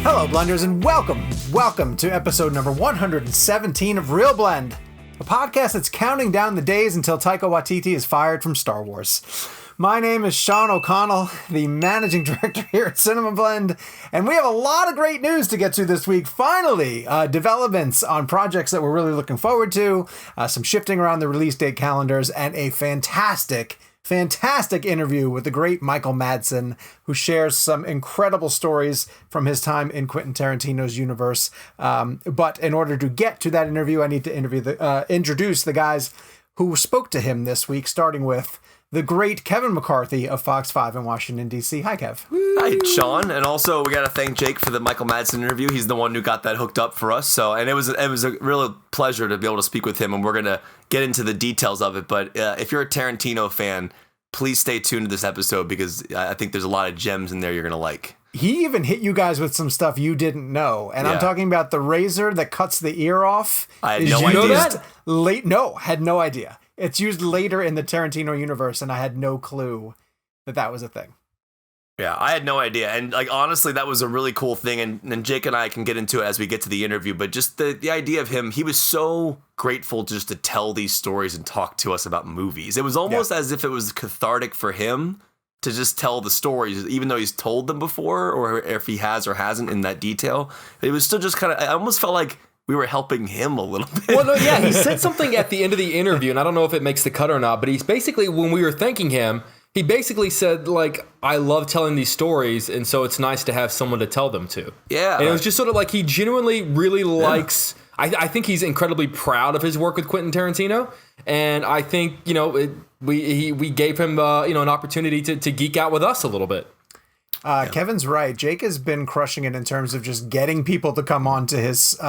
Hello, Blenders, and welcome to episode number 117 of ReelBlend, a podcast that's counting down the days until Taika Waititi is fired from Star Wars. My name is Sean O'Connell, the managing director here at CinemaBlend, and we have a lot of great news to get to this week. Finally, developments on projects that we're really looking forward to, some shifting around the release date calendars, and a fantastic interview with the great Michael Madsen, who shares some incredible stories from his time in Quentin Tarantino's universe. But in order to get to that interview, I need to introduce the guys who spoke to him this week, starting with the great Kevin McCarthy of Fox 5 in Washington, D.C. Hi, Kev. Hi, Sean. And also, we got to thank Jake for the Michael Madsen interview. He's the one who got that hooked up for us. And it was a real pleasure to be able to speak with him, and we're going to get into the details of it. But if you're a Tarantino fan, please stay tuned to this episode, because I think there's a lot of gems in there you're going to like. He even hit you guys with some stuff you didn't know. And I'm talking about the razor that cuts the ear off. I had no idea. Had no idea. It's used later in the Tarantino universe, and I had no clue that was a thing. Yeah, I had no idea. And honestly, that was a really cool thing. And Jake and I can get into it as we get to the interview. But just the idea of him, he was so grateful just to tell these stories and talk to us about movies. It was almost as if it was cathartic for him to just tell the stories, even though he's told them before, or if he has or hasn't in that detail. It was still just kind of, I almost felt like we were helping him a little bit. Well, no, yeah, he said something at the end of the interview, and I don't know if it makes the cut or not, but he's basically, when we were thanking him, he basically said, I love telling these stories, and so it's nice to have someone to tell them to. Yeah. And it was just sort of like he genuinely really likes, I think he's incredibly proud of his work with Quentin Tarantino, and I think, we gave him, an opportunity to geek out with us a little bit. Kevin's right. Jake has been crushing it in terms of just getting people to come on to his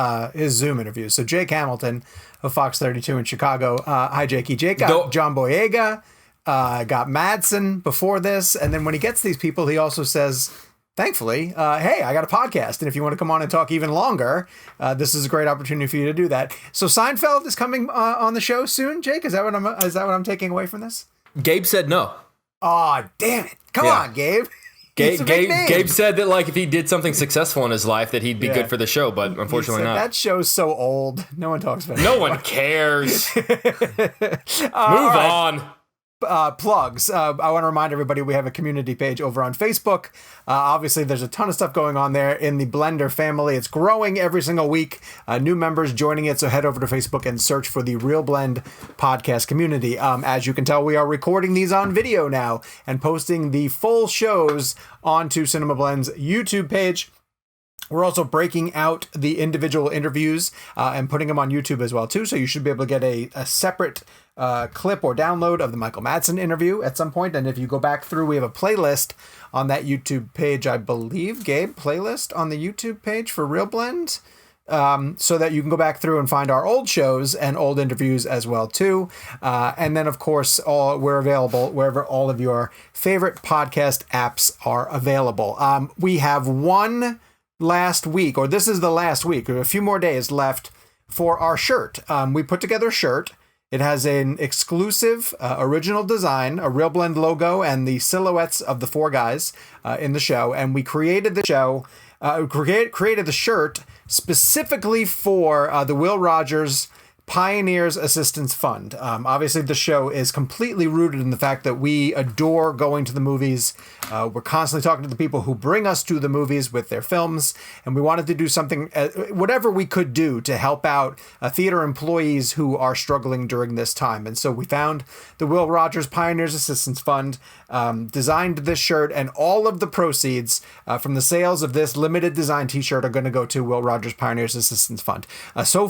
Zoom interviews. So Jake Hamilton of Fox 32 in Chicago. Hi, Jakey. Jake got John Boyega, got Madsen before this. And then when he gets these people, he also says, thankfully, hey, I got a podcast. And if you want to come on and talk even longer, this is a great opportunity for you to do that. So Seinfeld is coming on the show soon, Jake? Is that what I'm taking away from this? Gabe said no. Oh, damn it. Come on, Gabe. Gabe said that if he did something successful in his life, that he'd be good for the show, but unfortunately not. That show's so old. No one talks about it. No one cares. Move on. Plugs. I want to remind everybody we have a community page over on Facebook. Obviously, there's a ton of stuff going on there in the Blender family. It's growing every single week. New members joining it, so head over to Facebook and search for the ReelBlend podcast community. As you can tell, we are recording these on video now and posting the full shows onto CinemaBlend's YouTube page. We're also breaking out the individual interviews and putting them on YouTube as well, too. So you should be able to get a separate clip or download of the Michael Madsen interview at some point. And if you go back through, we have a playlist on that YouTube page, I believe, Gabe, playlist on the YouTube page for ReelBlend, so that you can go back through and find our old shows and old interviews as well, too. And then, of course, we're available wherever all of your favorite podcast apps are available. We have one last week, or this is the last week, or a few more days left for our shirt. We put together a shirt. It has an exclusive original design, a ReelBlend logo, and the silhouettes of the four guys in the show. And we created the created the shirt specifically for the Will Rogers Pioneers Assistance Fund. Obviously, the show is completely rooted in the fact that we adore going to the movies. We're constantly talking to the people who bring us to the movies with their films, and we wanted to do something, whatever we could do to help out theater employees who are struggling during this time. And so we found the Will Rogers Pioneers Assistance Fund, designed this shirt, and all of the proceeds from the sales of this limited design t-shirt are going to go to Will Rogers Pioneers Assistance Fund. So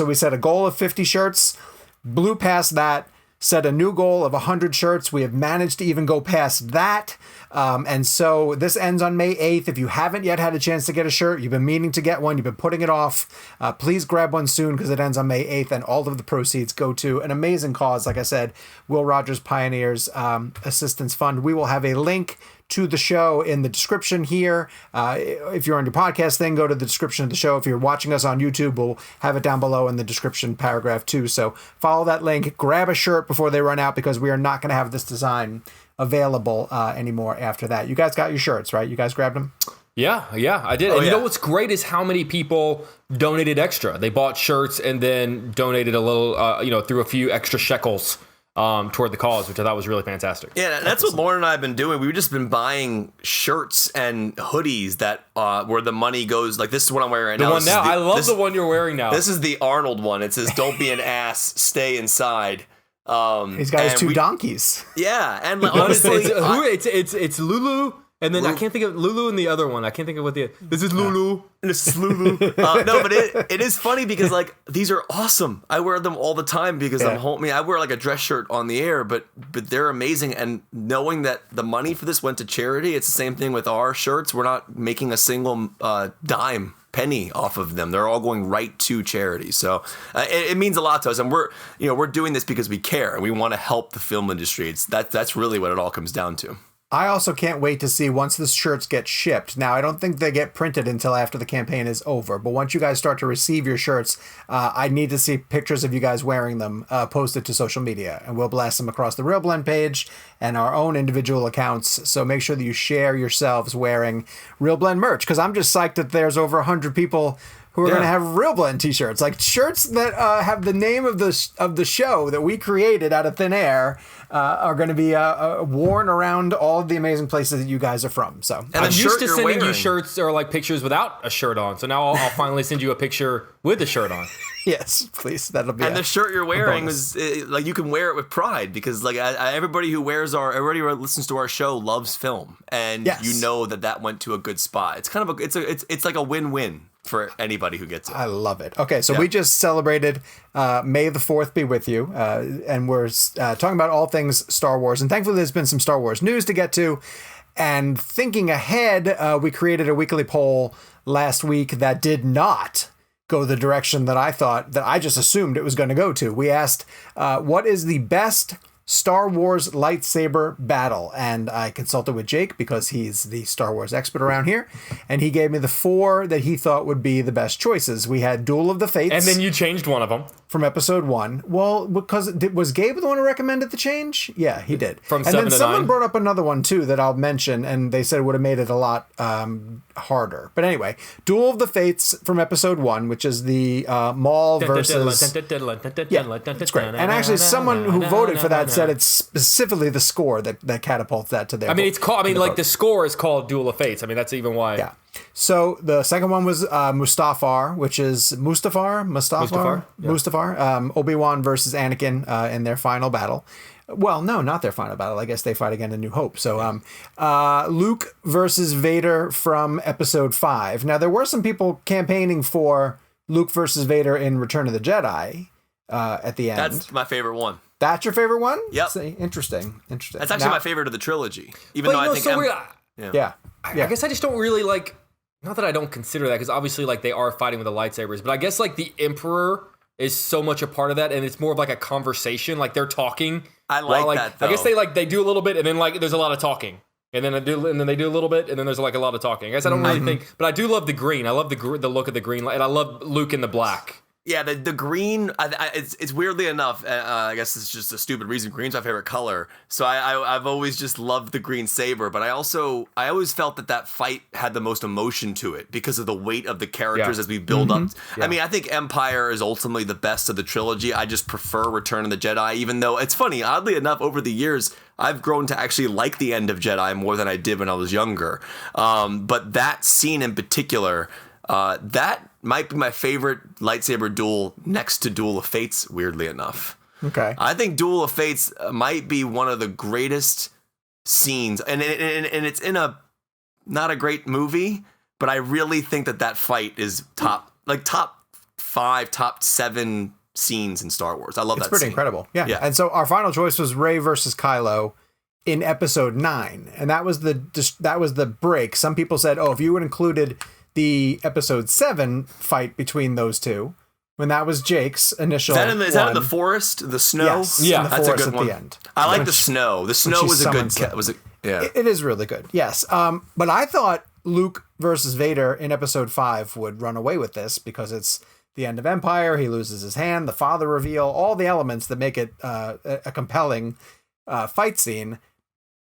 we set a goal of 50 shirts, blew past that, set a new goal of 100 shirts. We have managed to even go past that. And so this ends on May 8th. If you haven't yet had a chance to get a shirt, you've been meaning to get one, you've been putting it off, please grab one soon, because it ends on May 8th, and all of the proceeds go to an amazing cause. Like I said, Will Rogers Pioneers Assistance Fund. We will have a link to the show in the description here. If you're on your podcast thing, go to the description of the show. If you're watching us on YouTube, we'll have it down below in the description paragraph too. So follow that link, grab a shirt before they run out, because we are not going to have this design available anymore after that. You guys got your shirts, right? You guys grabbed them? Yeah, I did. Oh, And you yeah. know what's great is how many people donated extra. They bought shirts and then donated a little, through a few extra shekels toward the cause, which I thought was really fantastic. Yeah, that's what Lauren and I have been doing. We've just been buying shirts and hoodies that where the money goes. Like this is what I'm wearing right now. I love the one you're wearing now. This is the Arnold one. It says, "Don't be an ass, stay inside." He's got his two donkeys. Yeah, and honestly, it's Lulu. And then I can't think of Lulu and the other one. I can't think of what this is Lulu. This is Lulu. No, but it is funny because like these are awesome. I wear them all the time because I'm home. I mean, I wear like a dress shirt on the air, but they're amazing. And knowing that the money for this went to charity, it's the same thing with our shirts. We're not making a single penny off of them. They're all going right to charity. So it means a lot to us, and we're doing this because we care and we want to help the film industry. That's really what it all comes down to. I also can't wait to see once the shirts get shipped. Now, I don't think they get printed until after the campaign is over, but once you guys start to receive your shirts, I need to see pictures of you guys wearing them posted to social media, and we'll blast them across the ReelBlend page and our own individual accounts. So make sure that you share yourselves wearing ReelBlend merch, because I'm just psyched that there's over 100 people who are going to have ReelBlend t-shirts, like shirts that have the name of the show that we created out of thin air, are going to be worn around all of the amazing places that you guys are from. So I'm used to sending you shirts or like pictures without a shirt on. So now I'll finally send you a picture with the shirt on. Yes, please. That'll be. And the shirt you're wearing is like you can wear it with pride because like everybody who listens to our show loves film, and you know that went to a good spot. It's kind of it's like a win-win for anybody who gets it. I love it. Okay, so we just celebrated May the 4th be with you, and we're talking about all things Star Wars, and thankfully there's been some Star Wars news to get to, and thinking ahead, we created a weekly poll last week that did not go the direction that I just assumed it was going to go to. We asked, what is the best Star Wars lightsaber battle? And I consulted with Jake because he's the Star Wars expert around here, and he gave me the 4 that he thought would be the best choices. We had Duel of the Fates. And then you changed one of them. From episode 1. Well, because was Gabe the one who recommended the change? Yeah, he did. From 7 to 9. And then someone brought up another one too that I'll mention, and they said it would have made it a lot harder. But anyway, Duel of the Fates from episode 1, which is the Maul versus... it's great. And actually, someone who voted for that said it's specifically the score that catapults that to their... I mean, it's called. I mean, like the score is called Duel of Fates. I mean, that's even why. Yeah. So the second one was Mustafar, which is Mustafar, Obi-Wan versus Anakin in their final battle. Well, no, not their final battle. I guess they fight again in New Hope. So Luke versus Vader from episode 5. Now, there were some people campaigning for Luke versus Vader in Return of the Jedi at the end. That's my favorite one. That's your favorite one? Yep. Interesting. That's actually my favorite of the trilogy. Even though I think... I guess I just don't really like... Not that I don't consider that, because obviously, like, they are fighting with the lightsabers, but I guess, like, the Emperor is so much a part of that, and it's more of, like, a conversation. Like, they're talking. I like that, though. I guess they do a little bit, and then, like, there's a lot of talking. And then they do a little bit, and then there's, like, a lot of talking. I guess I don't really think... But I do love the green. I love the look of the green, and I love Luke in the black. Yeah, the green, it's weirdly enough, I guess it's just a stupid reason, green's my favorite color, so I've always just loved the green saber, but I always felt that fight had the most emotion to it because of the weight of the characters as we build up. Yeah. I mean, I think Empire is ultimately the best of the trilogy. I just prefer Return of the Jedi, even though it's funny, oddly enough, over the years, I've grown to actually like the end of Jedi more than I did when I was younger. But that scene in particular... that might be my favorite lightsaber duel next to Duel of Fates, weirdly enough. Okay. I think Duel of Fates might be one of the greatest scenes, and it's in a not a great movie, but I really think that fight is top 5, top 7 scenes in Star Wars. I love that scene. It's pretty incredible. Yeah. And so our final choice was Rey versus Kylo in episode 9, and that was the break. Some people said, if you had included the episode 7 fight between those two, when that was Jake's initial. Is that in the forest? The snow? Yes, yeah, that's a good one. The end. I like the snow. The snow was a good. It is really good. Yes, but I thought Luke versus Vader in episode 5 would run away with this because it's the end of Empire. He loses his hand. The father reveal. All the elements that make it a compelling fight scene.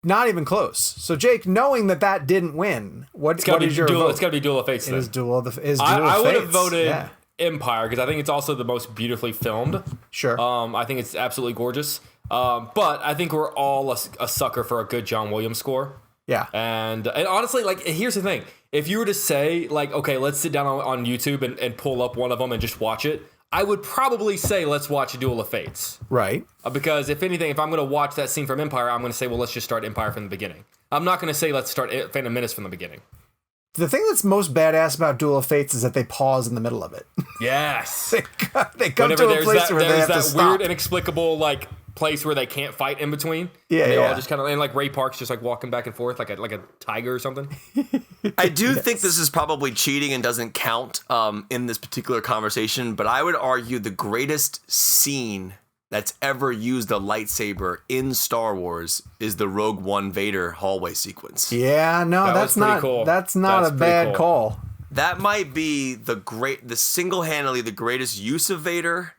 Not even close. So Jake, knowing that didn't win, what is your vote? It's got to be Duel of Fates. It is Duel of Fates. I would have voted Empire because I think it's also the most beautifully filmed. Sure. I think it's absolutely gorgeous. But I think we're all a sucker for a good John Williams score. Yeah. And honestly, like, here's the thing. If you were to say, like, okay, let's sit down on YouTube and pull up one of them and just watch it, I would probably say, let's watch Duel of Fates. Right. Because if anything, if I'm going to watch that scene from Empire, I'm going to say, well, let's just start Empire from the beginning. I'm not going to say, let's start Phantom Menace from the beginning. The thing that's most badass about Duel of Fates is that they pause in the middle of it. Yes. they come to a place where they have to stop. Weird, inexplicable, like, place where they can't fight in between. Yeah, they all just kind of, and like Ray Park's just like walking back and forth like a tiger or something. I do think this is probably cheating and doesn't count in this particular conversation, but I would argue the greatest scene that's ever used a lightsaber in Star Wars is the Rogue One Vader hallway sequence. Yeah, no, that's not cool. That's not a bad call. That might be the single-handedly the greatest use of Vader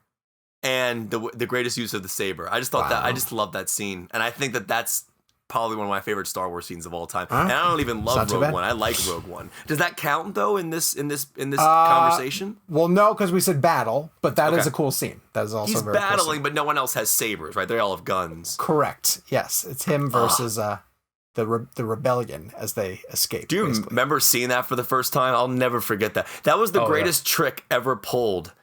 and the greatest use of the saber. I just thought I just love that scene. And I think that's probably one of my favorite Star Wars scenes of all time. And I don't even love Rogue One. I like Rogue One. Does that count though in this conversation? Well, no, because we said battle, but that is a cool scene. That is also he's very battling, cool scene. but no one else has sabers, right? They all have guns. Correct. Yes, it's him versus the rebellion as they escape. Do you remember seeing that for the first time? I'll never forget that. That was the greatest trick ever pulled.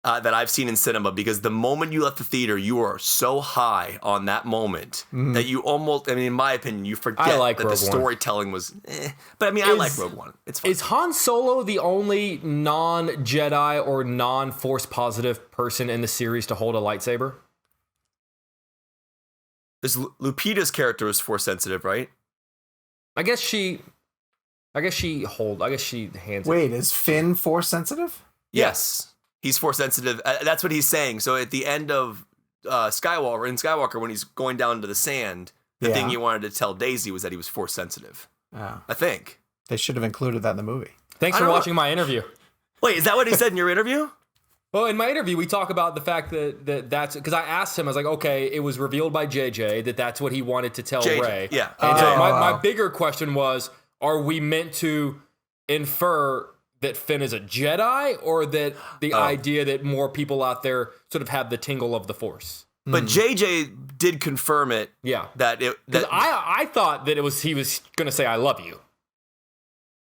That I've seen in cinema, because the moment you left the theater, you are so high on that moment that you almost, I mean, in my opinion, you forget that the storytelling was But I mean, I like Rogue One. It's fun. Is Han Solo the only non-Jedi or non-Force positive person in the series to hold a lightsaber? Lupita's character is Force sensitive, right? I guess she hands Wait, is Finn Force sensitive? Yes. He's Force sensitive. That's what he's saying. So at the end of Skywalker, when he's going down to the sand, the thing he wanted to tell Daisy was that he was Force sensitive. Oh. I think. They should have included that in the movie. Thanks for watching my interview. Wait, is that what he said in your interview? Well, in my interview, we talk about the fact that's because I asked him, I was like, okay, it was revealed by JJ that that's what he wanted to tell Rey. Yeah. And so my bigger question was, are we meant to infer that Finn is a Jedi, or that the idea that more people out there sort of have the tingle of the Force? But JJ did confirm it. Yeah. I thought that he was going to say, I love you.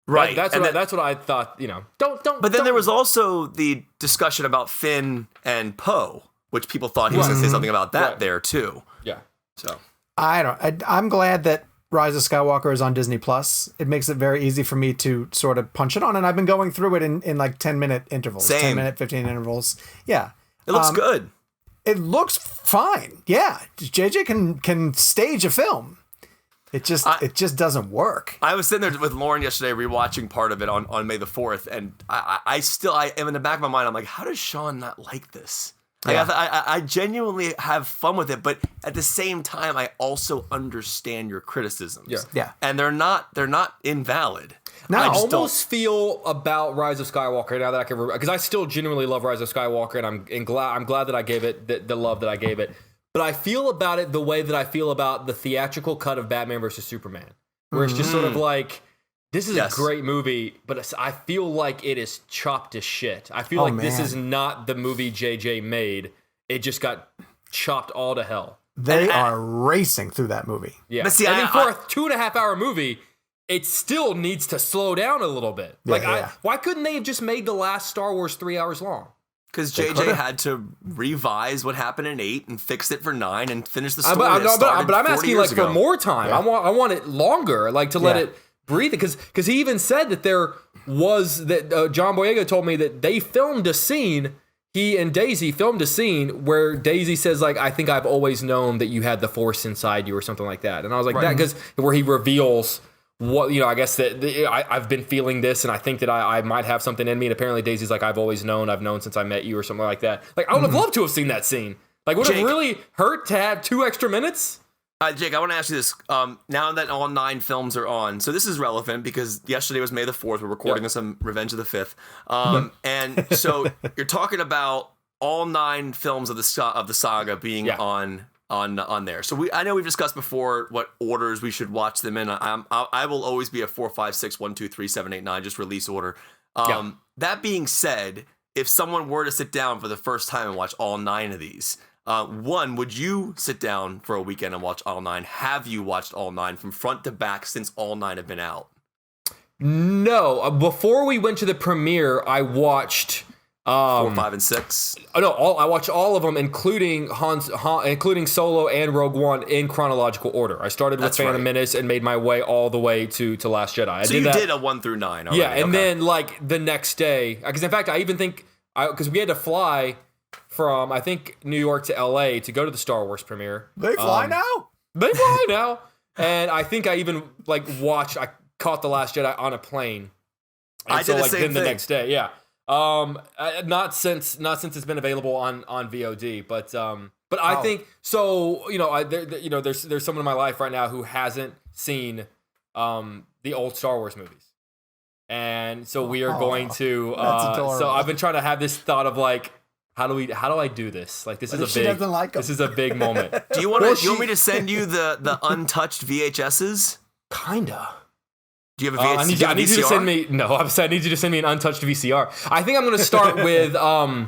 Right. That's what I thought, Don't. But then there was also the discussion about Finn and Poe, which people thought he was going to say something about that there too. Yeah. So I'm glad that Rise of Skywalker is on Disney Plus. It makes it very easy for me to sort of punch it on, and I've been going through it in like 10-minute intervals. Same. 10-minute, 15 intervals. Yeah. It looks good. It looks fine. Yeah. JJ can stage a film. It just doesn't work. I was sitting there with Lauren yesterday rewatching part of it on May the 4th, and I am in the back of my mind, I'm like, how does Sean not like this? Like, I genuinely have fun with it, but at the same time, I also understand your criticisms. Yeah. And they're not invalid. I almost feel about Rise of Skywalker now that I can, because I still genuinely love Rise of Skywalker, and I'm glad that I gave it the love that I gave it. But I feel about it the way that I feel about the theatrical cut of Batman vs Superman, where it's just sort of like, this is a great movie, but I feel like it is chopped to shit. I feel this is not the movie JJ made. It just got chopped all to hell. They are racing through that movie. Yeah. But see, for a 2.5 hour movie, it still needs to slow down a little bit. Why couldn't they have just made the last Star Wars 3 hours long? Because JJ had to revise what happened in 8 and fix it for 9 and finish the story. But I'm asking for more time. Yeah. I want it longer, to let it breathe. Because he even said that John Boyega told me that they filmed a scene. He and Daisy filmed a scene where Daisy says, I think I've always known that you had the Force inside you, or something like that. And I was like, that, because where he reveals what, I guess that I've been feeling this, and I think that I might have something in me. And apparently Daisy's like, I've known since I met you, or something like that. I would have loved to have seen that scene. Would it really hurt to have 2 extra minutes? Jake, I want to ask you this. Now that all 9 films are on, so this is relevant because yesterday was May the 4th. We're recording this on Revenge of the 5th. And so you're talking about all 9 films of the saga being on on there. So I know we've discussed before what orders we should watch them in. I will always be a 4, 5, 6, 1, 2, 3, 7, 8, 9, just release order. That being said, if someone were to sit down for the first time and watch all 9 of these, one, would you sit down for a weekend and watch all 9? Have you watched all 9 from front to back since all 9 have been out? No. Before we went to the premiere, I watched 4, 5, and 6. Oh no! I watched all of them, including including Solo and Rogue One in chronological order. I started with Phantom Menace and made my way all the way to Last Jedi. So you did a 1 through 9. Already. Yeah, and then like the next day, because in fact I even think because we had to fly from I think New York to LA to go to the Star Wars premiere. They fly now. They fly now, and I think I even I caught the Last Jedi on a plane. And I did the same thing. The next day, yeah. Not since it's been available on VOD, but I think so. You know, there's someone in my life right now who hasn't seen the old Star Wars movies, and so we are going to. So I've been trying to have this thought of like, how do I do this? Like this is a big moment. Do you want me to send you the untouched VHSs? Kinda. Do you have a VHS? I need you to send me. No, I need you to send me an untouched VCR. I think I'm going to start with. A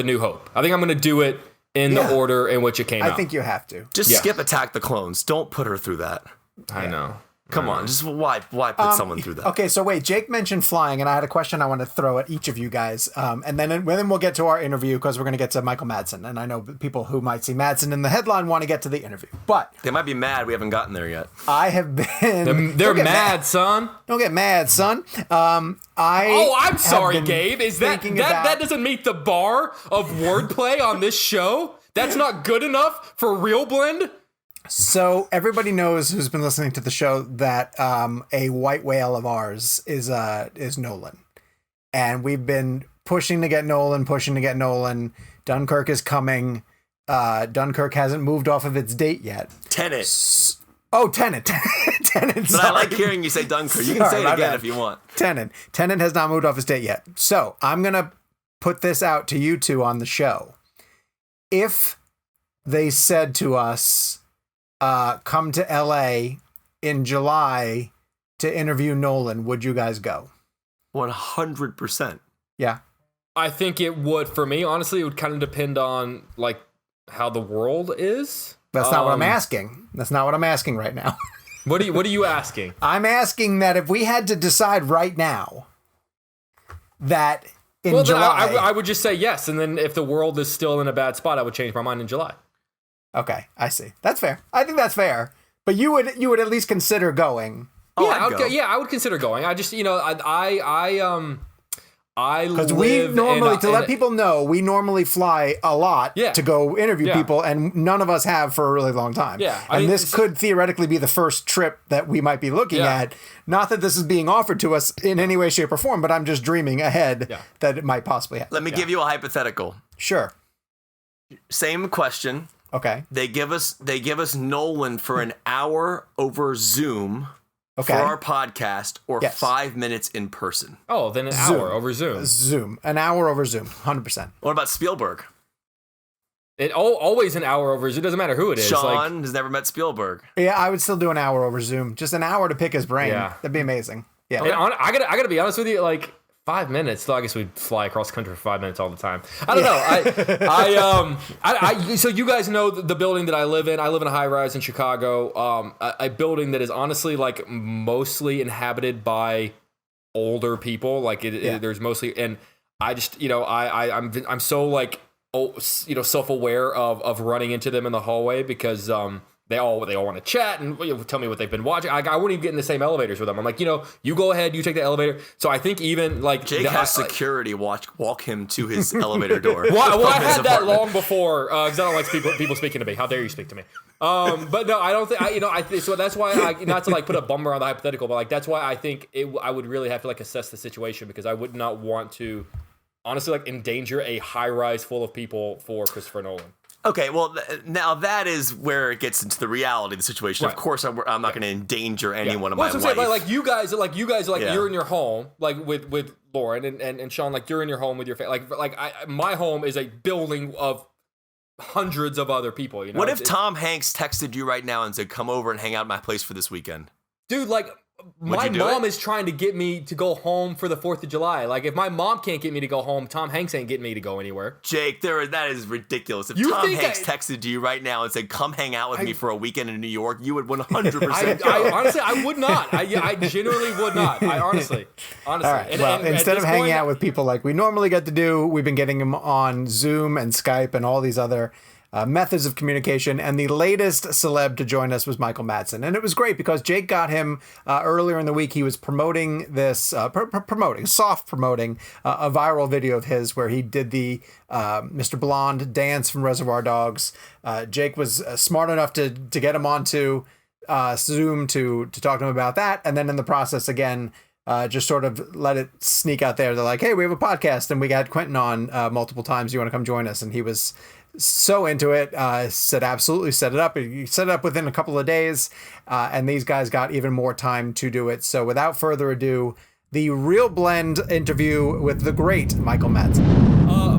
New Hope. I think I'm going to do it in the order in which it came out. I think you have to. Just skip Attack the Clones. Don't put her through that. I know. Come on, just why put someone through that? Okay, so wait, Jake mentioned flying, and I had a question I want to throw at each of you guys, and then we'll get to our interview because we're going to get to Michael Madsen, and I know people who might see Madsen in the headline want to get to the interview, but they might be mad we haven't gotten there yet. I have been. They're mad, son. Don't get mad, son. I'm sorry, Gabe. Is that doesn't meet the bar of wordplay on this show? That's not good enough for ReelBlend? So everybody knows who's been listening to the show that a white whale of ours is Nolan, and we've been pushing to get Nolan. Dunkirk is coming. Dunkirk hasn't moved off of its date yet. Tenet. Tenet. But I like hearing you say Dunkirk. You can say it again if you want. Tenet has not moved off its date yet. So I'm gonna put this out to you two on the show. If they said to us, come to LA in July to interview Nolan, would you guys go? 100%. Yeah. I think it would. For me, honestly, it would kind of depend on like how the world is. That's not what I'm asking. That's not what I'm asking right now. What are you asking? I'm asking that if we had to decide right now that in July, I would just say yes, and then if the world is still in a bad spot, I would change my mind in July. Okay, I see. That's fair. I think that's fair. But you would at least consider going. I would consider going. I just because we normally let people know we normally fly a lot to go interview people, and none of us have for a really long time. Yeah, this could theoretically be the first trip that we might be looking at. Not that this is being offered to us in any way, shape, or form, but I'm just dreaming ahead that it might possibly happen. Let me give you a hypothetical. Sure. Same question. Okay. They give us Nolan for an hour over Zoom for our podcast, or 5 minutes in person. Oh, then an hour over Zoom. An hour over Zoom, 100%. What about Spielberg? Always an hour over Zoom. It doesn't matter who it is. Sean has never met Spielberg. Yeah, I would still do an hour over Zoom. Just an hour to pick his brain. Yeah. That'd be amazing. Yeah. And I gotta be honest with you, like 5 minutes. So I guess we'd fly across the country for 5 minutes all the time. I don't know. So you guys know the building that I live in. I live in a high rise in Chicago. A building that is honestly like mostly inhabited by older people. Like there's mostly, and I just I'm so like self-aware of running into them in the hallway because they all want to chat and tell me what they've been watching. I wouldn't even get in the same elevators with them. I'm like, you go ahead, you take the elevator. So I think even like Jake has security walk him to his elevator door. Well, I had that long before because I don't like people speaking to me. How dare you speak to me? But no, I don't think so that's why not to like put a bummer on the hypothetical, but like that's why I think I would really have to like assess the situation because I would not want to honestly like endanger a high rise full of people for Christopher Nolan. Okay, well, now that is where it gets into the reality of the situation. Right. Of course, I'm not going to endanger anyone in my life. Saying, like you guys, you're in your home, like with Lauren and Sean, like you're in your home with your family. My home is a building of hundreds of other people. You know, what if Tom Hanks texted you right now and said, "Come over and hang out at my place for this weekend"? Dude, like, my mom is trying to get me to go home for the 4th of July. Like, if my mom can't get me to go home, Tom Hanks ain't getting me to go anywhere. Jake, that is ridiculous. If Tom Hanks texted you right now and said, "Come hang out with me for a weekend in New York," you would 100% go. Honestly, I would not. I genuinely would not. Honestly. All right. Well, instead of hanging out with people like we normally get to do, we've been getting him on Zoom and Skype and all these other methods of communication, and the latest celeb to join us was Michael Madsen, and it was great because Jake got him earlier in the week. He was promoting this, soft promoting a viral video of his where he did the Mr. Blonde dance from Reservoir Dogs. Jake was smart enough to get him onto Zoom to talk to him about that, and then in the process again. Just sort of let it sneak out there. They're like, "Hey, we have a podcast and we got Quentin on multiple times. You want to come join us?" And he was so into it, said absolutely, set it up. He set it up within a couple of days, and these guys got even more time to do it. So without further ado, the ReelBlend interview with the great Michael Madsen.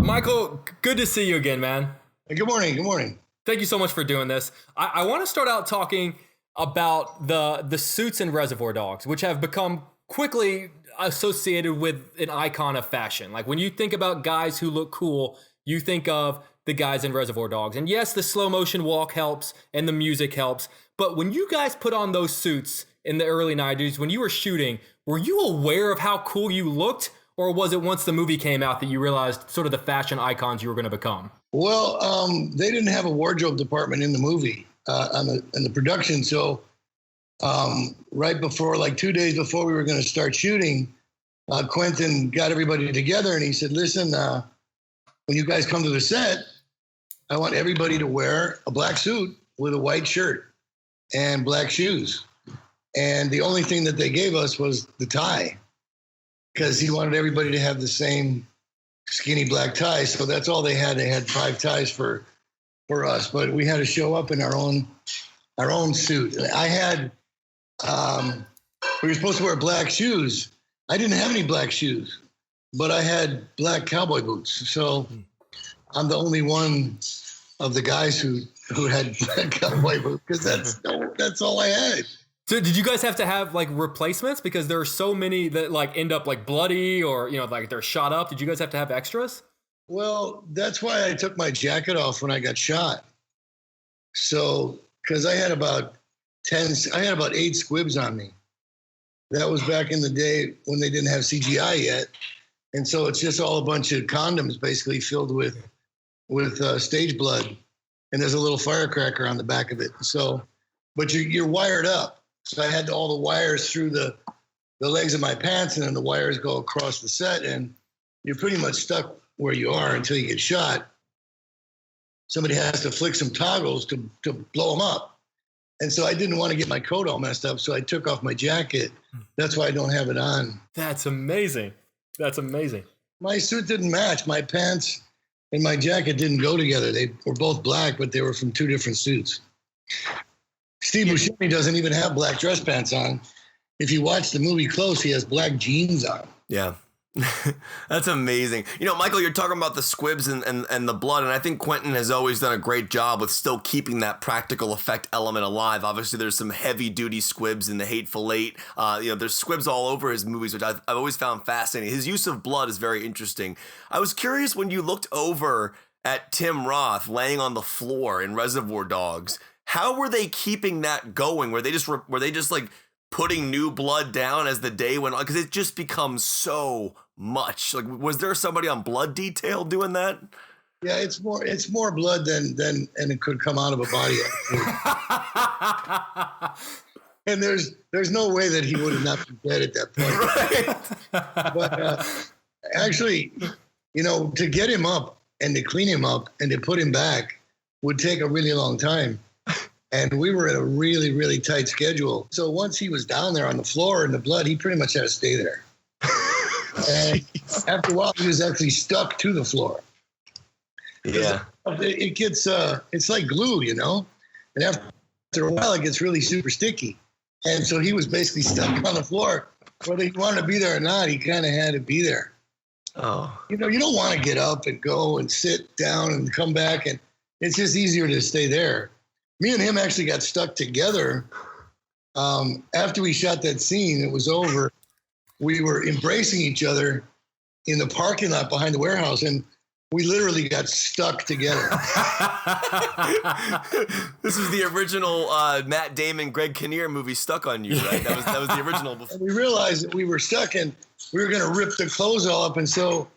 Michael, good to see you again, man. Good morning. Good morning. Thank you so much for doing this. I want to start out talking about the suits in Reservoir Dogs, which have become quickly associated with an icon of fashion. Like when you think about guys who look cool, you think of the guys in Reservoir Dogs. And yes, the slow motion walk helps and the music helps. But when you guys put on those suits in the early 90s, when you were shooting, were you aware of how cool you looked? Or was it once the movie came out that you realized sort of the fashion icons you were going to become? Well, they didn't have a wardrobe department in the movie, in the production. So right before, like 2 days before we were going to start shooting, Quentin got everybody together and he said, "Listen, when you guys come to the set, I want everybody to wear a black suit with a white shirt and black shoes." And the only thing that they gave us was the tie, because he wanted everybody to have the same skinny black tie. So that's all they had. They had 5 ties for us, but we had to show up in our own suit. I had, we were supposed to wear black shoes. I didn't have any black shoes, but I had black cowboy boots. So I'm the only one of the guys who had black cowboy boots, because that's all I had. So did you guys have to have like replacements? Because there are so many that like end up like bloody or, like they're shot up. Did you guys have to have extras? Well, that's why I took my jacket off when I got shot. So, because I had about 8 squibs on me. That was back in the day when they didn't have CGI yet. And so it's just all a bunch of condoms basically filled with stage blood. And there's a little firecracker on the back of it. So, but you're wired up. So I had all the wires through the legs of my pants, and then the wires go across the set, and you're pretty much stuck where you are until you get shot. Somebody has to flick some toggles to blow them up. And so I didn't want to get my coat all messed up, so I took off my jacket. That's why I don't have it on. That's amazing. That's amazing. My suit didn't match. My pants and my jacket didn't go together. They were both black, but they were from 2 different suits. Steve Buscemi doesn't even have black dress pants on. If you watch the movie close, he has black jeans on. Yeah. That's amazing. Michael, you're talking about the squibs and the blood, and I think Quentin has always done a great job with still keeping that practical effect element alive. Obviously, there's some heavy-duty squibs in The Hateful Eight. There's squibs all over his movies, which I've always found fascinating. His use of blood is very interesting. I was curious when you looked over at Tim Roth laying on the floor in Reservoir Dogs, how were they keeping that going? Were they just like putting new blood down as the day went on? Because it just becomes so much. Like, was there somebody on blood detail doing that? Yeah, it's more blood than and it could come out of a body. And there's no way that he would have not been dead at that point. Right. But actually, to get him up and to clean him up and to put him back would take a really long time. And we were in a really, really tight schedule. So once he was down there on the floor in the blood, he pretty much had to stay there. And after a while, he was actually stuck to the floor. Yeah. It gets, it's like glue, And after a while, it gets really super sticky. And so he was basically stuck on the floor. Whether he wanted to be there or not, he kind of had to be there. Oh. You don't want to get up and go and sit down and come back. And it's just easier to stay there. Me and him actually got stuck together. After we shot that scene, it was over. We were embracing each other in the parking lot behind the warehouse, and we literally got stuck together. This is the original Matt Damon, Greg Kinnear movie, Stuck on You, right? That was the original. And we realized that we were stuck, and we were going to rip the clothes all up, and so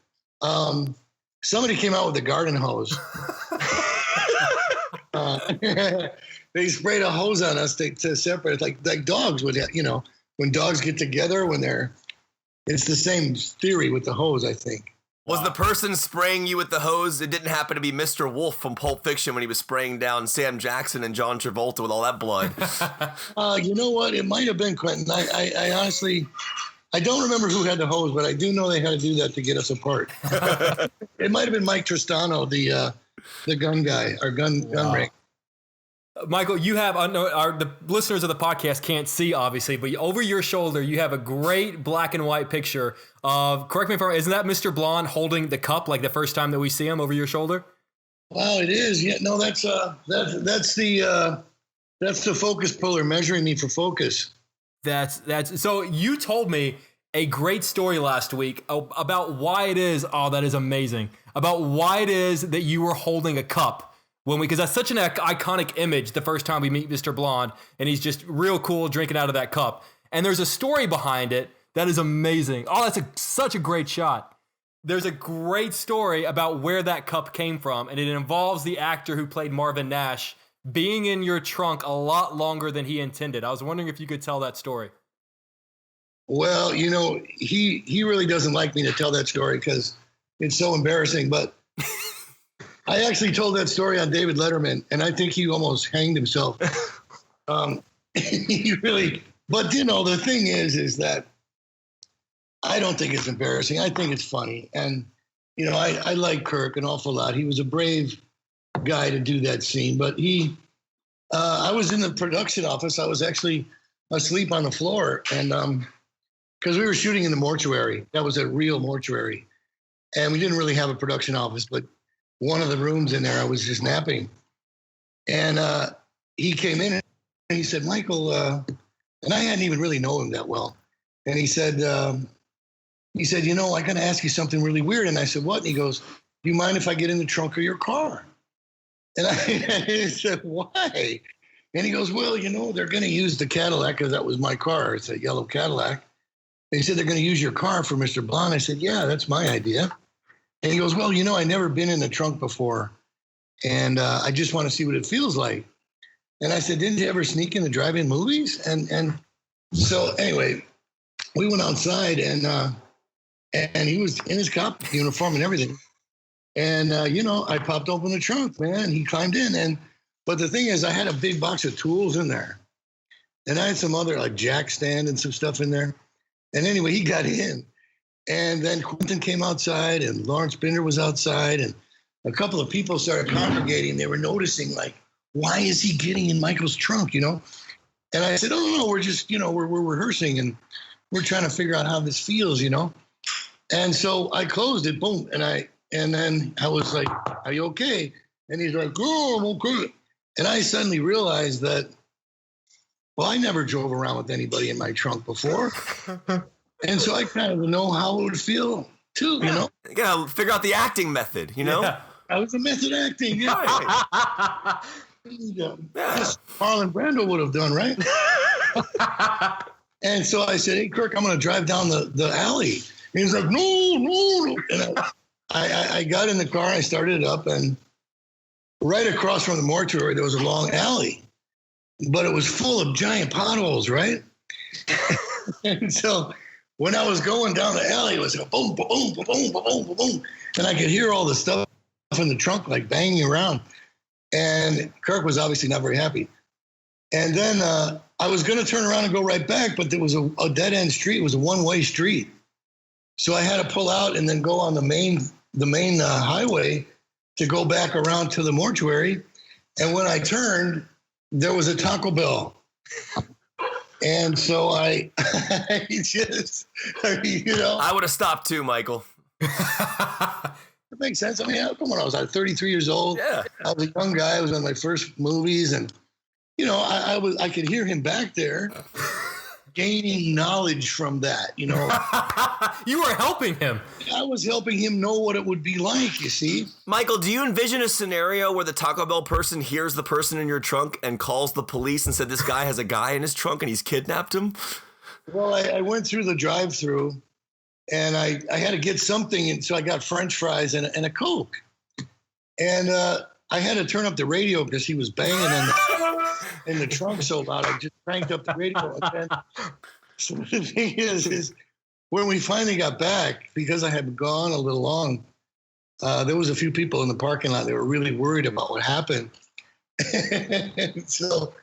somebody came out with a garden hose. They sprayed a hose on us to separate, like dogs would, when dogs get together, it's the same theory with the hose, I think. Was the person spraying you with the hose, it didn't happen to be Mr. Wolf from Pulp Fiction when he was spraying down Sam Jackson and John Travolta with all that blood? You know what? It might have been Quentin. I honestly, I don't remember who had the hose, but I do know they had to do that to get us apart. It might have been Mike Tristano, the gun guy, our gun ring. Michael, you have, the listeners of the podcast can't see, obviously, but over your shoulder, you have a great black and white picture of, correct me if I'm wrong, isn't that Mr. Blonde holding the cup like the first time that we see him over your shoulder? Wow, it is. Yeah, no, that's the focus puller measuring me for focus. That's so you told me a great story last week about why it is, that is amazing, about why it is that you were holding a cup. Because that's such an iconic image the first time we meet Mr. Blonde, and he's just real cool drinking out of that cup. And there's a story behind it that is amazing. Oh, that's such a great shot. There's a great story about where that cup came from, and it involves the actor who played Marvin Nash being in your trunk a lot longer than he intended. I was wondering if you could tell that story. Well, he really doesn't like me to tell that story because it's so embarrassing, but I actually told that story on David Letterman, and I think he almost hanged himself. He really, but the thing is that I don't think it's embarrassing. I think it's funny. And, I like Kirk an awful lot. He was a brave guy to do that scene, but I was in the production office. I was actually asleep on the floor, and because we were shooting in the mortuary. That was a real mortuary. And we didn't really have a production office, but one of the rooms in there, I was just napping. And he came in and he said, Michael, and I hadn't even really known him that well. And he said, I got to ask you something really weird. And I said, what? And he goes, do you mind if I get in the trunk of your car? And I said, why? And he goes, well, they're going to use the Cadillac, because that was my car. It's a yellow Cadillac. And he said, they're going to use your car for Mr. Blonde. I said, yeah, that's my idea. And he goes, well, I've never been in the trunk before, and I just want to see what it feels like. And I said, didn't you ever sneak in the drive-in movies? And so anyway, we went outside, and he was in his cop uniform and everything. And, I popped open the trunk, man. He climbed in. But the thing is, I had a big box of tools in there. And I had some other, like, jack stand and some stuff in there. And anyway, he got in. And then Quentin came outside, and Lawrence Binder was outside, and a couple of people started congregating. They were noticing, like, why is he getting in Michael's trunk, And I said, oh, no, we're just, we're rehearsing, and we're trying to figure out how this feels, And so I closed it, boom, and then I was like, are you okay? And he's like, oh, I'm okay. And I suddenly realized that, well, I never drove around with anybody in my trunk before. And so I kind of know how it would feel, too, You gotta figure out the acting method, Yeah. I was a method acting, yeah. Yes, Marlon Brando would have done, right? And so I said, hey, Kirk, I'm going to drive down the alley. And he was like, no. And I got in the car, I started it up, and right across from the mortuary, there was a long alley. But it was full of giant potholes, right? And so when I was going down the alley, it was like boom, boom, boom, boom, boom, boom, boom. And I could hear all the stuff in the trunk, like banging around. And Kirk was obviously not very happy. And then I was going to turn around and go right back, but there was a dead-end street. It was a one-way street. So I had to pull out and then go on the main highway to go back around to the mortuary. And when I turned, there was a Taco Bell. And so I would have stopped too, Michael. It makes sense. I mean, come on, I was 33 years old. Yeah. I was a young guy. I was on my first movies, and I could hear him back there gaining knowledge from that. You were helping him. I was helping him know what it would be like. You see, Michael, do you envision a scenario where the Taco Bell person hears the person in your trunk and calls the police and said this guy has a guy in his trunk and he's kidnapped him? Well, I went through the drive-through. And I had to get something, and so I got French fries and a Coke. And I had to turn up the radio because he was banging in the trunk so loud. I just cranked up the radio. And then, so the thing is when we finally got back, because I had gone a little long, there was a few people in the parking lot that were really worried about what happened. So,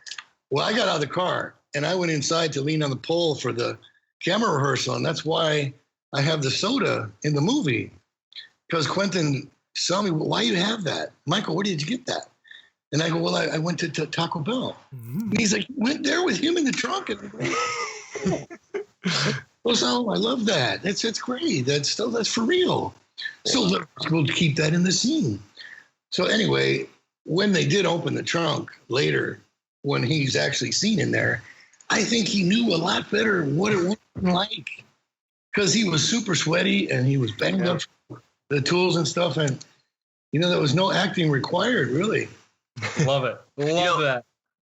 I got out of the car, and I went inside to lean on the pole for the camera rehearsal, and that's why I have the soda in the movie, because Quentin saw me. Why you have that, Michael? Where did you get that? And I go, well, I went to Taco Bell. Mm-hmm. And he's like, you went there with him in the trunk. And well, so I love that. It's great. That's for real. So we'll keep that in the scene. So anyway, when they did open the trunk later, when he's actually seen in there, I think he knew a lot better what it was like. Because he was super sweaty and he was banged up for the tools and stuff. And, there was no acting required, really. Love it. Love that.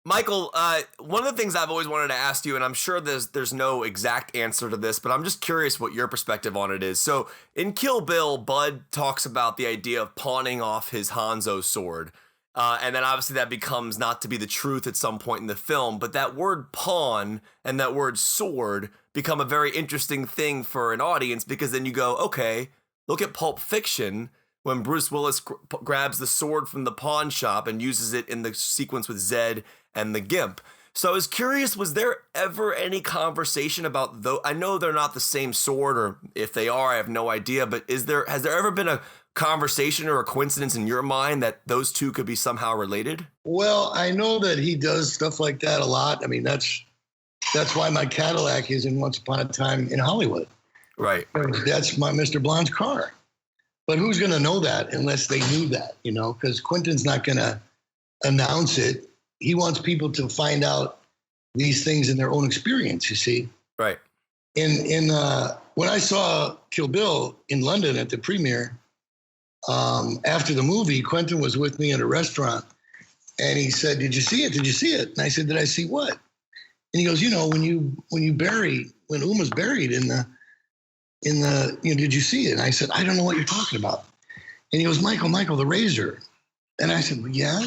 Michael, one of the things I've always wanted to ask you, and I'm sure there's no exact answer to this, but I'm just curious what your perspective on it is. So in Kill Bill, Bud talks about the idea of pawning off his Hanzo sword. And then obviously that becomes not to be the truth at some point in the film, but that word pawn and that word sword become a very interesting thing for an audience, because then you go, okay, look at Pulp Fiction when Bruce Willis grabs the sword from the pawn shop and uses it in the sequence with Zed and the Gimp. So I was curious, was there ever any conversation about I know they're not the same sword, or if they are, I have no idea, but has there ever been a conversation or a coincidence in your mind that those two could be somehow related? Well, I know that he does stuff like that a lot. I mean, that's why my Cadillac is in Once Upon a Time in Hollywood. Right. That's my Mr. Blonde's car. But who's going to know that unless they knew that, because Quentin's not going to announce it. He wants people to find out these things in their own experience, you see. Right. When I saw Kill Bill in London at the premiere, after the movie, Quentin was with me in a restaurant, and he said, "Did you see it? Did you see it?" And I said, "Did I see what?" And he goes, when Uma's buried in the, did you see it? And I said, "I don't know what you're talking about." And he goes, Michael, the razor. And I said, "Well, yeah."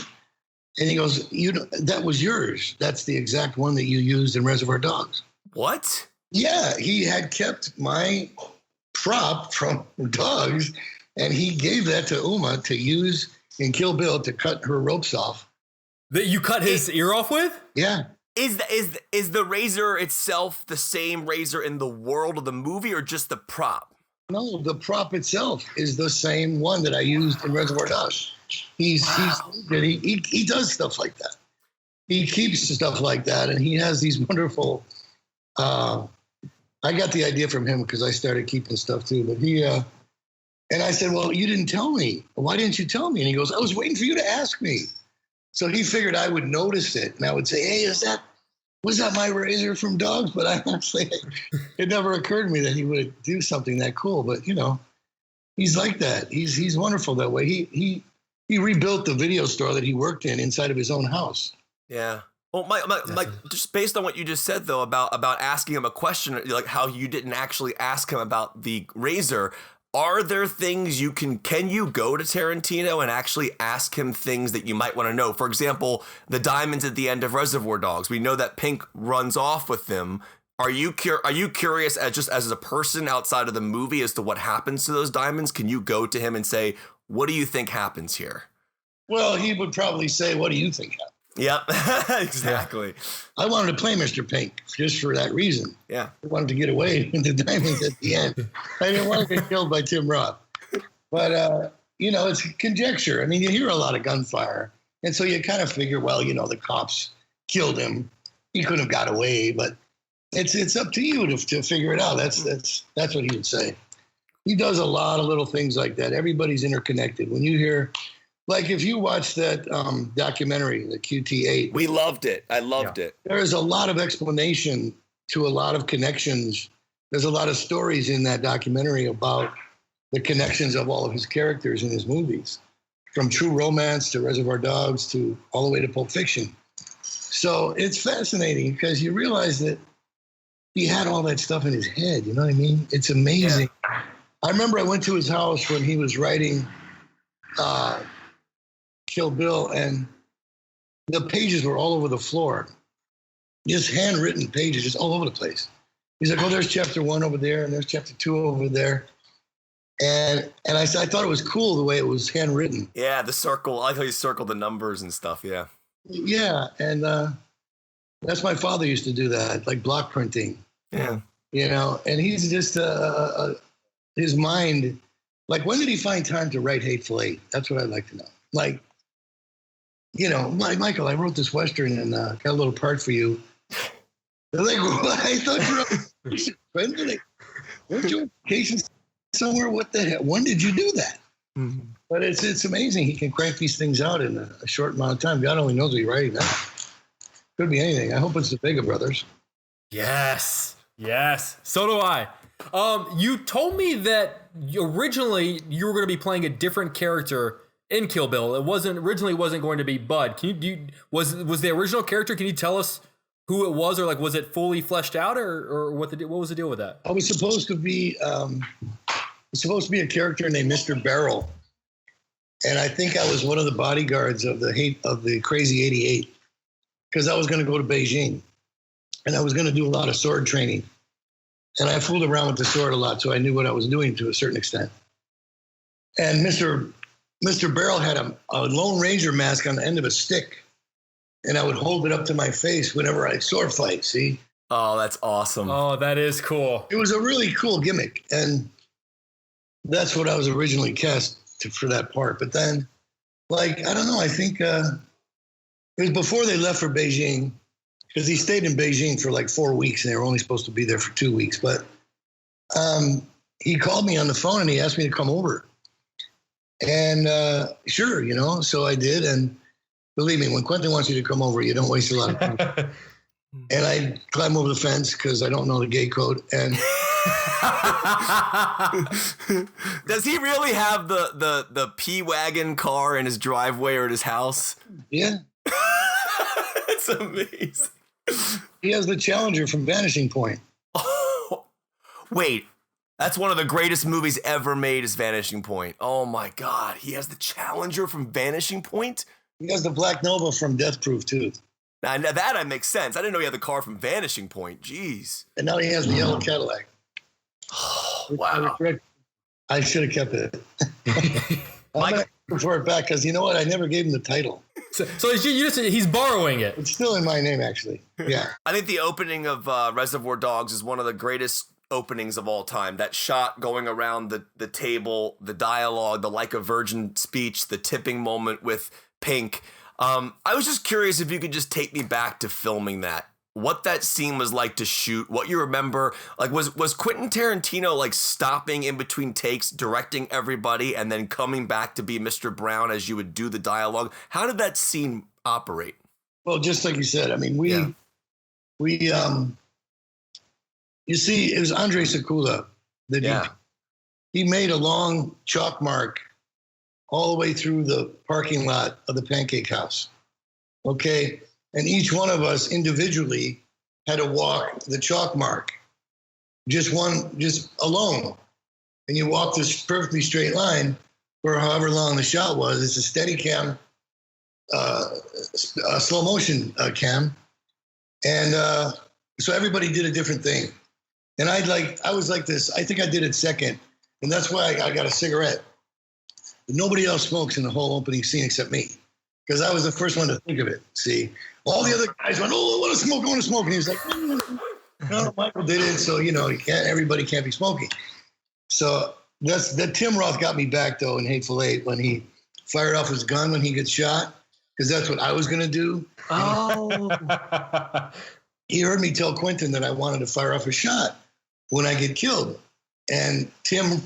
And he goes, that was yours. That's the exact one that you used in Reservoir Dogs. What? Yeah, he had kept my prop from Dogs, and he gave that to Uma to use in Kill Bill to cut her ropes off. That you cut his ear off with? Yeah. Is the razor itself the same razor in the world of the movie, or just the prop? No, the prop itself is the same one that I used in Reservoir Dogs. He does stuff like that. He keeps stuff like that, and he has these wonderful. I got the idea from him because I started keeping stuff too. But and I said, "Well, you didn't tell me. Why didn't you tell me?" And he goes, "I was waiting for you to ask me." So he figured I would notice it, and I would say, "Hey, was that my razor from Dogs?" But I honestly, it never occurred to me that he would do something that cool. But he's like that. He's wonderful that way. He rebuilt the video store that he worked in inside of his own house. Yeah. Well, Mike, just based on what you just said, though, about asking him a question, like how you didn't actually ask him about the razor, are there things can you go to Tarantino and actually ask him things that you might want to know? For example, the diamonds at the end of Reservoir Dogs. We know that Pink runs off with them. Are you curious as a person outside of the movie as to what happens to those diamonds? Can you go to him and say, what do you think happens here? Well, he would probably say, what do you think happened? Yep, exactly. I wanted to play Mr. Pink just for that reason. Yeah. I wanted to get away with the diamonds at the end. I didn't want to get killed by Tim Roth. But, it's conjecture. I mean, you hear a lot of gunfire. And so you kind of figure, well, the cops killed him. He couldn't have got away. But it's up to you to figure it out. That's what he would say. he does a lot of little things like that. Everybody's interconnected. When you hear, like if you watch that documentary, the QT8. We loved it. I loved it. There is a lot of explanation to a lot of connections. There's a lot of stories in that documentary about the connections of all of his characters in his movies, from True Romance to Reservoir Dogs to all the way to Pulp Fiction. So it's fascinating because you realize that he had all that stuff in his head. You know what I mean? It's amazing. Yeah. I remember I went to his house when he was writing Kill Bill, and the pages were all over the floor. Just handwritten pages, just all over the place. He's like, oh, there's chapter 1 over there, and there's chapter 2 over there. And I thought it was cool the way it was handwritten. Yeah, the circle. I like how you circled the numbers and stuff, yeah. Yeah, and that's my father used to do that, like block printing. Yeah. You know, and he's just, his mind, like when did he find time to write Hateful Eight? That's what I'd like to know. Like, you know, Michael, I wrote this Western and got a little part for you. They're like, what? I thought you were weren't you on vacation somewhere? What the hell? When did you do that? Mm-hmm. But it's amazing. He can crank these things out in a short amount of time. God only knows what he's writing now. Could be anything. I hope it's the Vega brothers. Yes. So do I. You told me that originally you were going to be playing a different character in Kill Bill. It wasn't going to be Bud. Was the original character? Can you tell us who it was, or like was it fully fleshed out, or what was the deal with that? I was supposed to be a character named Mr. Barrel, and I think I was one of the bodyguards of the Crazy 88 because I was going to go to Beijing, and I was going to do a lot of sword training, and I fooled around with the sword a lot, so I knew what I was doing to a certain extent. And Mr. Barrel had a Lone Ranger mask on the end of a stick, and I would hold it up to my face whenever I sword fight, see? Oh, that's awesome. Oh, that is cool. It was a really cool gimmick, and that's what I was originally cast for that part. But then, like, I don't know, I think it was before they left for Beijing, because he stayed in Beijing for like 4 weeks, and they were only supposed to be there for 2 weeks. But he called me on the phone, and he asked me to come over. And sure, you know, so I did. And believe me, when Quentin wants you to come over, you don't waste a lot of time. And I climb over the fence because I don't know the gate code. And does he really have the P-Wagon car in his driveway or at his house? Yeah. It's amazing. He has the Challenger from Vanishing Point. Oh, wait. That's one of the greatest movies ever made is Vanishing Point. Oh, my God. He has the Challenger from Vanishing Point? He has the Black Nova from Death Proof, too. Now, that makes sense. I didn't know he had the car from Vanishing Point. Jeez. And now he has the yellow Cadillac. Oh, wow. I should have kept it. I'm going to refer it back because you know what? I never gave him the title. So he's borrowing it. It's still in my name, actually. Yeah. I think the opening of Reservoir Dogs is one of the greatest openings of all time. That shot going around the table, the dialogue, the like a virgin speech, the tipping moment with Pink. I was just curious if you could just take me back to filming that. What that scene was like to shoot, what you remember. Like, was Quentin Tarantino like stopping in between takes, directing everybody, and then coming back to be Mr. Brown as you would do the dialogue? How did that scene operate? Well, just like you said, I mean, you see, it was Andre Sakula that he made a long chalk mark all the way through the parking lot of the Pancake House. Okay. And each one of us individually had to walk the chalk mark, just alone. And you walk this perfectly straight line for however long the shot was. It's a steady cam, a slow motion cam. And so everybody did a different thing. And I was like this, I think I did it second. And that's why I got a cigarette. But nobody else smokes in the whole opening scene except me. Because I was the first one to think of it, see? All the other guys went, oh, I want to smoke. And he was like, no, Michael did it. So, you know, everybody can't be smoking. So that Tim Roth got me back, though, in Hateful Eight when he fired off his gun when he gets shot, because that's what I was going to do. Oh. He heard me tell Quentin that I wanted to fire off a shot when I get killed. And Tim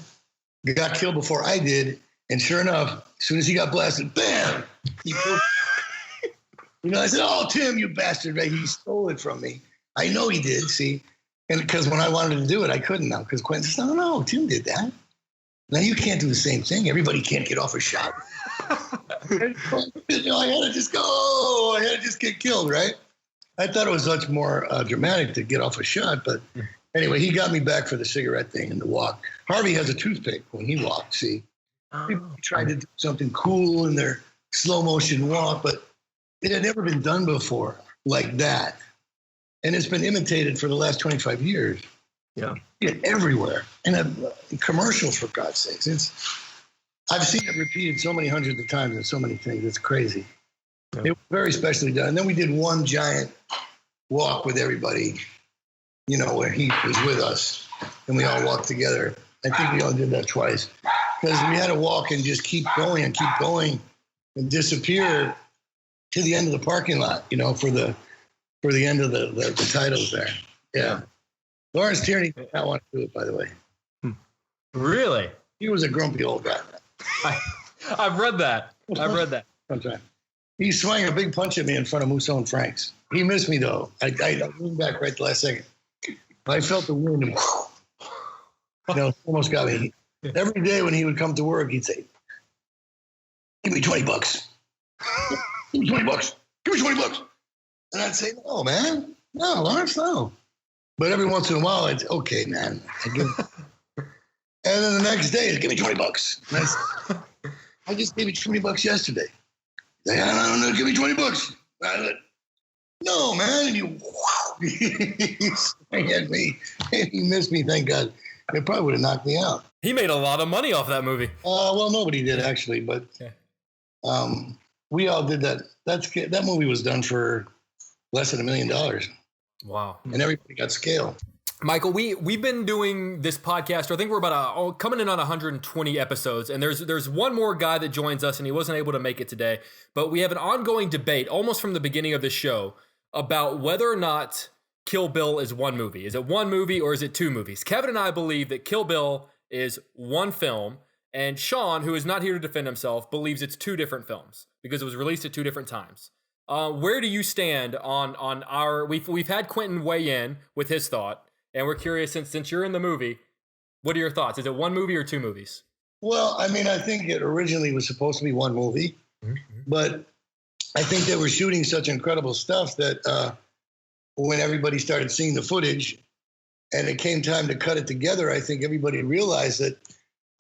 got killed before I did. And sure enough, as soon as he got blasted, bam! He killed. I said, "Oh, Tim, you bastard! Right? He stole it from me. I know he did. See, and because when I wanted to do it, I couldn't now because Quentin said, "No, Tim did that. Now you can't do the same thing. Everybody can't get off a shot." I had to just go. I had to just get killed, right? I thought it was much more dramatic to get off a shot, but anyway, he got me back for the cigarette thing and the walk. Harvey has a toothpick when he walks. See. People tried to do something cool in their slow motion walk, but it had never been done before like that. And it's been imitated for the last 25 years. Yeah. Everywhere. And commercials, for God's sakes. I've seen it repeated so many hundreds of times in so many things. It's crazy. Yeah. It was very specially done. And then we did one giant walk with everybody, where he was with us and we all walked together. I think we all did that twice. Because we had to walk and just keep going and disappear to the end of the parking lot, for the end of the titles there. Yeah. Lawrence Tierney did not want to do it, by the way. Really? He was a grumpy old guy. I've read that. Sometime. He swung a big punch at me in front of Musso and Frank's. He missed me, though. I leaned back right the last second. I felt the wind and almost got me. Every day when he would come to work, he'd say, "Give me $20. Give me $20. Give me $20. And I'd say, "No, man. No, Lawrence, no." But every once in a while, I'd say, "Okay, man." And then the next day, he'd give me $20. And I said, "I just gave you $20 yesterday." He'd say, "I don't know, give me $20. I said, "No, man." And he swung at me. And he missed me, thank God. It probably would have knocked me out. He made a lot of money off that movie. Well, nobody did actually, but we all did that. That movie was done for less than $1 million. Wow! And everybody got scale. Michael, we've been doing this podcast. I think we're about coming in on 120 episodes, and there's one more guy that joins us, and he wasn't able to make it today. But we have an ongoing debate, almost from the beginning of the show, about whether or not Kill Bill is one movie. Is it one movie or is it two movies? Kevin and I believe that Kill Bill is one film, and Sean, who is not here to defend himself, believes it's two different films because it was released at two different times. Where do you stand on our? We've had Quentin weigh in with his thought, and we're curious since you're in the movie, what are your thoughts? Is it one movie or two movies? Well, I mean, I think it originally was supposed to be one movie, but I think they were shooting such incredible stuff that when everybody started seeing the footage and it came time to cut it together, I think everybody realized that,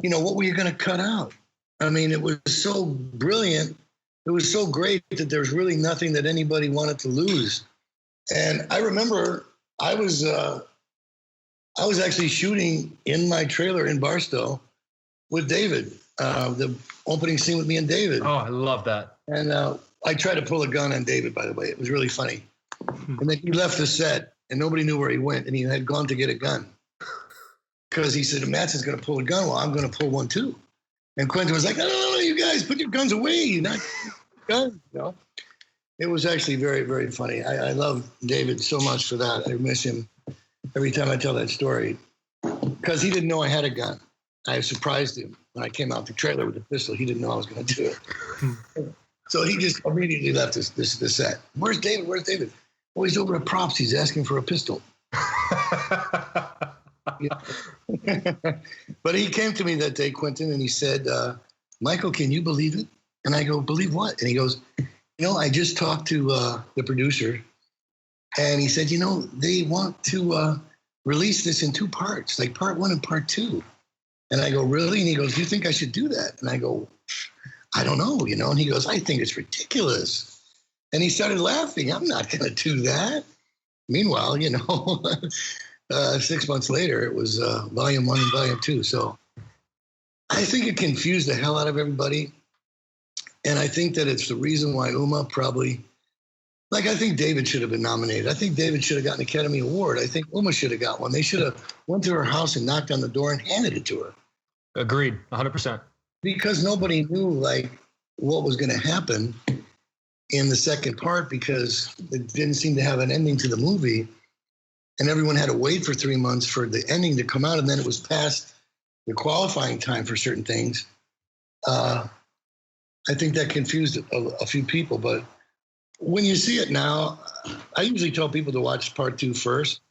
what were you going to cut out? I mean, it was so brilliant. It was so great that there's really nothing that anybody wanted to lose. And I remember I was actually shooting in my trailer in Barstow with David, the opening scene with me and David. Oh, I love that. And I tried to pull a gun on David, by the way. It was really funny. And then he left the set and nobody knew where he went, and he had gone to get a gun. Because he said, Madsen's going to pull a gun. Well, I'm going to pull one too. And Quentin was like, no, you guys, put your guns away. You're not guns, It was actually very, very funny. I love David so much for that. I miss him every time I tell that story. Because he didn't know I had a gun. I surprised him when I came out the trailer with a pistol. He didn't know I was going to do it. So he just immediately left the set. Where's David? Oh, he's over at Props. He's asking for a pistol. But he came to me that day, Quentin, and he said, Michael, can you believe it? And I go, believe what? And he goes, I just talked to the producer, and he said, they want to release this in two parts, like part one and part two. And I go, really? And he goes, do you think I should do that? And I go, I don't know, And he goes, I think it's ridiculous. And he started laughing. I'm not going to do that. Meanwhile, 6 months later, it was volume 1 and volume 2. So I think it confused the hell out of everybody. And I think that it's the reason why Uma probably, I think David should have been nominated. I think David should have gotten an Academy Award. I think Uma should have got one. They should have went to her house and knocked on the door and handed it to her. Agreed, 100%. Because nobody knew, what was going to happen in the second part, because it didn't seem to have an ending to the movie. And everyone had to wait for 3 months for the ending to come out. And then it was passed the qualifying time for certain things. I think that confused a few people. But when you see it now, I usually tell people to watch part 2 first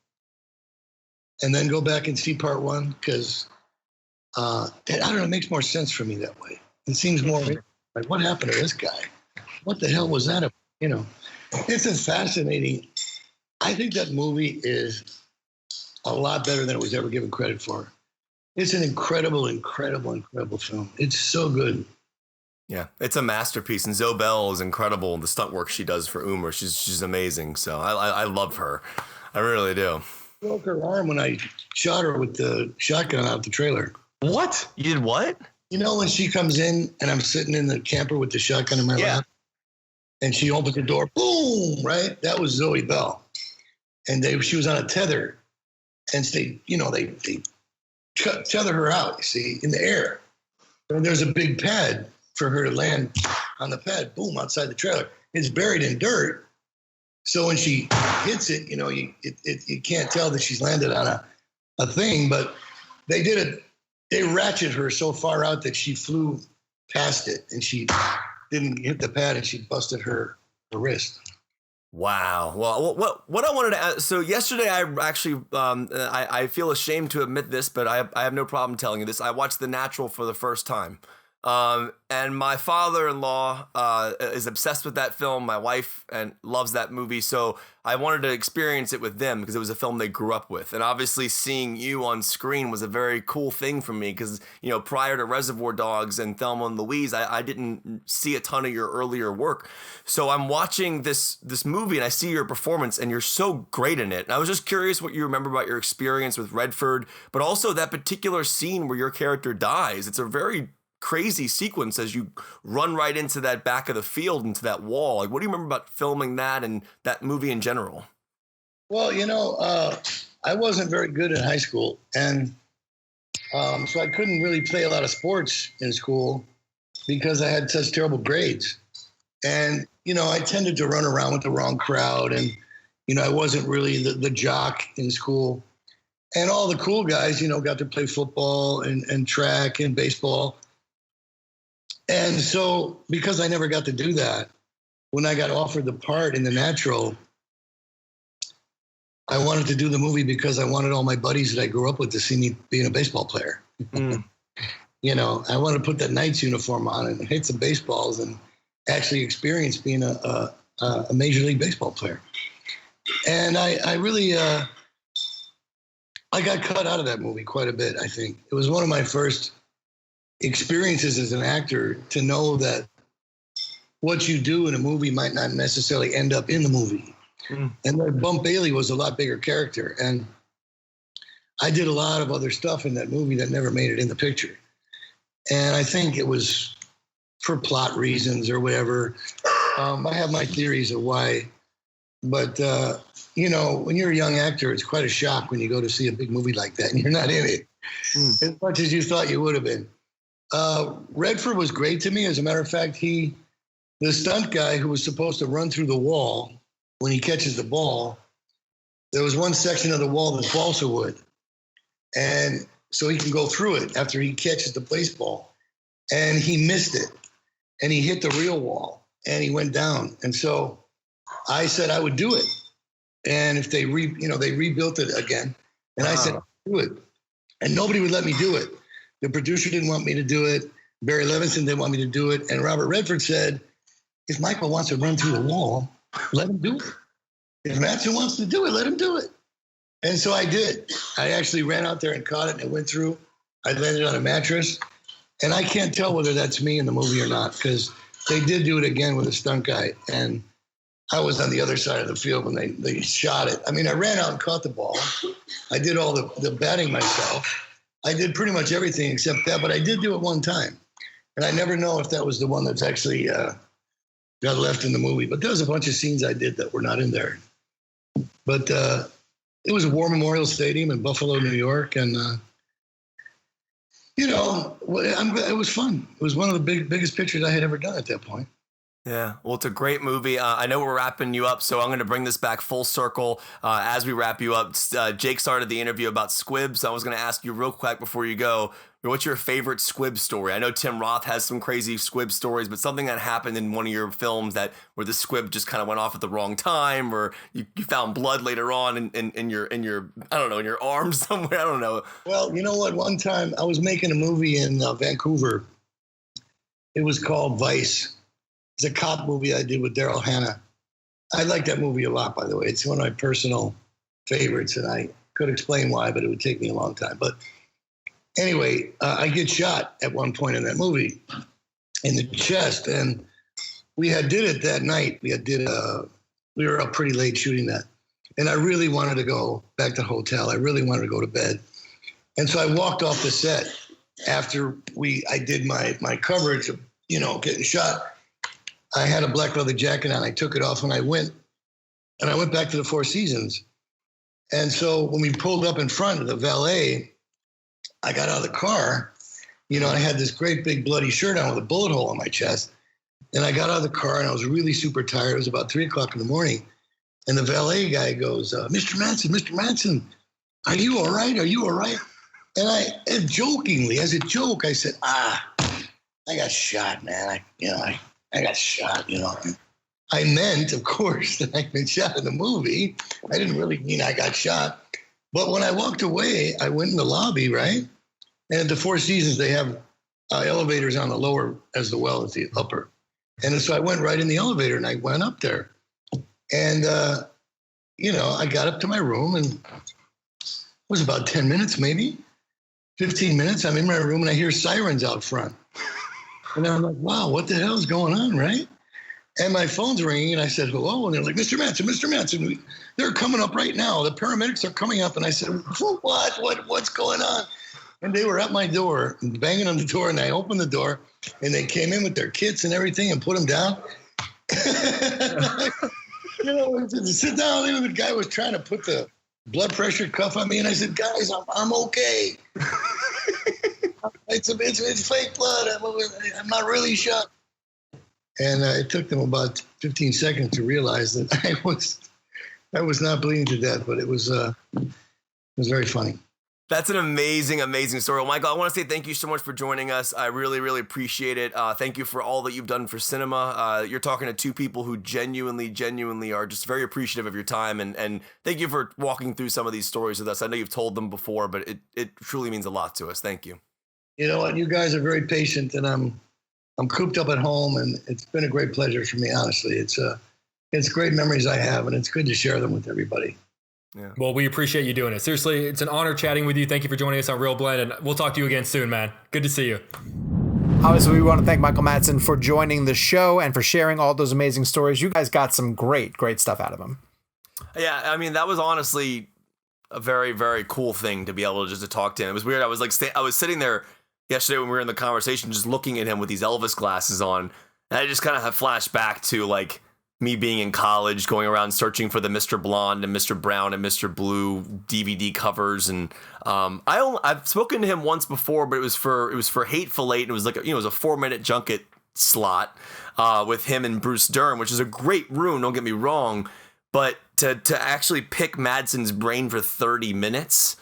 and then go back and see part 1 because I don't know, it makes more sense for me that way. It seems more like, what happened to this guy? What the hell was that about? You know, it's a fascinating. I think that movie is a lot better than it was ever given credit for. It's an incredible film. It's so good. Yeah, it's a masterpiece, and Zoey Bell is incredible. The stunt work she does for Umar, she's amazing. So I love her. I really do. I broke her arm when I shot her with the shotgun out the trailer. What? You did what? You know when she comes in and I'm sitting in the camper with the shotgun in my lap, and she opens the door, boom! Right, that was Zoey Bell, and she was on a tether, and they tether her out. You see, in the air, and there's a big pad for her to land on the pad, boom, outside the trailer. It's buried in dirt. So when she hits it, you know, you can't tell that she's landed on a thing, but they did it. They ratcheted her so far out that she flew past it and she didn't hit the pad and she busted her wrist. Wow. Well, what I wanted to ask, so yesterday I actually, I feel ashamed to admit this, but I have no problem telling you this. I watched The Natural for the first time. And my father-in-law is obsessed with that film. My wife and loves that movie, so I wanted to experience it with them because it was a film they grew up with. And obviously, seeing you on screen was a very cool thing for me because, you know, prior to Reservoir Dogs and Thelma and Louise, I didn't see a ton of your earlier work. So I'm watching this movie and I see your performance, and you're so great in it. And I was just curious what you remember about your experience with Redford, but also that particular scene where your character dies. It's a very crazy sequence as you run right into that back of the field, into that wall. Like, what do you remember about filming that and that movie in general? Well, you know, I wasn't very good in high school, and so I couldn't really play a lot of sports in school because I had such terrible grades. And, you know, I tended to run around with the wrong crowd, and, you know, I wasn't really the jock in school. And all the cool guys, you know, got to play football and track and baseball. And so, because I never got to do that, when I got offered the part in The Natural, I wanted to do the movie because I wanted all my buddies that I grew up with to see me being a baseball player. You know, I wanted to put that Knights uniform on and hit some baseballs and actually experience being a Major League Baseball player. And I really, I got cut out of that movie quite a bit, I think. It was one of my first experiences as an actor to know that what you do in a movie might not necessarily end up in the movie. And that Bump Bailey was a lot bigger character. And I did a lot of other stuff in that movie that never made it in the picture. And I think it was for plot reasons or whatever. I have my theories of why. But, you know, when you're a young actor, it's quite a shock when you go to see a big movie like that and you're not in it as much as you thought you would have been. Redford was great to me. As a matter of fact, the stunt guy who was supposed to run through the wall when he catches the ball, there was one section of the wall that's balsa wood. And so he can go through it after he catches the baseball. And he missed it. And he hit the real wall and he went down. And so I said I would do it. And if they rebuilt it again. And I said, do it. And nobody would let me do it. The producer didn't want me to do it. Barry Levinson didn't want me to do it. And Robert Redford said, if Michael wants to run through the wall, let him do it. If Madsen wants to do it, let him do it. And so I did. I actually ran out there and caught it and it went through. I landed on a mattress. And I can't tell whether that's me in the movie or not because they did do it again with a stunt guy. And I was on the other side of the field when they shot it. I mean, I ran out and caught the ball. I did all the batting myself. I did pretty much everything except that, but I did do it one time. And I never know if that was the one that's actually got left in the movie. But there was a bunch of scenes I did that were not in there. But it was a War Memorial Stadium in Buffalo, New York. And, you know, it was fun. It was one of the biggest pictures I had ever done at that point. Yeah, well, it's a great movie. I know we're wrapping you up, so I'm going to bring this back full circle as we wrap you up. Jake started the interview about Squib, so I was going to ask you real quick before you go, what's your favorite Squib story? I know Tim Roth has some crazy Squib stories, but something that happened in one of your films where the Squib just kind of went off at the wrong time, or you found blood later on in your I don't know, in your arm somewhere. I don't know. Well, you know what? One time I was making a movie in Vancouver. It was called Vice. It's a cop movie I did with Daryl Hannah. I like that movie a lot, by the way. It's one of my personal favorites, and I could explain why, but it would take me a long time. But anyway, I get shot at one point in that movie in the chest, and we did it that night. We were up pretty late shooting that, and I really wanted to go back to the hotel. I really wanted to go to bed, and so I walked off the set after I did my coverage of getting shot. I had a black leather jacket on. I took it off and I went back to the Four Seasons. And so when we pulled up in front of the valet, I got out of the car. I had this great big bloody shirt on with a bullet hole in my chest. And I got out of the car and I was really super tired. It was about 3:00 in the morning. And the valet guy goes, Mr. Madsen, are you all right? Are you all right? And jokingly, as a joke, I said, I got shot, man. I got shot, I meant, of course, that I'd been shot in the movie. I didn't really mean I got shot. But when I walked away, I went in the lobby, right? And at the Four Seasons, they have elevators on the lower as well as the upper. And so I went right in the elevator and I went up there. And, I got up to my room and it was about 10 minutes, maybe 15 minutes. I'm in my room and I hear sirens out front. And I'm like, wow, what the hell is going on, right? And my phone's ringing, and I said, hello. And they're like, Mr. Madsen, they're coming up right now. The paramedics are coming up. And I said, what's going on? And they were at my door, banging on the door, and I opened the door, and they came in with their kits and everything and put them down. Sit down. And the guy was trying to put the blood pressure cuff on me, and I said, guys, I'm okay. It's fake blood. I'm not really shot. And it took them about 15 seconds to realize that I was not bleeding to death, but it was very funny. That's an amazing, amazing story. Well, Michael, I want to say thank you so much for joining us. I really, really appreciate it. Thank you for all that you've done for cinema. You're talking to two people who genuinely are just very appreciative of your time. And thank you for walking through some of these stories with us. I know you've told them before, but it truly means a lot to us. Thank you. You know what? You guys are very patient, and I'm cooped up at home, and it's been a great pleasure for me, honestly. It's great memories I have, and it's good to share them with everybody. Yeah. Well, we appreciate you doing it. Seriously, it's an honor chatting with you. Thank you for joining us on ReelBlend, and we'll talk to you again soon, man. Good to see you. Obviously, we want to thank Michael Madsen for joining the show and for sharing all those amazing stories. You guys got some great stuff out of him. Yeah, I mean, that was honestly a very, very cool thing to be able to just to talk to him. It was weird. I was like, I was sitting there yesterday when we were in the conversation, just looking at him with these Elvis glasses on, and I just kind of have flashed back to like me being in college, going around searching for the Mr. Blonde and Mr. Brown and Mr. Blue DVD covers, and I've spoken to him once before, but it was for Hateful Eight, and it was like it was a 4-minute junket slot with him and Bruce Dern, which is a great room. Don't get me wrong, but to actually pick Madsen's brain for 30 minutes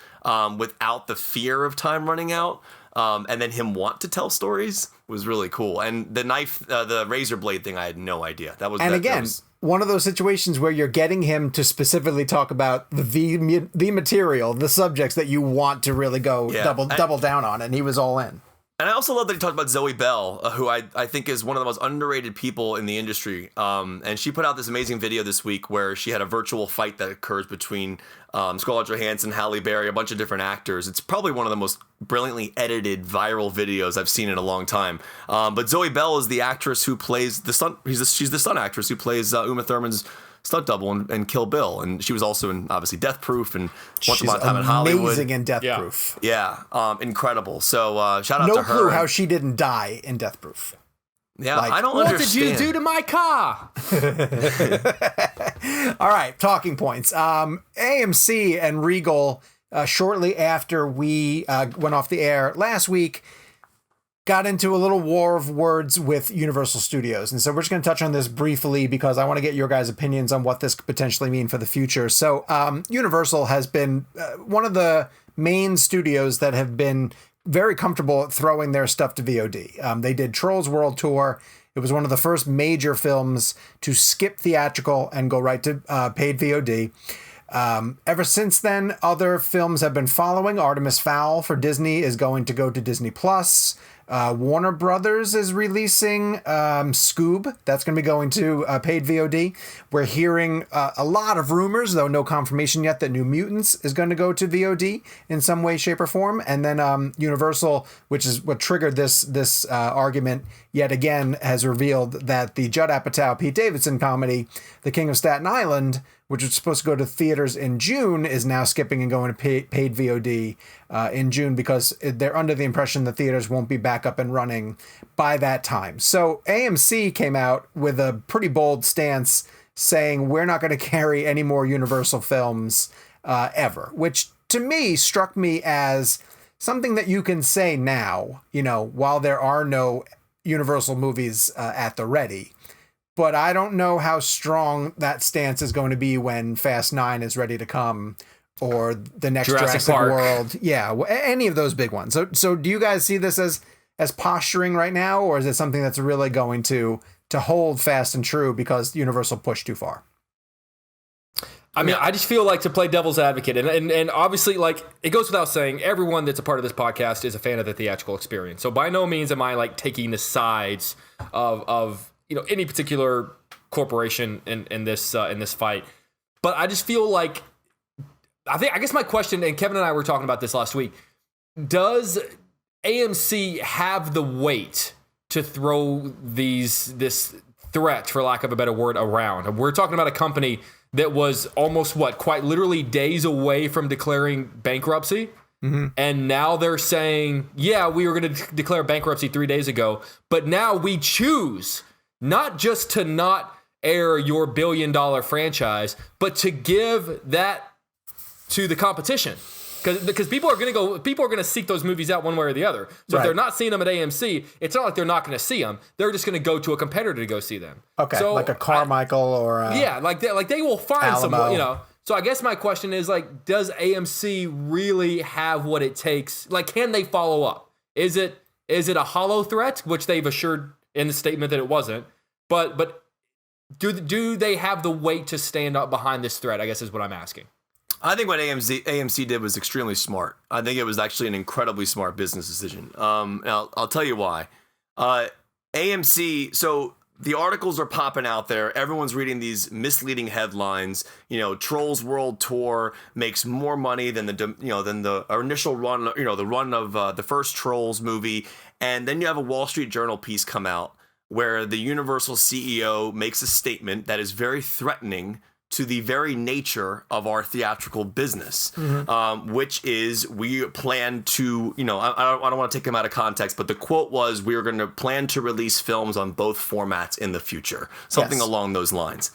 without the fear of time running out. And then him want to tell stories was really cool. And the knife, the razor blade thing, I had no idea. That was one of those situations where you're getting him to specifically talk about the material, the subjects that you want to really go double down on, and he was all in. And I also love that he talked about Zoey Bell, who I think is one of the most underrated people in the industry. And she put out this amazing video this week where she had a virtual fight that occurs between Scarlett Johansson, Halle Berry, a bunch of different actors. It's probably one of the most brilliantly edited viral videos I've seen in a long time. But Zoey Bell is the actress who plays the stunt. She's the stunt actress who plays Uma Thurman's stunt double in Kill Bill, and she was also in obviously Death Proof and Once Upon a Time in Hollywood. Amazing in Death Proof. Yeah, incredible. So shout out to her. No clue how she didn't die in Death Proof. Yeah, I don't understand. What did you do to my car? All right, talking points. AMC and Regal, shortly after we went off the air last week, got into a little war of words with Universal Studios. And so we're just going to touch on this briefly because I want to get your guys' opinions on what this could potentially mean for the future. So Universal has been one of the main studios that have been very comfortable at throwing their stuff to VOD. They did Trolls World Tour. It was one of the first major films to skip theatrical and go right to paid VOD. Ever since then, other films have been following. Artemis Fowl for Disney is going to go to Disney Plus. Warner Brothers is releasing Squib. That's going to be going to paid VOD. We're hearing a lot of rumors, though no confirmation yet, that New Mutants is going to go to VOD in some way, shape, or form. And then Universal, which is what triggered this argument, yet again has revealed that the Judd Apatow, Pete Davidson comedy, The King of Staten Island, which was supposed to go to theaters in June, is now skipping and going to paid VOD in June because they're under the impression the theaters won't be back up and running by that time. So AMC came out with a pretty bold stance saying we're not going to carry any more Universal films ever, which to me struck me as something that you can say now, while there are no Universal movies at the ready. But I don't know how strong that stance is going to be when Fast 9 is ready to come or the next Jurassic World. Yeah, any of those big ones. So do you guys see this as posturing right now, or is it something that's really going to hold fast and true because Universal pushed too far? I mean, I just feel like, to play devil's advocate, and obviously, like, it goes without saying, everyone that's a part of this podcast is a fan of the theatrical experience. So by no means am I like taking the sides of any particular corporation in this fight. But I just feel like, I guess my question, and Kevin and I were talking about this last week, does AMC have the weight to throw this threat, for lack of a better word, around? We're talking about a company that was almost quite literally days away from declaring bankruptcy. Mm-hmm. And now they're saying, yeah, we were going to declare bankruptcy 3 days ago, but now we choose not just to not air your $1 billion franchise, but to give that to the competition. Because people are going to seek those movies out one way or the other. So If they're not seeing them at AMC, it's not like they're not going to see them. They're just going to go to a competitor to go see them. Okay, so like a Carmichael or they will find Alamo. some. So I guess my question is, like, does AMC really have what it takes? Like, can they follow up? Is it a hollow threat, which they've assured in the statement that it wasn't? But do they have the weight to stand up behind this threat, I guess is what I'm asking. I think what AMC did was extremely smart. I think it was actually an incredibly smart business decision. And I'll tell you why. AMC, so the articles are popping out there. Everyone's reading these misleading headlines. Trolls World Tour makes more money than the initial run. The run of the first Trolls movie, and then you have a Wall Street Journal piece come out where the Universal CEO makes a statement that is very threatening to the very nature of our theatrical business, which is we plan to, I don't want to take them out of context, but the quote was, we are going to plan to release films on both formats in the future, something along those lines.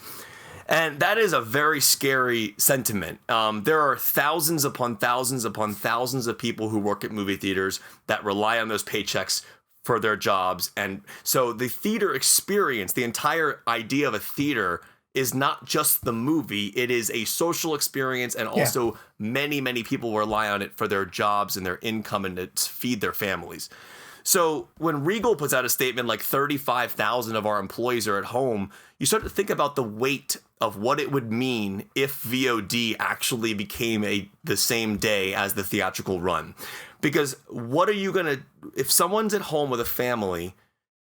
And that is a very scary sentiment. There are thousands upon thousands upon thousands of people who work at movie theaters that rely on those paychecks for their jobs. And so the theater experience, the entire idea of a theater, is not just the movie. It is a social experience, and also many, many people rely on it for their jobs and their income and to feed their families. So when Regal puts out a statement like 35,000 of our employees are at home, you start to think about the weight of what it would mean if VOD actually became the same day as the theatrical run. Because what are you going to, if someone's at home with a family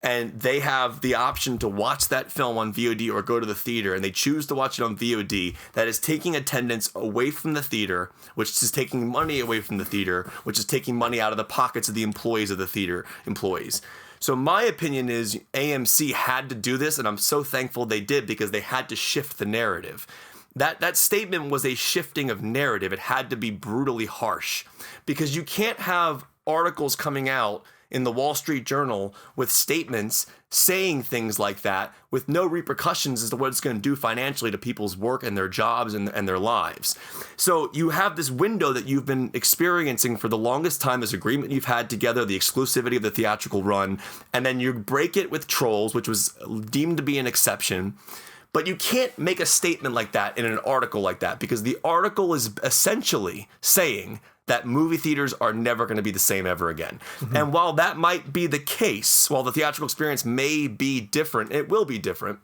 and they have the option to watch that film on VOD or go to the theater, and they choose to watch it on VOD, that is taking attendance away from the theater, which is taking money away from the theater, which is taking money out of the pockets of the employees of the theater employees. So my opinion is AMC had to do this, and I'm so thankful they did, because they had to shift the narrative. That statement was a shifting of narrative. It had to be brutally harsh, because you can't have articles coming out in the Wall Street Journal with statements saying things like that with no repercussions as to what it's going to do financially to people's work and their jobs and their lives. So you have this window that you've been experiencing for the longest time, this agreement you've had together, the exclusivity of the theatrical run, and then you break it with Trolls, which was deemed to be an exception. But you can't make a statement like that in an article like that, because the article is essentially saying that movie theaters are never going to be the same ever again. Mm-hmm. And while that might be the case, while the theatrical experience may be different, it will be different,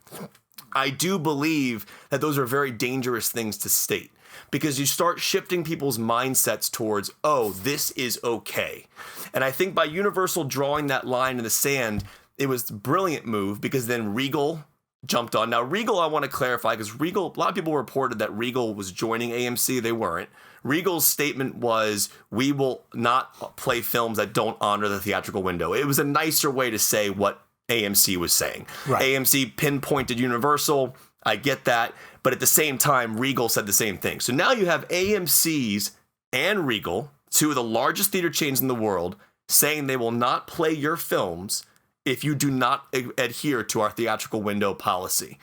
I do believe that those are very dangerous things to state, because you start shifting people's mindsets towards, oh, this is okay. And I think by Universal drawing that line in the sand, it was a brilliant move, because then Regal jumped on. Now, Regal, I want to clarify, because Regal, a lot of people reported that Regal was joining AMC. They weren't. Regal's statement was, we will not play films that don't honor the theatrical window. It was a nicer way to say what AMC was saying. Right. AMC pinpointed Universal. I get that. But at the same time, Regal said the same thing. So now you have AMC's and Regal, two of the largest theater chains in the world, saying they will not play your films if you do not adhere to our theatrical window policy.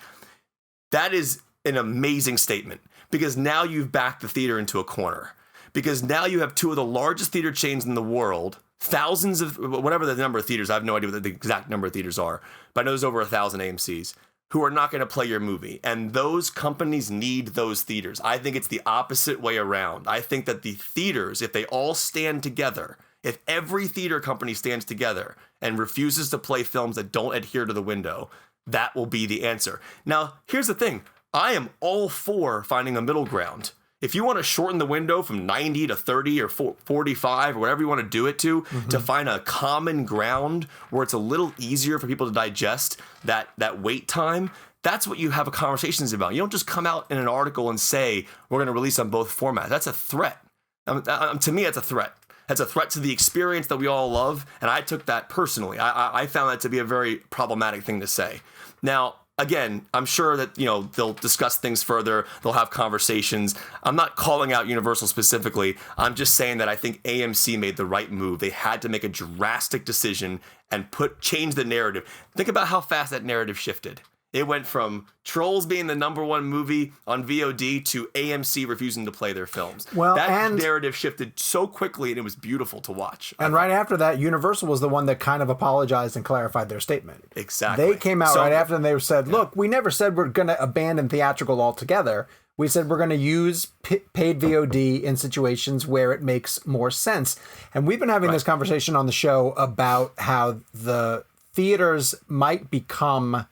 That is an amazing statement, because now you've backed the theater into a corner. Because now you have two of the largest theater chains in the world, thousands of, whatever the number of theaters, I have no idea what the exact number of theaters are, but I know there's over 1,000 AMCs, who are not going to play your movie. And those companies need those theaters. I think it's the opposite way around. I think that the theaters, if they all stand together, if every theater company stands together and refuses to play films that don't adhere to the window, that will be the answer. Now, here's the thing. I am all for finding a middle ground. If you want to shorten the window from 90 to 30 or 45 or whatever you want to do it to find a common ground where it's a little easier for people to digest that wait time, that's what you have a conversations about. You don't just come out in an article and say, we're going to release on both formats. That's a threat. To me, it's a threat. That's a threat to the experience that we all love, and I took that personally. I found that to be a very problematic thing to say. Now, again, I'm sure that, they'll discuss things further. They'll have conversations. I'm not calling out Universal specifically. I'm just saying that I think AMC made the right move. They had to make a drastic decision and change the narrative. Think about how fast that narrative shifted. It went from Trolls being the #1 movie on VOD to AMC refusing to play their films. Well, that narrative shifted so quickly, and it was beautiful to watch. And right after that, Universal was the one that kind of apologized and clarified their statement. Exactly. They came out right after, and they said, look, we never said we're going to abandon theatrical altogether. We said we're going to use paid VOD in situations where it makes more sense. And we've been having this conversation on the show about how the theaters might become,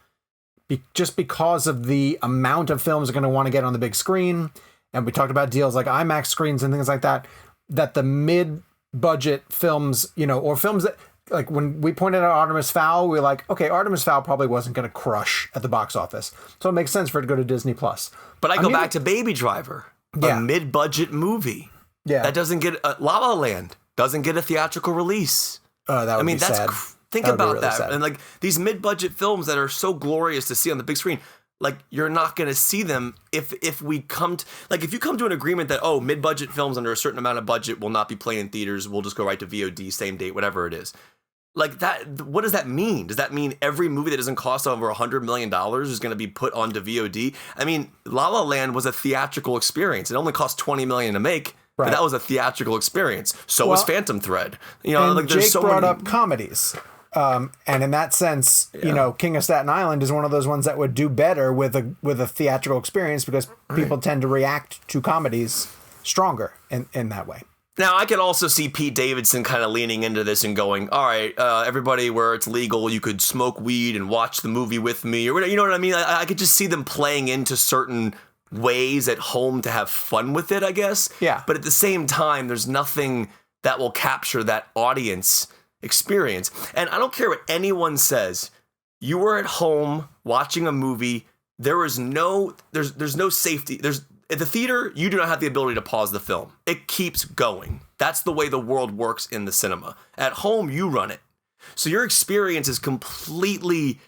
just because of the amount of films are going to want to get on the big screen, and we talked about deals like IMAX screens and things like that, that the mid-budget films, or films that, like when we pointed out Artemis Fowl, we were like, okay, Artemis Fowl probably wasn't going to crush at the box office, so it makes sense for it to go to Disney+. But I go back to Baby Driver, a mid-budget movie. Yeah. That doesn't get, La La Land doesn't get a theatrical release. That would be sad. Think about that. Sad. And like these mid-budget films that are so glorious to see on the big screen, like you're not going to see them if you come to an agreement that, mid-budget films under a certain amount of budget will not be playing in theaters. We'll just go right to VOD, same date, whatever it is. Like that, what does that mean? Does that mean every movie that doesn't cost over $100 million is going to be put onto VOD? I mean, La La Land was a theatrical experience. It only cost $20 million to make. Right. But that was a theatrical experience. So was Phantom Thread. And Jake brought up comedies. And in that sense, King of Staten Island is one of those ones that would do better with a theatrical experience, because people tend to react to comedies stronger in that way. Now, I could also see Pete Davidson kind of leaning into this and going, all right, everybody, where it's legal, you could smoke weed and watch the movie with me, or whatever. You know what I mean? I could just see them playing into certain ways at home to have fun with it, I guess. Yeah. But at the same time, there's nothing that will capture that audience experience. And I don't care what anyone says. You were at home watching a movie. There's no safety. At the theater, you do not have the ability to pause the film. It keeps going. That's the way the world works in the cinema. At home, you run it. So your experience is completely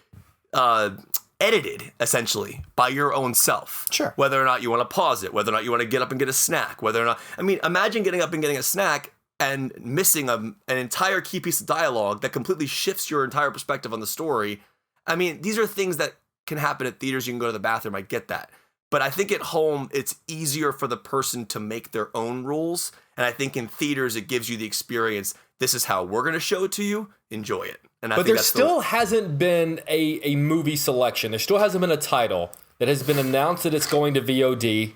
edited, essentially, by your own self. Sure. Whether or not you want to pause it, whether or not you want to get up and get a snack, imagine getting up and getting a snack and missing an entire key piece of dialogue that completely shifts your entire perspective on the story. I mean, these are things that can happen at theaters. You can go to the bathroom. I get that. But I think at home, it's easier for the person to make their own rules. And I think in theaters, it gives you the experience. This is how we're going to show it to you. Enjoy it. And I but think there still hasn't been a movie selection. There still hasn't been a title that has been announced that it's going to VOD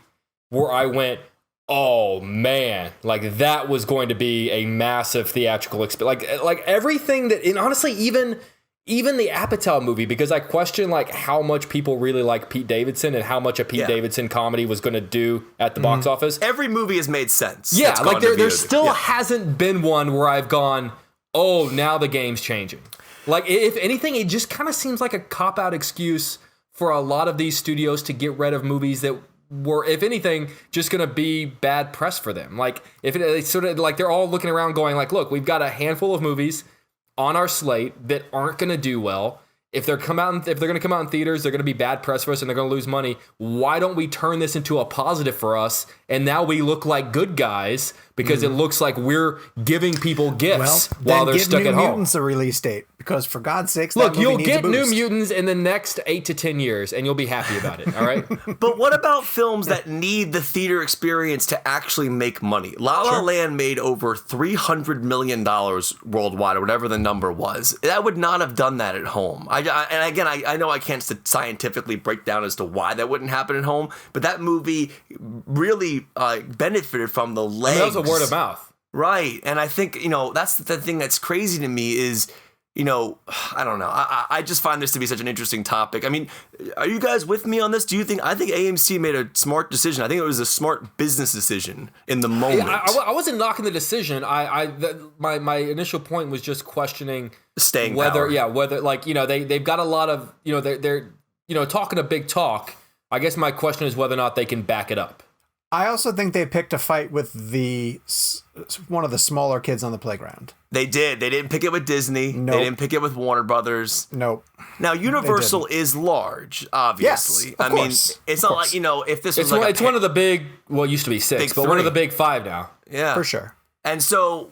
where I went, oh man, like that was going to be a massive theatrical experience. Like everything that, and honestly, even the Apatow movie, because I question like how much people really like Pete Davidson and how much a Pete Davidson comedy was going to do at the box office. Every movie has made sense. Yeah, like there still hasn't been one where I've gone, oh, now the game's changing. Like if anything, it just kind of seems like a cop-out excuse for a lot of these studios to get rid of movies that were, if anything, just going to be bad press for them. Like if it's sort of like they're all looking around going like, look, we've got a handful of movies on our slate that aren't going to do well. If they're going to come out in theaters, they're going to be bad press for us and they're going to lose money. Why don't we turn this into a positive for us? And now we look like good guys because it looks like we're giving people gifts while they're stuck at home. New Mutants a release date, because for God's sakes, look, you'll get New Mutants in the next 8 to 10 years, and you'll be happy about it. All right. But what about films that need the theater experience to actually make money? La La Land made over $300 million worldwide, or whatever the number was. That would not have done that at home. I know I can't scientifically break down as to why that wouldn't happen at home, but that movie really benefited from the legs. That was a word of mouth. Right. And I think, that's the thing that's crazy to me is, I don't know. I just find this to be such an interesting topic. I mean, are you guys with me on this? I think AMC made a smart decision. I think it was a smart business decision in the moment. I wasn't knocking the decision. My initial point was just questioning staying whether, power. whether like, they've got a lot of, they're talking a big talk. I guess my question is whether or not they can back it up. I also think they picked a fight with one of the smaller kids on the playground. They did. They didn't pick it with Disney. Nope. They didn't pick it with Warner Brothers. Nope. Now, Universal is large, obviously. Yes, of course. It's not like, if this was it's one of the big, well, it used to be 6, but one of the big 5 now. Yeah. For sure. And so,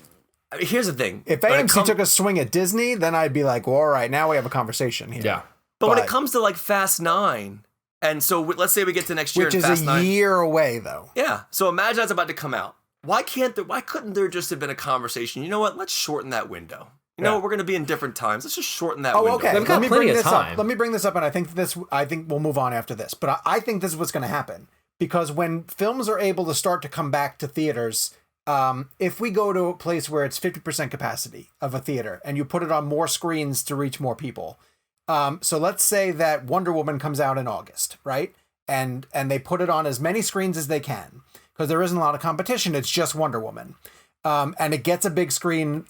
here's the thing. If AMC took a swing at Disney, then I'd be like, well, all right, now we have a conversation here. Yeah. But when it comes to like Fast 9, and so let's say we get to next year, which and is Fast 9, a year away, though. Yeah. So imagine that's about to come out. Why couldn't there just have been a conversation? You know what? Let's shorten that window. You know what? We're going to be in different times. Let's just shorten that window. Okay. They've got plenty of time. Let me bring this up, and I think we'll move on after this. But I think this is what's going to happen, because when films are able to start to come back to theaters, if we go to a place where it's 50% capacity of a theater and you put it on more screens to reach more people. So let's say that Wonder Woman comes out in August, right? And they put it on as many screens as they can, because there isn't a lot of competition. It's just Wonder Woman. And it gets a big screen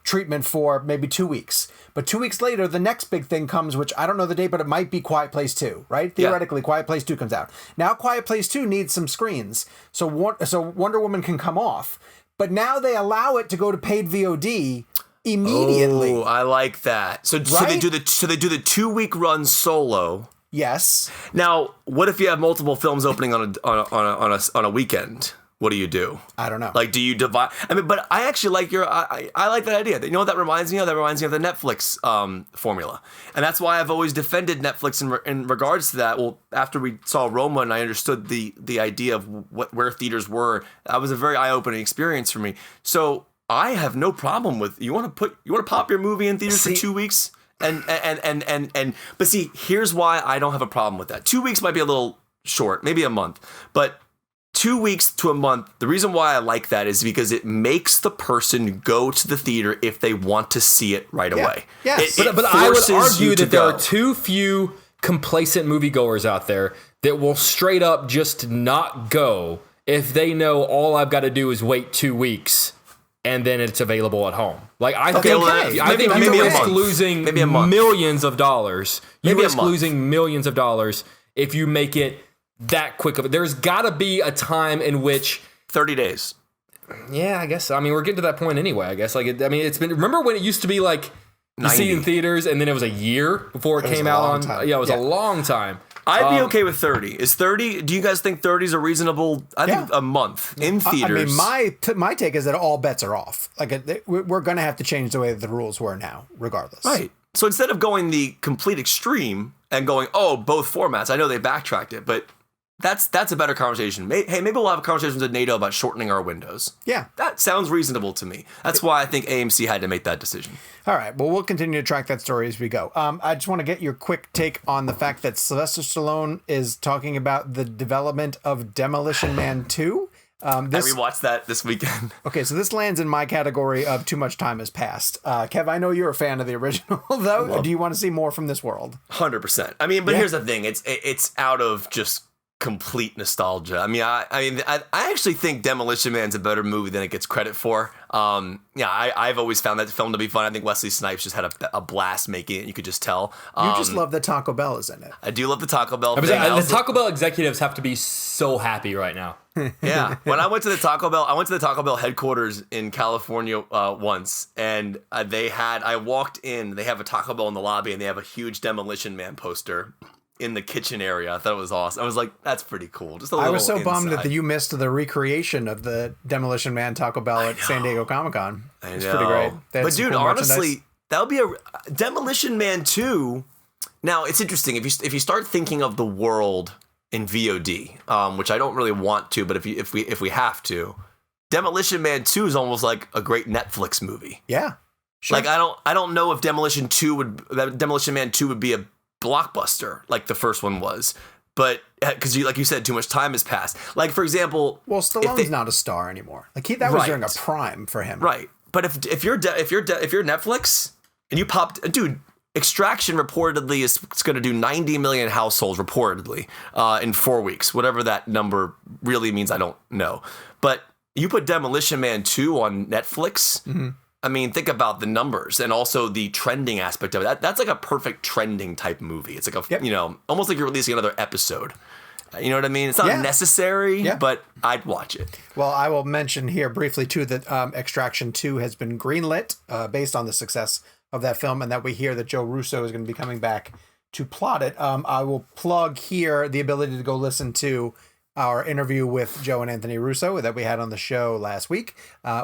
treatment for maybe 2 weeks. But 2 weeks later, the next big thing comes, which I don't know the date, but it might be Quiet Place 2, right? Theoretically, Quiet Place 2 comes out. Now Quiet Place 2 needs some screens. So Wonder Woman can come off. But now they allow it to go to paid VOD immediately. Oh, I like that. So they do the 2-week run solo. Yes. Now, what if you have multiple films opening on a weekend? What do you do? I don't know. Like, do you divide? I mean, but I actually like I like that idea. You know what that reminds me of? That reminds me of the Netflix formula. And that's why I've always defended Netflix in regards to that. Well, after we saw Roma and I understood the idea of where theaters were, that was a very eye-opening experience for me. So I have no problem with, you want to pop your movie in theaters for 2 weeks? But see, here's why I don't have a problem with that. 2 weeks might be a little short, maybe a month, but 2 weeks to a month, the reason why I like that is because it makes the person go to the theater if they want to see it right away. Yes. But I would argue that there are too few complacent moviegoers out there that will straight up just not go if they know all I've got to do is wait 2 weeks and then it's available at home. Like I think you risk losing millions of dollars. You risk losing millions of dollars if you make it that quick of it. There's got to be a time in which 30 days. Yeah, I guess. I mean, we're getting to that point anyway. I guess. It's been. Remember when it used to be like you see in theaters, and then it was a year before it came out on. Yeah, it was a long time. I'd be okay with 30. Is 30? Do you guys think 30 is a reasonable? I think a month in theaters. I mean, my take is that all bets are off. Like we're going to have to change the way that the rules were now, regardless. Right. So instead of going the complete extreme and going, both formats. I know they backtracked it, but that's a better conversation. Hey, maybe we'll have a conversation with NATO about shortening our windows. Yeah. That sounds reasonable to me. That's why I think AMC had to make that decision. All right. Well, we'll continue to track that story as we go. I just want to get your quick take on the fact that Sylvester Stallone is talking about the development of Demolition Man 2. I rewatched that this weekend. Okay, so this lands in my category of too much time has passed. Kev, I know you're a fan of the original, though. Do you want to see more from this world? 100%. I mean, but here's the thing. It's out of just complete nostalgia. I mean, I actually think Demolition Man's a better movie than it gets credit for. I've always found that film to be fun. I think Wesley Snipes just had a blast making it. You could just tell. You just love that Taco Bell is in it. I do love the Taco Bell thing. The Taco Bell executives have to be so happy right now. Yeah. When I went to the Taco Bell headquarters in California once, and I walked in, they have a Taco Bell in the lobby, and they have a huge Demolition Man poster in the kitchen area. I thought it was awesome. I was like, that's pretty cool. Just a little. I was so bummed inside. that you missed the recreation of the Demolition Man Taco Bell at San Diego Comic-Con. It's pretty great. But dude, honestly, that would be a Demolition Man 2. Now, it's interesting if you start thinking of the world in VOD, which I don't really want to, but if we have to, Demolition Man 2 is almost like a great Netflix movie. Yeah. Sure. Like I don't know if Demolition Man 2 would be a blockbuster like the first one was, but because like you said, too much time has passed. Like, for example, Stallone's not a star anymore. Like that was during a prime for him, right? But if you're Netflix and you popped, dude, Extraction reportedly is going to do 90 million households reportedly in 4 weeks, whatever that number really means. I don't know, but you put Demolition Man 2 on Netflix. Mm-hmm. I mean, think about the numbers and also the trending aspect of it. That's like a perfect trending type movie. It's like almost like you're releasing another episode. You know what I mean? It's not necessary, but I'd watch it. Well, I will mention here briefly too that Extraction 2 has been greenlit based on the success of that film, and that we hear that Joe Russo is going to be coming back to plot it. I will plug here the ability to go listen to our interview with Joe and Anthony Russo that we had on the show last week,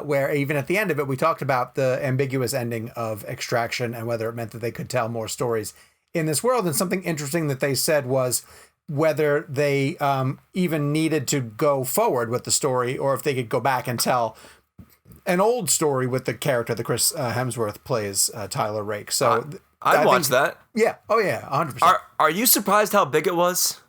where even at the end of it, we talked about the ambiguous ending of Extraction and whether it meant that they could tell more stories in this world. And something interesting that they said was whether they even needed to go forward with the story or if they could go back and tell an old story with the character that Chris Hemsworth plays, Tyler Rake. So I'd watch that. Yeah. Oh, yeah. 100%. Are you surprised how big it was?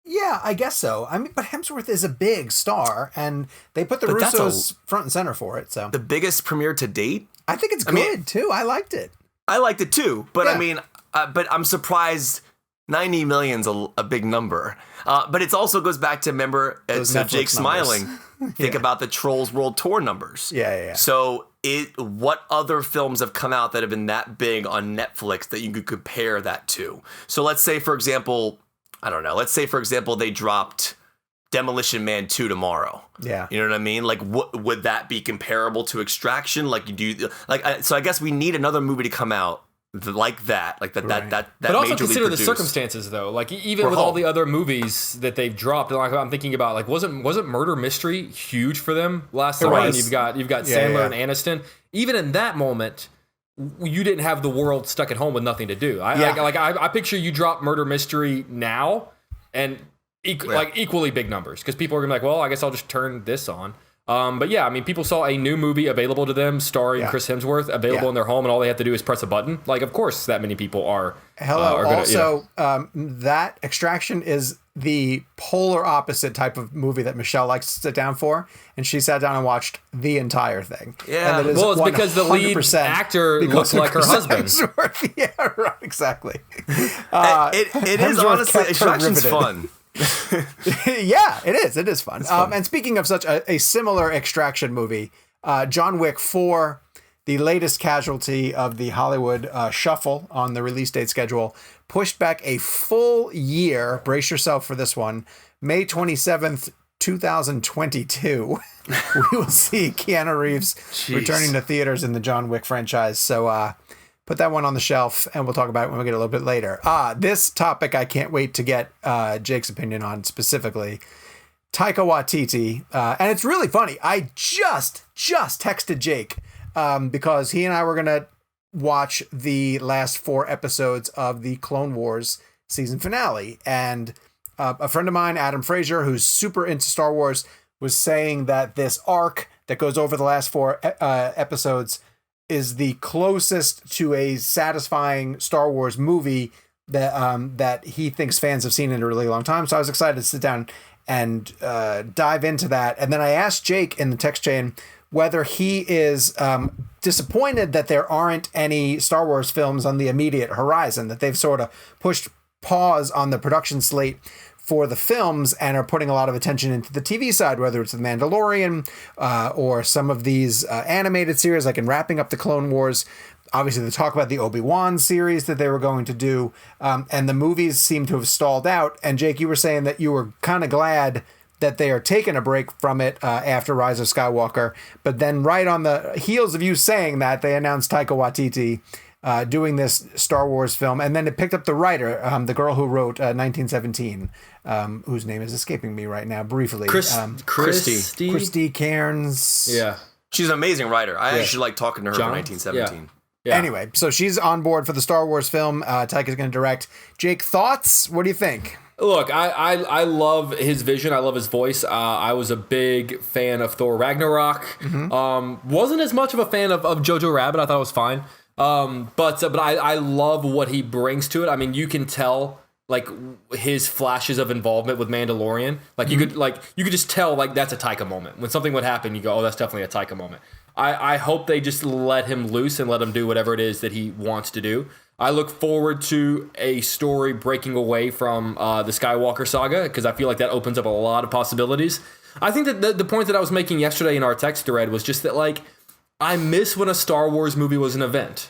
Yeah, I guess so. I mean, but Hemsworth is a big star, and they put the Russos front and center for it. So the biggest premiere to date. I think it's good too. I liked it. I liked it too, but I mean, but I'm surprised. 90 million's a big number, but it also goes back to Jake smiling. Think about the Trolls World Tour numbers. Yeah. So what other films have come out that have been that big on Netflix that you could compare that to? So let's say, for example. I don't know. Let's say, for example, they dropped Demolition Man 2 tomorrow. Yeah. You know what I mean? Like, would that be comparable to Extraction? Like, so I guess we need another movie to come out like that. Like that But also consider the circumstances, though. Like, even with all the other movies that they've dropped, like I'm thinking about, like, wasn't Murder Mystery huge for them last summer? And you've got Sandler and Aniston. Even in that moment, you didn't have the world stuck at home with nothing to do. I picture you drop Murder Mystery now and equally big numbers because people are gonna be like, well, I guess I'll just turn this on. But yeah, I mean, people saw a new movie available to them starring Chris Hemsworth available in their home, and all they have to do is press a button. Like, of course, that many people are. That Extraction is the polar opposite type of movie that Michelle likes to sit down for, and she sat down and watched the entire thing. Yeah, and it's because the lead actor looks like her husband. Yeah, right, exactly. It is honestly, Extraction's fun. Yeah, it is. It is fun. And speaking of such a similar Extraction movie, John Wick 4, the latest casualty of the Hollywood shuffle on the release date schedule, pushed back a full year. Brace yourself for this one. May 27th, 2022. We will see Keanu Reeves returning to theaters in the John Wick franchise. So put that one on the shelf, and we'll talk about it when we get a little bit later. This topic I can't wait to get Jake's opinion on specifically. Taika Waititi, and it's really funny. I just texted Jake because he and I were going to watch the last 4 episodes of the Clone Wars season finale. And a friend of mine, Adam Frazier, who's super into Star Wars, was saying that this arc that goes over the last 4 episodes is the closest to a satisfying Star Wars movie that he thinks fans have seen in a really long time. So I was excited to sit down and dive into that. And then I asked Jake in the text chain whether he is disappointed that there aren't any Star Wars films on the immediate horizon, that they've sort of pushed pause on the production slate for the films and are putting a lot of attention into the TV side, whether it's The Mandalorian or some of these animated series, like in wrapping up the Clone Wars. Obviously, they talk about the Obi-Wan series that they were going to do, and the movies seem to have stalled out. And Jake, you were saying that you were kind of glad that they are taking a break from it after Rise of Skywalker. But then right on the heels of you saying that, they announced Taika Waititi doing this Star Wars film. And then it picked up the writer, the girl who wrote 1917, whose name is escaping me right now briefly. Christy Cairns. Yeah. She's an amazing writer. I actually like talking to her for 1917. Yeah. Anyway, so she's on board for the Star Wars film. Taika's going to direct. Jake, thoughts? What do you think? Look, I love his vision. I love his voice. I was a big fan of Thor Ragnarok. Mm-hmm. Wasn't as much of a fan of Jojo Rabbit. I thought it was fine. But I love what he brings to it. I mean, you can tell like his flashes of involvement with Mandalorian. Like you could just tell like that's a Taika moment. When something would happen, you go, oh, that's definitely a Taika moment. I hope they just let him loose and let him do whatever it is that he wants to do. I look forward to a story breaking away from the Skywalker saga because I feel like that opens up a lot of possibilities. I think that the point that I was making yesterday in our text thread was just that like I miss when a Star Wars movie was an event.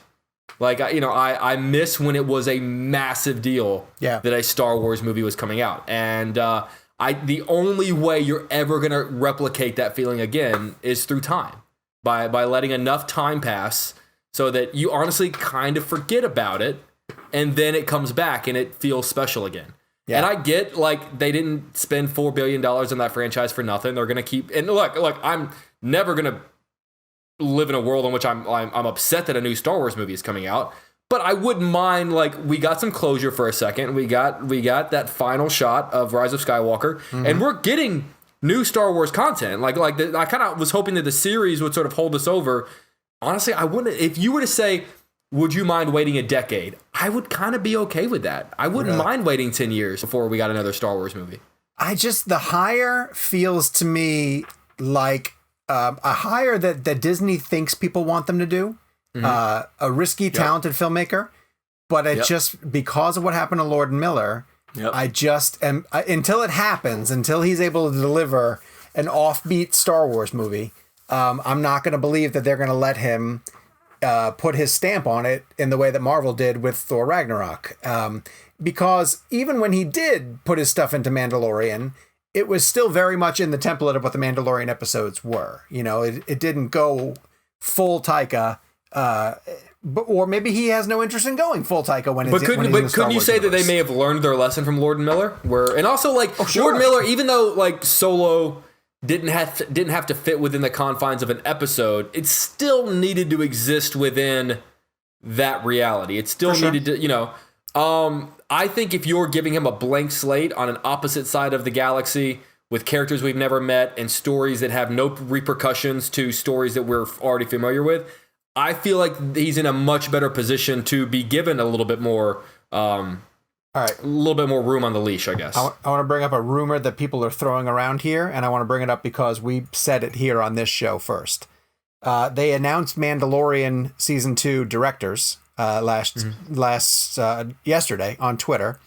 Like I miss when it was a massive deal that a Star Wars movie was coming out, and the only way you're ever gonna replicate that feeling again is through time. By letting enough time pass so that you honestly kind of forget about it, and then it comes back and it feels special again. Yeah. And I get like they didn't spend $4 billion on that franchise for nothing. They're gonna keep and look. I'm never gonna live in a world in which I'm upset that a new Star Wars movie is coming out. But I wouldn't mind like we got some closure for a second. We got that final shot of Rise of Skywalker, and we're getting new Star Wars content. I kind of was hoping that the series would sort of hold us over. Honestly, I wouldn't. If you were to say, would you mind waiting a decade? I would kind of be okay with that. I wouldn't mind waiting 10 years before we got another Star Wars movie. The hire feels to me like a hire that Disney thinks people want them to do. A risky, talented filmmaker. But it just, because of what happened to Lord and Miller, I just am, until it happens, until he's able to deliver an offbeat Star Wars movie, I'm not going to believe that they're going to let him put his stamp on it in the way that Marvel did with Thor Ragnarok. Because even when he did put his stuff into Mandalorian, it was still very much in the template of what the Mandalorian episodes were. It didn't go full Taika, or maybe he has no interest in going full Taika when couldn't you say that they may have learned their lesson from Lord and Miller? Lord and Miller, even though like Solo didn't have to fit within the confines of an episode, it still needed to exist within that reality. It still needed to, I think if you're giving him a blank slate on an opposite side of the galaxy with characters we've never met and stories that have no repercussions to stories that we're already familiar with, I feel like he's in a much better position to be given a little bit more, a little bit more room on the leash, I guess. I want to bring up a rumor that people are throwing around here, and I want to bring it up because we said it here on this show first. They announced Mandalorian season 2 directors yesterday on Twitter.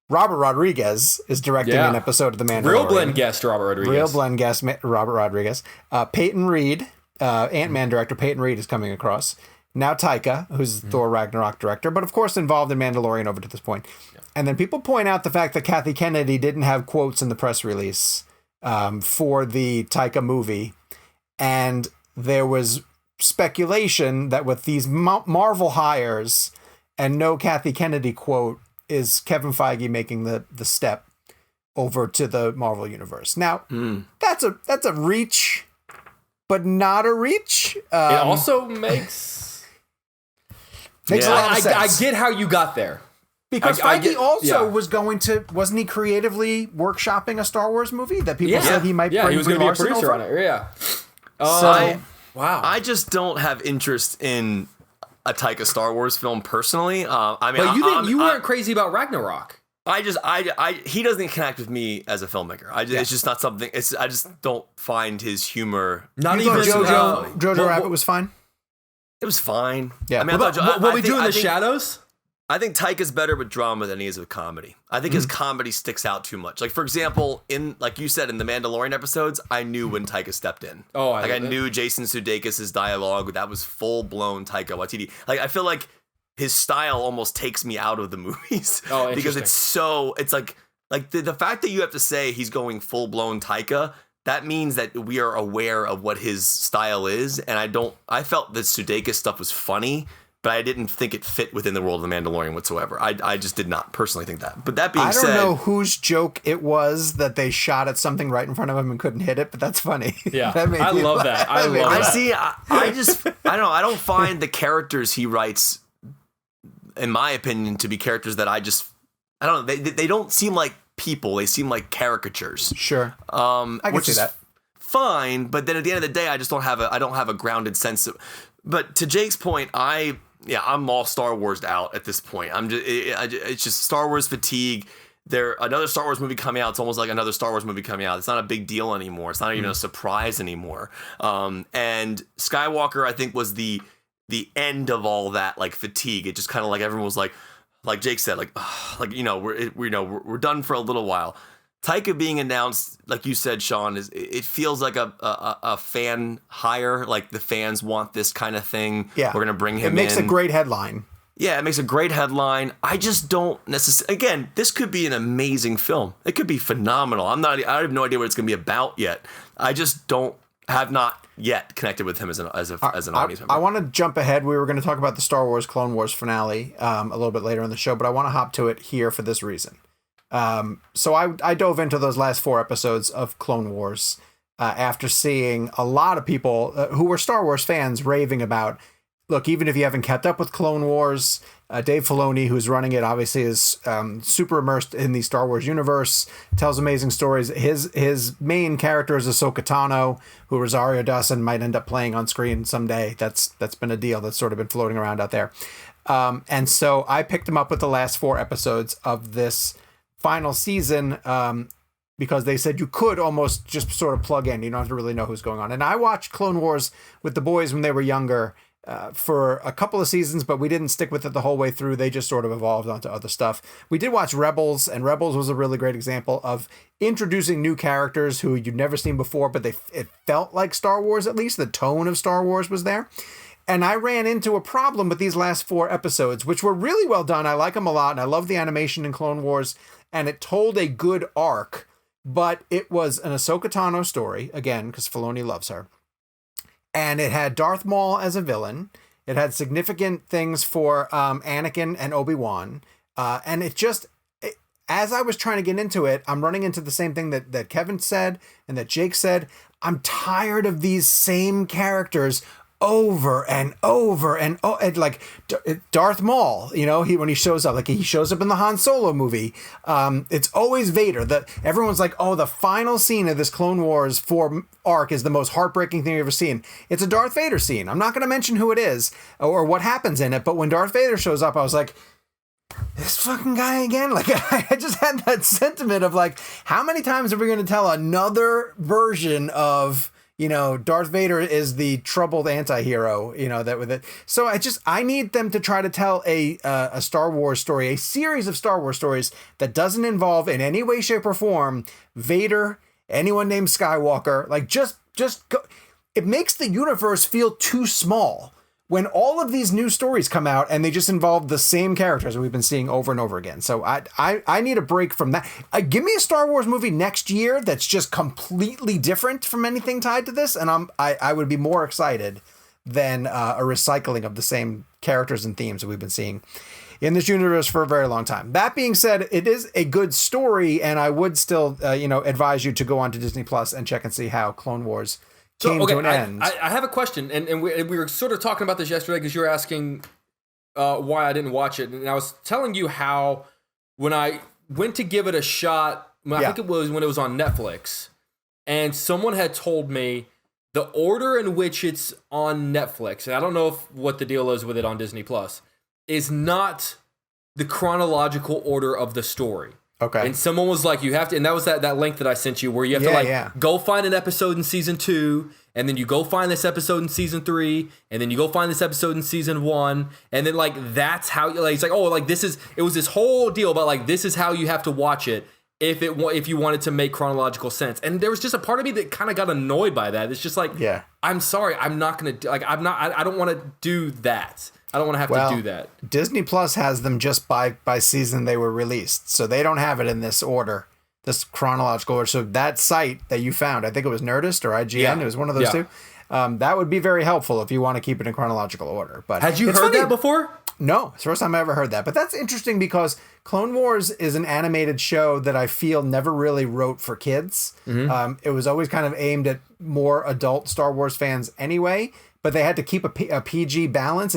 Robert Rodriguez is directing an episode of The Mandalorian. ReelBlend guest Robert Rodriguez. ReelBlend guest Robert Rodriguez. Peyton Reed, Ant-Man director Peyton Reed is coming across. Now Taika, who's Thor Ragnarok director, but of course involved in Mandalorian over to this point. Yeah. And then people point out the fact that Kathy Kennedy didn't have quotes in the press release for the Taika movie. And there was speculation that with these Marvel hires and no Kathy Kennedy quote, is Kevin Feige making the step over to the Marvel universe. Now, that's a reach, but not a reach. It also makes a lot of sense. I get how you got there. Because Feige wasn't he creatively workshopping a Star Wars movie that people said he might bring he was going to be a Larson producer over? on it. Yeah. Wow. I just don't have interest in a Taika Star Wars film personally. But you weren't crazy about Ragnarok. He doesn't connect with me as a filmmaker. It's just not something. I just don't find his humor. Not even Jojo Rabbit was fine. It was fine. Yeah. I mean, what we do in the shadows. I think Taika's better with drama than he is with comedy. I think his comedy sticks out too much. Like, for example, like you said, in the Mandalorian episodes, I knew when Taika stepped in. I knew Jason Sudeikis' dialogue. That was full-blown Taika Waititi. Like, I feel like his style almost takes me out of the movies. Because it's like the fact that you have to say he's going full-blown Taika, that means that we are aware of what his style is. And I felt that Sudeikis stuff was funny, but I didn't think it fit within the world of The Mandalorian whatsoever. I just did not personally think that. But that being said, I don't know whose joke it was that they shot at something right in front of him and couldn't hit it, but that's funny. Yeah, I love that. I love that. I don't know. I don't find the characters he writes, in my opinion, to be characters that I don't know. They don't seem like people. They seem like caricatures. Sure. I can see that. Fine, but then at the end of the day, I don't have a grounded sense of. But to Jake's point, I'm all Star Wars out at this point. It's just Star Wars fatigue. Another Star Wars movie coming out. It's almost like another Star Wars movie coming out. It's not a big deal anymore. It's not even a surprise anymore. And Skywalker, I think, was the end of all that like fatigue. It just kind of like everyone was like Jake said, we're done for a little while. Taika being announced, like you said, Sean, it feels like a fan hire. Like the fans want this kind of thing. Yeah, we're gonna bring him in. It makes a great headline. Yeah, it makes a great headline. I just don't necessarily. Again, this could be an amazing film. It could be phenomenal. I have no idea what it's gonna be about yet. I just have not yet connected with him as an audience member. I want to jump ahead. We were going to talk about the Star Wars Clone Wars finale a little bit later in the show, but I want to hop to it here for this reason. So I dove into those last 4 episodes of Clone Wars after seeing a lot of people who were Star Wars fans raving about, look, even if you haven't kept up with Clone Wars, Dave Filoni, who's running it, obviously is super immersed in the Star Wars universe, tells amazing stories. His main character is Ahsoka Tano, who Rosario Dawson might end up playing on screen someday. That's been a deal that's sort of been floating around out there. And so I picked him up with the last 4 episodes of this final season because they said you could almost just sort of plug in. You don't have to really know who's going on. And I watched Clone Wars with the boys when they were younger for a couple of seasons, but we didn't stick with it the whole way through. They just sort of evolved onto other stuff. We did watch Rebels, and Rebels was a really great example of introducing new characters who you'd never seen before, but it felt like Star Wars, at least. The tone of Star Wars was there. And I ran into a problem with these last 4 episodes, which were really well done. I like them a lot, and I love the animation in Clone Wars, and it told a good arc, but it was an Ahsoka Tano story, again, because Filoni loves her. And it had Darth Maul as a villain. It had significant things for Anakin and Obi-Wan. And as I was trying to get into it, I'm running into the same thing that Kevin said and that Jake said. I'm tired of these same characters over and over and like Darth Maul, when he shows up, like he shows up in the Han Solo movie. It's always Vader. Everyone's like, oh, the final scene of this Clone Wars 4 arc is the most heartbreaking thing you've ever seen. It's a Darth Vader scene. I'm not going to mention who it is or what happens in it, but when Darth Vader shows up, I was like, this fucking guy again? Like, I just had that sentiment of like, how many times are we going to tell another version of, Darth Vader is the troubled anti-hero, that with it. So I need them to try to tell a Star Wars story, a series of Star Wars stories that doesn't involve in any way, shape, or form Vader, anyone named Skywalker. Like, just go. It makes the universe feel too small when all of these new stories come out and they just involve the same characters that we've been seeing over and over again. So I need a break from that. Give me a Star Wars movie next year that's just completely different from anything tied to this, and I would be more excited than a recycling of the same characters and themes that we've been seeing in this universe for a very long time. That being said, it is a good story, and I would still, advise you to go on to Disney Plus and check and see how Clone Wars came to an end. I have a question, and we were sort of talking about this yesterday because you were asking why I didn't watch it, and I was telling you how when I went to give it a shot, I think it was when it was on Netflix, and someone had told me the order in which it's on Netflix, and I don't know what the deal is with it on Disney Plus, is not the chronological order of the story. Okay. And someone was like, you have to, and that was that link that I sent you where you have to go find an episode in season 2, and then you go find this episode in season 3, and then you go find this episode in season 1, and then that's how it's like, it was this whole deal about like, this is how you have to watch it if you wanted to make chronological sense. And there was just a part of me that kind of got annoyed by that. It's just like, I'm sorry, I'm not going to I don't want to do that. I don't want to have to do that. Disney Plus has them just by season they were released. So they don't have it in this order, this chronological order. So that site that you found, I think it was Nerdist or IGN, it was one of those two. That would be very helpful if you want to keep it in chronological order. But had you heard that before? No, it's the first time I ever heard that. But that's interesting because Clone Wars is an animated show that I feel never really wrote for kids. Mm-hmm. It was always kind of aimed at more adult Star Wars fans anyway. But they had to keep a PG balance.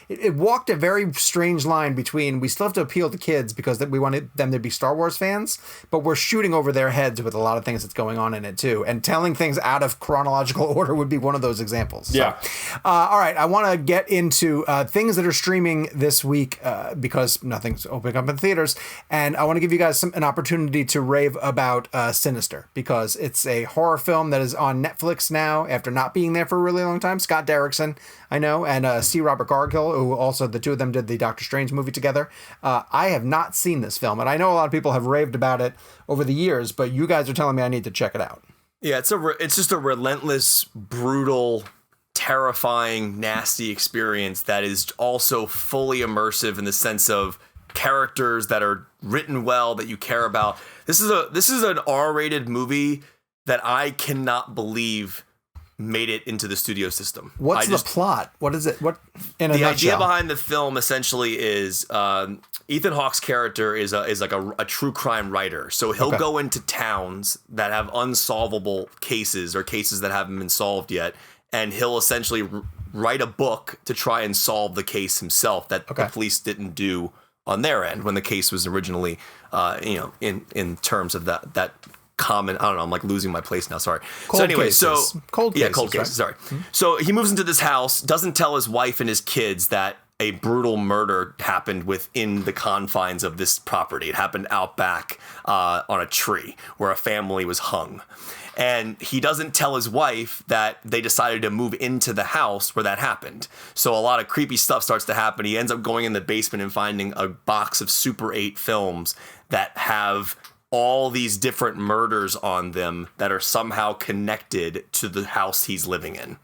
It walked a very strange line between we still have to appeal to kids because we wanted them to be Star Wars fans, but we're shooting over their heads with a lot of things that's going on in it too. And telling things out of chronological order would be one of those examples. Yeah. So, all right. I want to get into things that are streaming this week because nothing's opening up in theaters. And I want to give you guys an opportunity to rave about Sinister because it's a horror film that is on Netflix now after not being there for a really long time. Scott Derrickson, I know, and C. Robert Gargill, who also the two of them did the Doctor Strange movie together. I have not seen this film, and I know a lot of people have raved about it over the years, but you guys are telling me I need to check it out. Yeah, it's just a relentless, brutal, terrifying, nasty experience that is also fully immersive in the sense of characters that are written well, that you care about. This is an R-rated movie that I cannot believe made it into the studio system. What's the plot? What is it? What in a the nutshell? idea behind the film essentially is Ethan Hawke's character is like a true crime writer. So he'll go into towns that have unsolvable cases or cases that haven't been solved yet, and he'll essentially write a book to try and solve the case himself that the police didn't do on their end when the case was originally, in terms of that common, I don't know, I'm like losing my place now, sorry. Cold cases, right? Sorry. Mm-hmm. So he moves into this house, doesn't tell his wife and his kids that a brutal murder happened within the confines of this property. It happened out back on a tree where a family was hung. And he doesn't tell his wife that they decided to move into the house where that happened. So a lot of creepy stuff starts to happen. He ends up going in the basement and finding a box of Super 8 films that have all these different murders on them that are somehow connected to the house he's living in.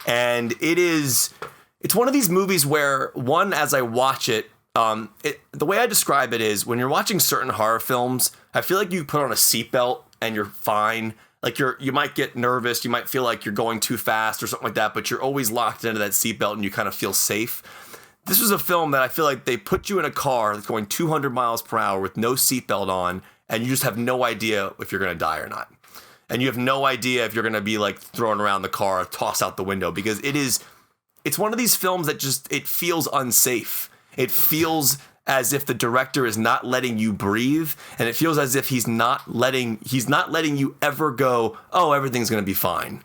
And it's one of these movies where, one, as I watch it, the way I describe it is when you're watching certain horror films, I feel like you put on a seatbelt and you're fine. Like you might get nervous, you might feel like you're going too fast or something like that, but you're always locked into that seatbelt and you kind of feel safe. This was a film that I feel like they put you in a car that's going 200 miles per hour with no seatbelt on, and you just have no idea if you're going to die or not. And you have no idea if you're going to be like thrown around the car, tossed out the window, because it's one of these films that it feels unsafe. It feels as if the director is not letting you breathe, and it feels as if he's not letting you ever go, oh, everything's going to be fine.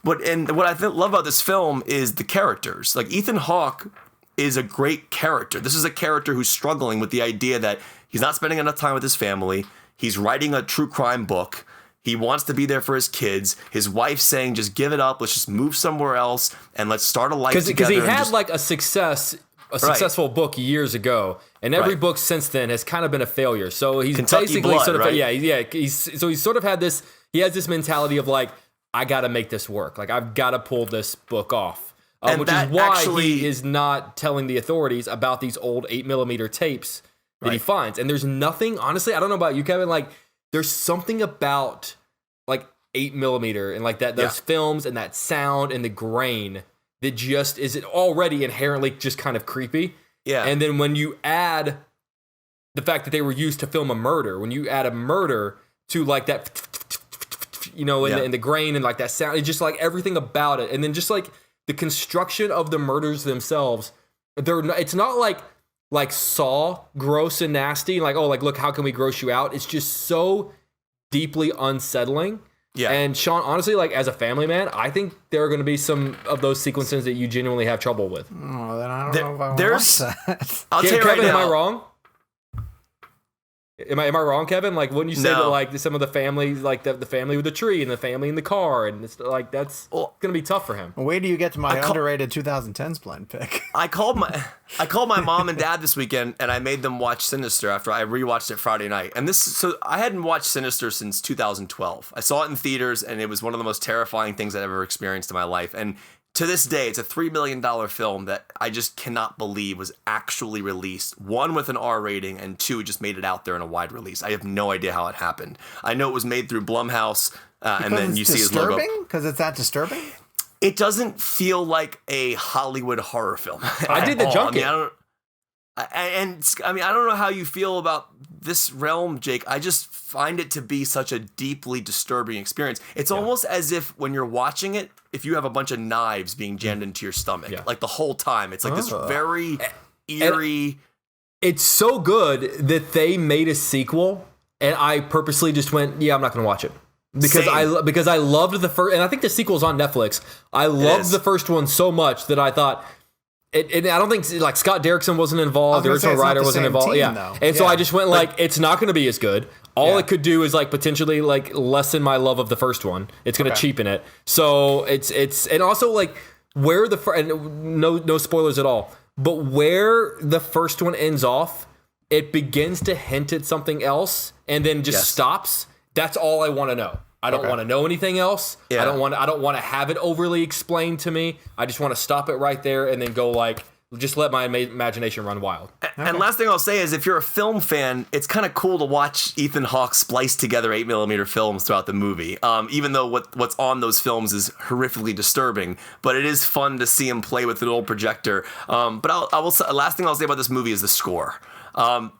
What I love about this film is the characters. Like Ethan Hawke is a great character. This is a character who's struggling with the idea that he's not spending enough time with his family. He's writing a true crime book. He wants to be there for his kids. His wife's saying, just give it up. Let's just move somewhere else and let's start a life together. Because he had like a successful book years ago, and every book since then has kind of been a failure. So he's Kentucky basically Blood, sort of, right? He's sort of had this, he has this mentality of like, I got to make this work. Like I've got to pull this book off. Which is why he is not telling the authorities about these old 8mm tapes that he finds. And there's nothing, honestly, I don't know about you, Kevin, like there's something about like 8mm and like those films and that sound and the grain that just is it already inherently just kind of creepy. Yeah. And then when you add the fact that they were used to film a murder, when you add a murder to like that, in the grain and like that sound, it's just like everything about it. And then just like the construction of the murders themselves, it's not like Saw, gross and nasty, like, oh, like, look, how can we gross you out? It's just so deeply unsettling. Yeah. And Sean, honestly, like, as a family man, I think there are going to be some of those sequences that you genuinely have trouble with. Oh, then I don't know if I want that. I'll tell you right Kevin, now. am I wrong? Am I wrong, Kevin? Like, wouldn't you say that like some of the family, like the family with the tree and the family in the car, and it's like that's gonna be tough for him. Wait till you get to my underrated 2010s blend pick. I called my mom and dad this weekend, and I made them watch Sinister after I rewatched it Friday night. And so I hadn't watched Sinister since 2012. I saw it in theaters, and it was one of the most terrifying things I've ever experienced in my life. And to this day, it's a $3 million film that I just cannot believe was actually released. One, with an R rating, and two, just made it out there in a wide release. I have no idea how it happened. I know it was made through Blumhouse, and then you see his logo. Because it's that disturbing? It doesn't feel like a Hollywood horror film. I did the junket. I don't know how you feel about this realm, Jake. I just find it to be such a deeply disturbing experience. It's almost as if when you're watching it, if you have a bunch of knives being jammed into your stomach, like the whole time. It's like this very eerie. And it's so good that they made a sequel, and I purposely just went, I'm not going to watch it. Because I loved the first, and I think the sequel's on Netflix. I loved the first one so much that I thought, I don't think like Scott Derrickson wasn't involved. The original writer wasn't involved. So I just went like, it's not going to be as good. All it could do is like potentially like lessen my love of the first one. It's going to cheapen it. So it's and also like where and no spoilers at all. But where the first one ends off, it begins to hint at something else and then just stops. That's all I want to know. I don't want to know anything else. Yeah. I don't want to have it overly explained to me. I just want to stop it right there and then go like, just let my imagination run wild. And last thing I'll say is, if you're a film fan, it's kind of cool to watch Ethan Hawke splice together 8mm films throughout the movie. Even though what's on those films is horrifically disturbing, but it is fun to see him play with an old projector. But I will say, last thing I'll say about this movie is the score.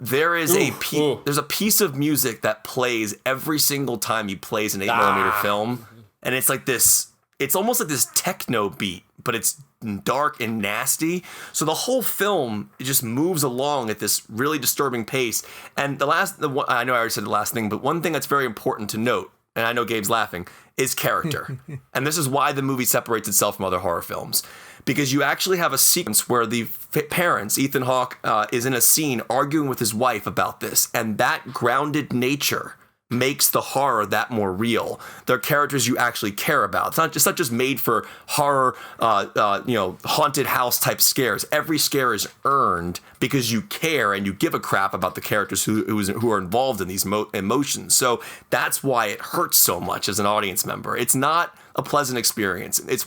There is there's a piece of music that plays every single time he plays an 8mm film, and it's like this. It's almost like this techno beat, but it's dark and nasty. So the whole film, it just moves along at this really disturbing pace. And I know I already said the last thing, but one thing that's very important to note, and I know Gabe's laughing, is character. And this is why the movie separates itself from other horror films. Because you actually have a sequence where the parents, Ethan Hawke, is in a scene arguing with his wife about this. And that grounded nature makes the horror that more real. They're characters you actually care about. It's not just made for horror, haunted house type scares. Every scare is earned because you care and you give a crap about the characters who are involved in these emotions. So that's why it hurts so much as an audience member. It's not a pleasant experience. It's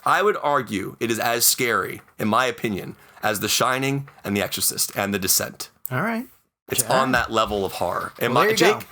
I would argue it is as scary, in my opinion, as The Shining and The Exorcist and The Descent. All right. It's on that level of horror. Jake?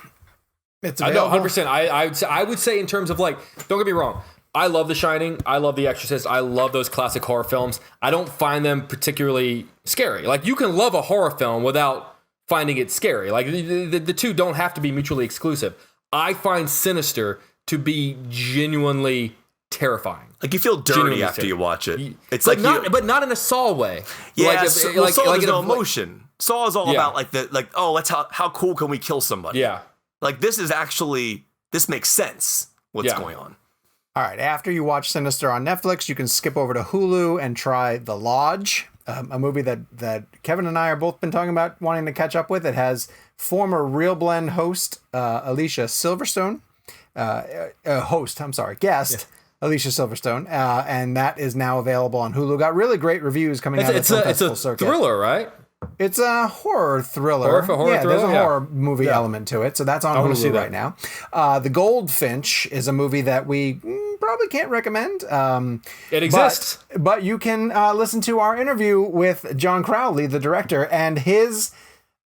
It's available. I know 100%. I would say in terms of like, don't get me wrong. I love The Shining. I love The Exorcist. I love those classic horror films. I don't find them particularly scary. Like, you can love a horror film without finding it scary. Like, the two don't have to be mutually exclusive. I find Sinister to be genuinely terrifying. Like, you feel dirty after you watch it. It's but not in a Saw way. Yeah, Saw there's no emotion. Saw is all about let's how cool can we kill somebody? Yeah. Like, this makes sense, what's going on. All right, after you watch Sinister on Netflix, you can skip over to Hulu and try The Lodge, a movie that Kevin and I are both been talking about wanting to catch up with. It has former ReelBlend host Alicia Silverstone, guest Alicia Silverstone, and that is now available on Hulu. Got really great reviews coming out of the film festival circuit. It's a thriller, right? It's a horror thriller. Horror thriller? There's a horror movie element to it, so that's on Hulu right now. The Goldfinch is a movie that we probably can't recommend. It exists. But you can listen to our interview with John Crowley, the director, and his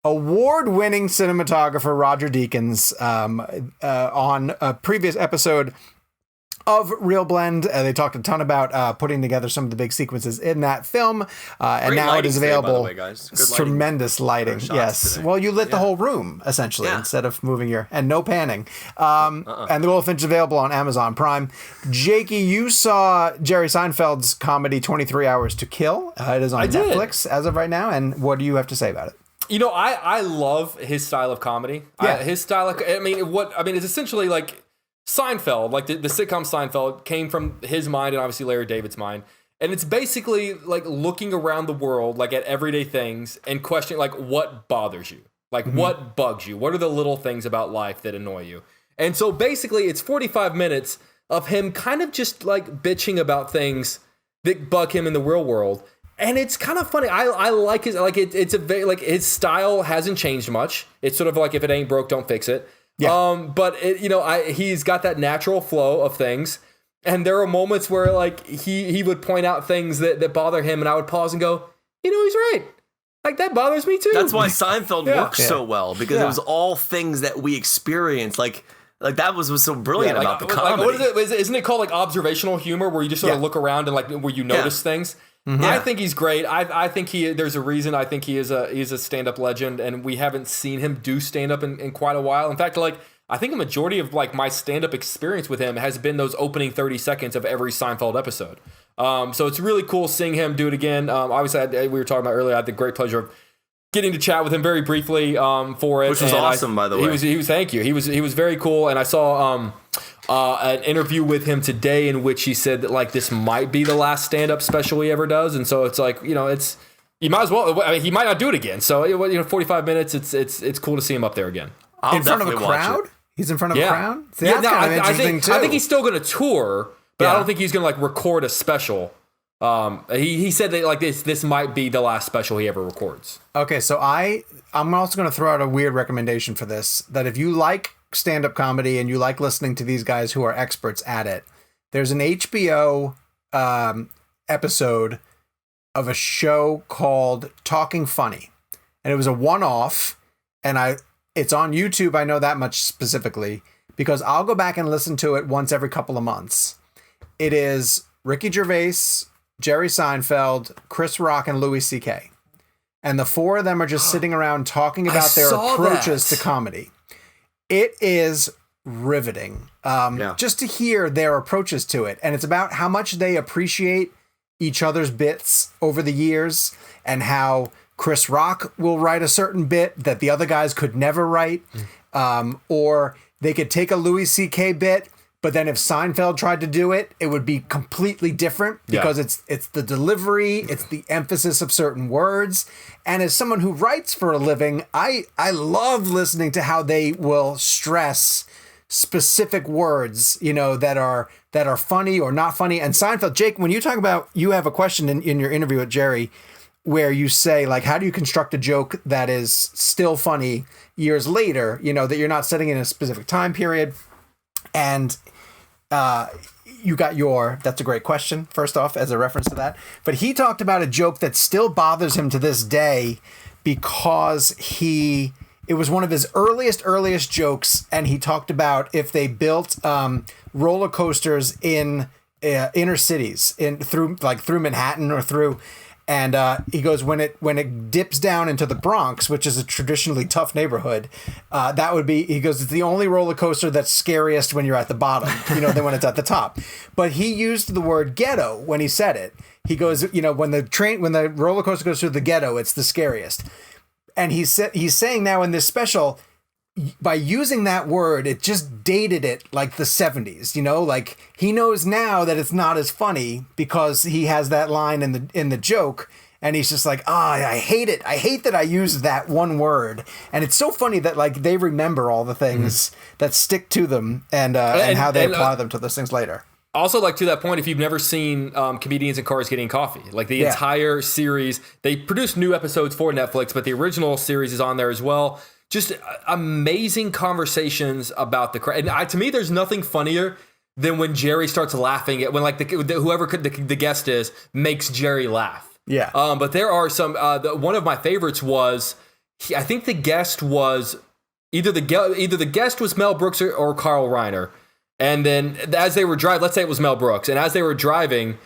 award-winning cinematographer, Roger Deakins, on a previous episode of ReelBlend. They talked a ton about putting together some of the big sequences in that film. And now it is available. Today, by the way, guys. Good lighting. Tremendous lighting. Yes. Today. Well, you lit the whole room, essentially, instead of moving and no panning. And The Goldfinch is available on Amazon Prime. Jakey, you saw Jerry Seinfeld's comedy 23 Hours to Kill. It is on Netflix as of right now. And what do you have to say about it? You know, I love his style of comedy. Yeah. His style of, it's essentially like Seinfeld, like the sitcom Seinfeld came from his mind and obviously Larry David's mind. And it's basically like looking around the world, like at everyday things and questioning like what bothers you, like what bugs you, what are the little things about life that annoy you. And so basically it's 45 minutes of him kind of just like bitching about things that bug him in the real world. And it's kind of funny. I like his, like it's a very, like his style hasn't changed much. It's sort of like if it ain't broke, don't fix it. Yeah. But he's got that natural flow of things. And there are moments where like he would point out things that bother him, and I would pause and go, he's right. Like that bothers me too. That's why Seinfeld works so well, because it was all things that we experienced. Like that was so brilliant about the comedy. What is it? Isn't it called like observational humor, where you just sort of look around and like where you notice things? Mm-hmm. I think he's great. I think there's a reason I think he's a stand-up legend, and we haven't seen him do stand-up in quite a while. In fact, like I think a majority of like my stand-up experience with him has been those opening 30 seconds of every Seinfeld episode. So it's really cool seeing him do it again. Obviously, we were talking about earlier, I had the great pleasure of getting to chat with him very briefly for it. Which was awesome, by the way. He was thank you. He was very cool, and I saw an interview with him today in which he said that like this might be the last stand-up special he ever does, and so it's like it's you might as well. I mean, he might not do it again. So 45 minutes. It's cool to see him up there again in front of a crowd. He's in front of a crowd. See, that's kind of interesting too. I think he's still going to tour, but I don't think he's going to like record a special. He said that like this might be the last special he ever records. Okay, so I'm also going to throw out a weird recommendation for this, that if you like stand-up comedy and you like listening to these guys who are experts at it, there's an HBO episode of a show called Talking Funny, and it was a one-off, and it's on YouTube. I know that much specifically because I'll go back and listen to it once every couple of months. It is Ricky Gervais, Jerry Seinfeld, Chris Rock, and Louis C.K. And the four of them are just sitting around talking about their approaches to comedy. It is riveting just to hear their approaches to it. And it's about how much they appreciate each other's bits over the years, and how Chris Rock will write a certain bit that the other guys could never write. Or they could take a Louis C.K. bit, but then if Seinfeld tried to do it, it would be completely different because it's the delivery, it's the emphasis of certain words. And as someone who writes for a living, I love listening to how they will stress specific words, that are funny or not funny. And Seinfeld, Jake, when you talk about, you have a question in your interview with Jerry where you say, like, how do you construct a joke that is still funny years later, that you're not setting in a specific time period. And you got that's a great question, first off, as a reference to that. But he talked about a joke that still bothers him to this day because it was one of his earliest jokes. And he talked about if they built roller coasters in inner cities through Manhattan or through. And he goes, when it dips down into the Bronx, which is a traditionally tough neighborhood, that would be, he goes, it's the only roller coaster that's scariest when you're at the bottom, than when it's at the top. But he used the word ghetto when he said it. He goes, when the roller coaster goes through the ghetto, it's the scariest. And he's saying now in this special, by using that word, it just dated it like the 70s, like he knows now that it's not as funny because he has that line in the joke, and he's just like, I hate it. I hate that I used that one word. And it's so funny that like they remember all the things that stick to them and how they apply them to those things later. Also, like to that point, if you've never seen Comedians in Cars Getting Coffee, like the entire series, they produce new episodes for Netflix, but the original series is on there as well. Just amazing conversations about the crowd. And to me, there's nothing funnier than when Jerry starts laughing at when like whoever the guest is makes Jerry laugh. Yeah. But there are some. One of my favorites was, I think the guest was either the guest was Mel Brooks or Carl Reiner, And then as they were driving, let's say it was Mel Brooks, and as they were driving,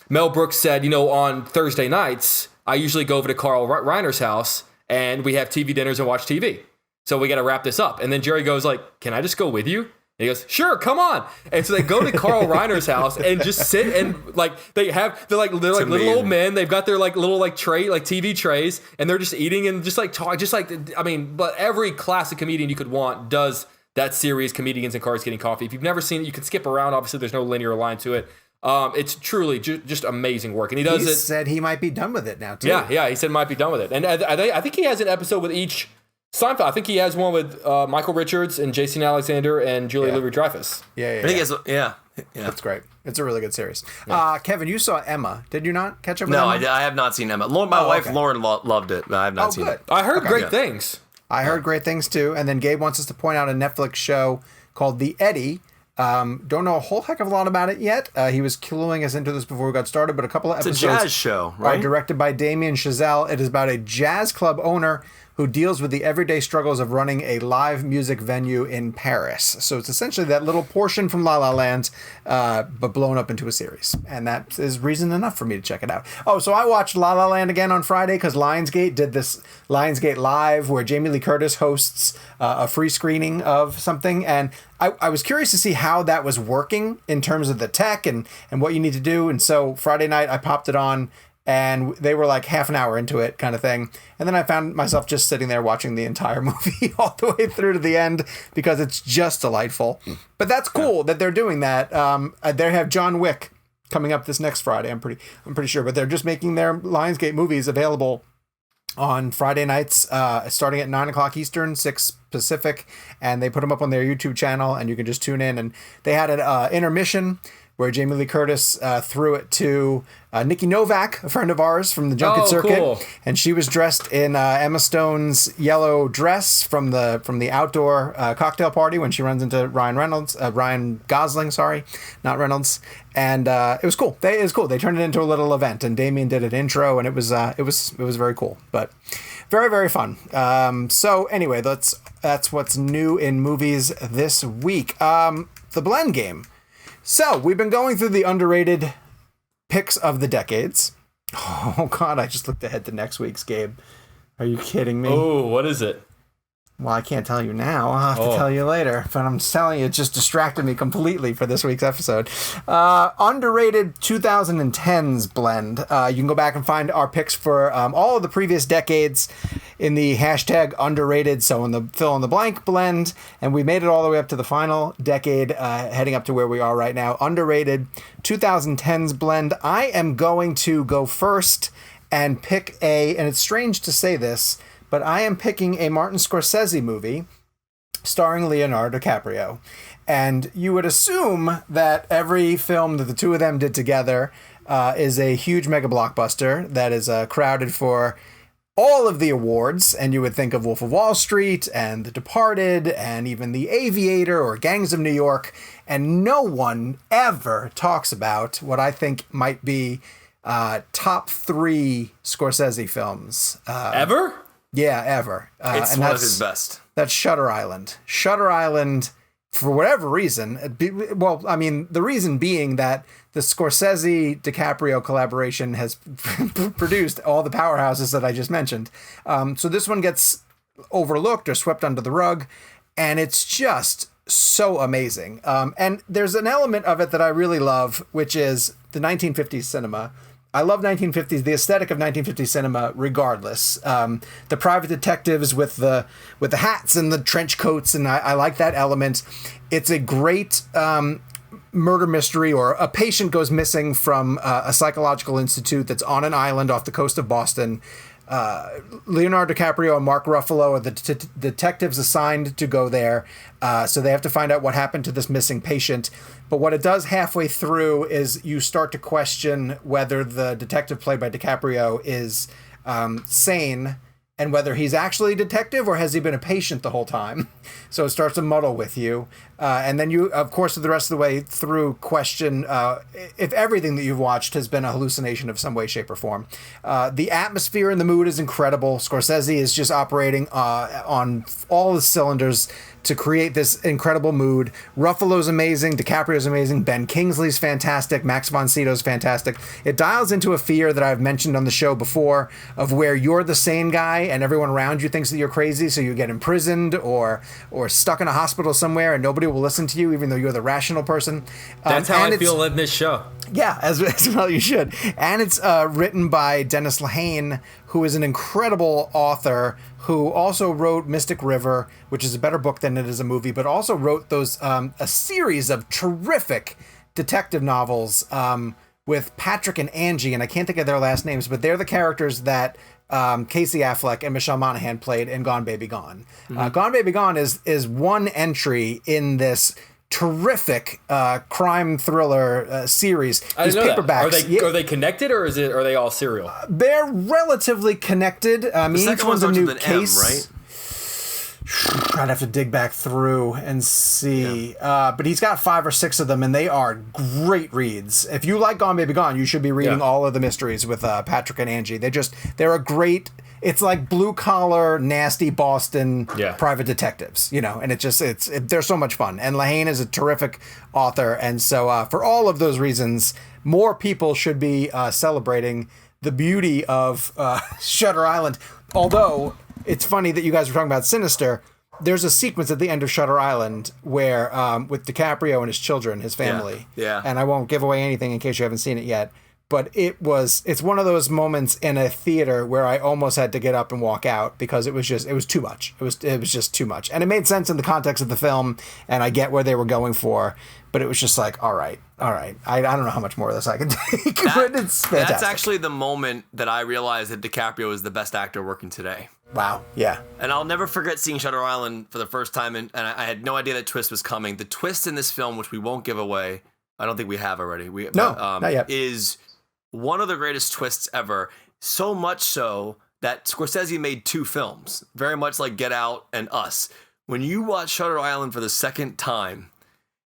Mel Brooks said, on Thursday nights, I usually go over to Carl Reiner's house and we have TV dinners and watch TV. So we got to wrap this up. And then Jerry goes like, can I just go with you? And he goes, sure, come on. And so they go to Carl Reiner's house and just sit and like they're like little old men. They've got their like little like tray, like TV trays, and they're just eating and just like talk, but every classic comedian you could want does that series, Comedians in Cars Getting Coffee. If you've never seen it, you can skip around. Obviously, there's no linear line to it. It's truly just amazing work, and he said he might be done with it now too. Yeah, he said might be done with it, and I think he has an episode with each Seinfeld. I think he has one with Michael Richards and Jason Alexander and Julia Louis-Dreyfus. Yeah. I think he has. Yeah. That's great. It's a really good series. Kevin, you saw Emma. Did you not catch up with Emma? No, I have not seen Emma. My wife Lauren loved it, but I have not seen it. I heard great things. I heard great things too. And then Gabe wants us to point out a Netflix show called The Eddy. Don't know a whole heck of a lot about it yet. He was cluing us into this before we got started, but a couple of episodes. It's a jazz show, right? Are directed by Damien Chazelle. It is about a jazz club owner who deals with the everyday struggles of running a live music venue in Paris. So it's essentially that little portion from La La Land, but blown up into a series. And that is reason enough for me to check it out. Oh, so I watched La La Land again on Friday because Lionsgate did this Lionsgate Live where Jamie Lee Curtis hosts a free screening of something. And I was curious to see how that was working in terms of the tech and what you need to do. And so Friday night I popped it on, and they were like half an hour into it kind of thing. And then I found myself just sitting there watching the entire movie all the way through to the end because it's just delightful. But that's cool that they're doing that. They have John Wick coming up this next Friday. I'm pretty sure, but they're just making their Lionsgate movies available on Friday nights, starting at 9:00 Eastern, 6 Pacific, and they put them up on their YouTube channel, and you can just tune in. And they had an intermission where Jamie Lee Curtis threw it to Nikki Novak, a friend of ours from the Junket Circuit, cool. And she was dressed in Emma Stone's yellow dress from the outdoor cocktail party when she runs into Ryan Gosling, not Reynolds, and it was cool. It was cool. They turned it into a little event, and Damien did an intro, and it was very cool, but very, very fun. So anyway, that's what's new in movies this week. The Blend Game. So, we've been going through the underrated picks of the decades. Oh, God, I just looked ahead to next week's, Gabe. Are you kidding me? Oh, what is it? Well, I can't tell you now. I'll have to tell you later. But I'm telling you, it just distracted me completely for this week's episode. Underrated 2010s blend. You can go back and find our picks for all of the previous decades in the hashtag underrated, so in the fill in the blank blend. And we made it all the way up to the final decade, heading up to where we are right now. Underrated 2010s blend. I am going to go first and pick and it's strange to say this, but I am picking a Martin Scorsese movie starring Leonardo DiCaprio. And you would assume that every film that the two of them did together is a huge mega blockbuster that is crowded for all of the awards. And you would think of Wolf of Wall Street and The Departed and even The Aviator or Gangs of New York. And no one ever talks about what I think might be top 3 Scorsese films. Ever? Yeah, ever. It's and one of his best. That's Shutter Island. Shutter Island, for whatever reason, the reason being that the Scorsese-DiCaprio collaboration has produced all the powerhouses that I just mentioned. So this one gets overlooked or swept under the rug, and it's just so amazing. And there's an element of it that I really love, which is the 1950s cinema. I love 1950s, the aesthetic of 1950s cinema, regardless. The private detectives with the hats and the trench coats, and I like that element. It's a great murder mystery, or a patient goes missing from a psychological institute that's on an island off the coast of Boston. Leonardo DiCaprio and Mark Ruffalo are the detectives assigned to go there. So they have to find out what happened to this missing patient. But what it does halfway through is you start to question whether the detective played by DiCaprio is sane, and whether he's actually a detective or has he been a patient the whole time. So it starts to muddle with you. And then you, of course, the rest of the way through question if everything that you've watched has been a hallucination of some way, shape, or form. The atmosphere and the mood is incredible. Scorsese is just operating on all the cylinders to create this incredible mood. Ruffalo's amazing, DiCaprio's amazing, Ben Kingsley's fantastic, Max von Sydow's fantastic. It dials into a fear that I've mentioned on the show before of where you're the sane guy and everyone around you thinks that you're crazy, so you get imprisoned or stuck in a hospital somewhere and nobody will listen to you even though you're the rational person. That's how I feel in this show. Yeah, as well you should. And it's written by Dennis Lehane, who is an incredible author who also wrote Mystic River, which is a better book than it is a movie, but also wrote those a series of terrific detective novels with Patrick and Angie, and I can't think of their last names, but they're the characters that Casey Affleck and Michelle Monaghan played in Gone Baby Gone. Gone Baby Gone is one entry in this terrific crime thriller series. These paperbacks. Are they connected, or are they all serial? They're relatively connected. Each one's a new case, right? I'd have to dig back through and see. Yeah. But he's got 5 or 6 of them, and they are great reads. If you like Gone Baby Gone, you should be reading all of the mysteries with Patrick and Angie. They're a great. It's like blue collar, nasty Boston private detectives, and they're so much fun. And Lehane is a terrific author, and so for all of those reasons, more people should be celebrating the beauty of Shutter Island. Although it's funny that you guys were talking about Sinister. There's a sequence at the end of Shutter Island where with DiCaprio and his children, his family. Yeah. And I won't give away anything in case you haven't seen it yet. But it's one of those moments in a theater where I almost had to get up and walk out because it was too much. It was just too much. And it made sense in the context of the film, and I get where they were going for, but it was just like, all right. I don't know how much more of this I can take, but it's fantastic. That's actually the moment that I realized that DiCaprio is the best actor working today. Wow. Yeah. And I'll never forget seeing Shutter Island for the first time, and I had no idea that twist was coming. The twist in this film, which we won't give away, I don't think we have already. Not yet. Is one of the greatest twists ever. So much so that Scorsese made 2 films, very much like Get Out and Us. When you watch Shutter Island for the second time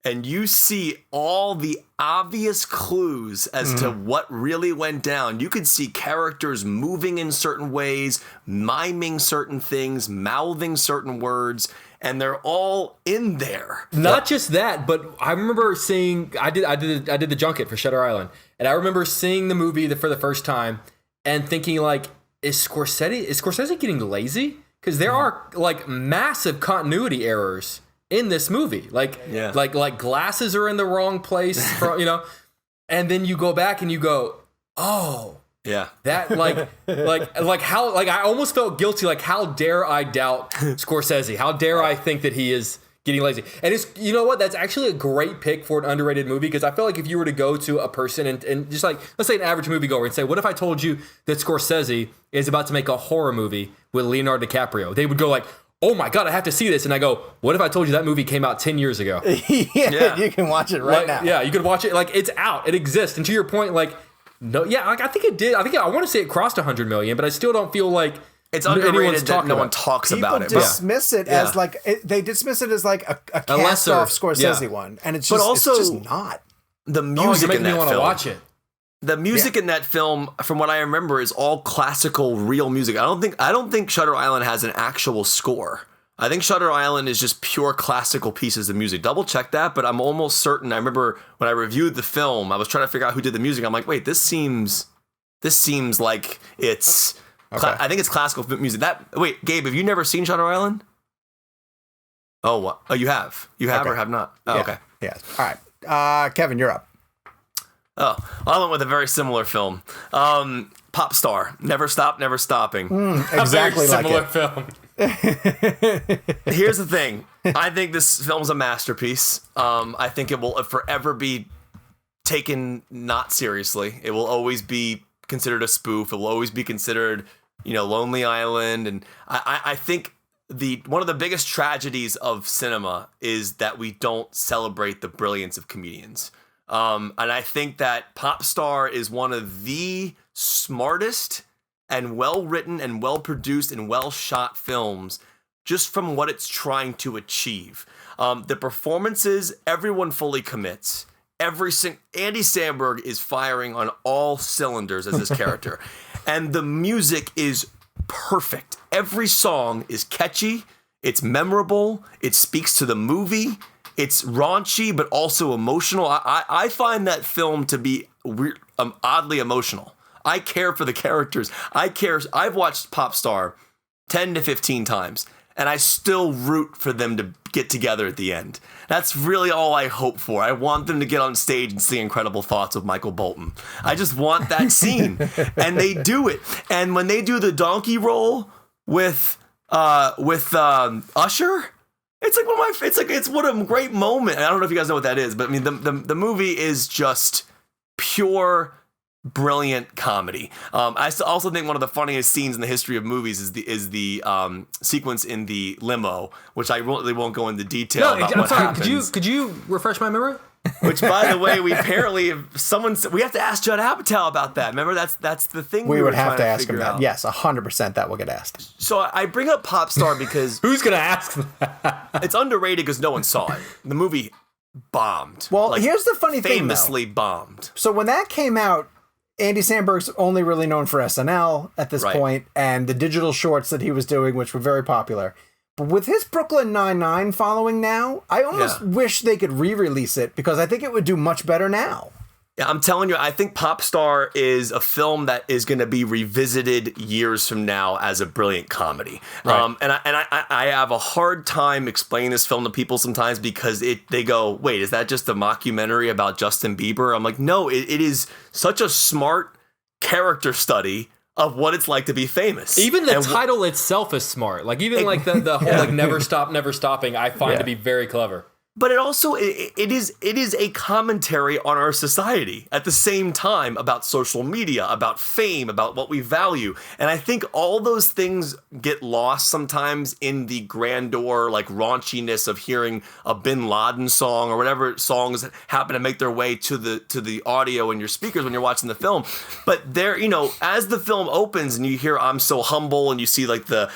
and you see all the obvious clues as to what really went down, you could see characters moving in certain ways, miming certain things, mouthing certain words, and they're all in there. Not just that, but I remember seeing I did the junket for Shutter Island, and I remember seeing the movie for the first time and thinking like, is Scorsese getting lazy? Because there are like massive continuity errors in this movie. Like glasses are in the wrong place, and then you go back and you go, oh. Yeah. That how I almost felt guilty. Like, how dare I doubt Scorsese? How dare I think that he is getting lazy? And it's, you know what? That's actually a great pick for an underrated movie, because I feel like if you were to go to a person and just like, let's say an average moviegoer and say, what if I told you that Scorsese is about to make a horror movie with Leonardo DiCaprio? They would go like, oh my God, I have to see this. And I go, what if I told you that movie came out 10 years ago? Yeah, you can watch it right now. Yeah, you could watch it. Like, it's out. It exists. And to your point, like, no, yeah, like I think it did. I want to say it crossed 100 million, but I still don't feel like it's underrated that no one talks about it. People dismiss it as like they dismiss it as like a cast off Scorsese one, and it's just not. The music in that film. Want to watch it. The music in that film, from what I remember, is all classical, real music. I don't think Shutter Island has an actual score. I think Shutter Island is just pure classical pieces of music. Double check that, but I'm almost certain. I remember when I reviewed the film, I was trying to figure out who did the music. I'm like, wait, this seems like it's. Okay. I think it's classical music. Wait, Gabe, have you never seen Shutter Island? Oh, what? Oh, you have. You have or have not? Oh, yeah. Okay. Yeah. All right. Kevin, you're up. Oh, well, I went with a very similar film. Pop Star, Never Stop, Never Stopping. Exactly like similar it. Film. Here's the thing. I think this film's a masterpiece. I think it will forever be taken not seriously. It will always be considered a spoof. It will always be considered, Lonely Island. And I think one of the biggest tragedies of cinema is that we don't celebrate the brilliance of comedians. And I think that Pop Star is one of the smartest and well-written and well-produced and well-shot films just from what it's trying to achieve. The performances, everyone fully commits. Andy Samberg is firing on all cylinders as this character. And the music is perfect. Every song is catchy. It's memorable. It speaks to the movie. It's raunchy, but also emotional. I find that film to be weird, oddly emotional. I care for the characters. I've watched Popstar 10 to 15 times, and I still root for them to get together at the end. That's really all I hope for. I want them to get on stage and sing Incredible Thoughts with Michael Bolton. I just want that scene, and they do it. And when they do the donkey roll with Usher, it's what a great moment. I don't know if you guys know what that is, but I mean the movie is just pure brilliant comedy. I also think one of the funniest scenes in the history of movies is the sequence in the limo, which I really won't go into detail about what happens. Could you refresh my memory? Which, by the way, we apparently we have to ask Judd Apatow about that. Remember, that's the thing we would have to ask ask him that. Yes, 100% that will get asked. So I bring up Popstar because who's gonna ask that? It's underrated because no one saw it. The movie bombed. Well, here's the funny thing, famously bombed. So when that came out, Andy Samberg's only really known for SNL at this point, and the digital shorts that he was doing, which were very popular. But with his Brooklyn Nine-Nine following now, I almost wish they could re-release it, because I think it would do much better now. Yeah, I'm telling you, I think Popstar is a film that is going to be revisited years from now as a brilliant comedy. Right. And I have a hard time explaining this film to people sometimes because they go, wait, is that just a mockumentary about Justin Bieber? I'm like, no, it is such a smart character study of what it's like to be famous. Even the title itself is smart. Like even like the whole like never stop, never stopping, I find to be very clever. But it also it is a commentary on our society at the same time about social media, about fame, about what we value. And I think all those things get lost sometimes in the grandeur, like raunchiness of hearing a Bin Laden song or whatever songs that happen to make their way to the audio in your speakers when you're watching the film. But there, as the film opens and you hear "I'm So Humble" and you see like the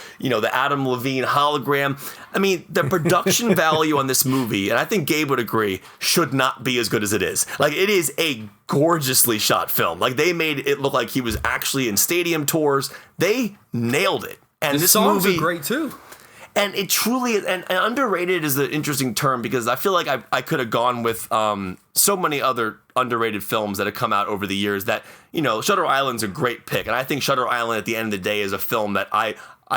Adam Levine hologram. I mean, the production value on this movie, and I think Gabe would agree, should not be as good as it is. Like, it is a gorgeously shot film. Like, they made it look like he was actually in stadium tours. They nailed it. And the this songs movie, are great too. And it truly is, and underrated is an interesting term because I feel like I could have gone with so many other underrated films that have come out over the years that, Shutter Island's a great pick. And I think Shutter Island at the end of the day is a film that I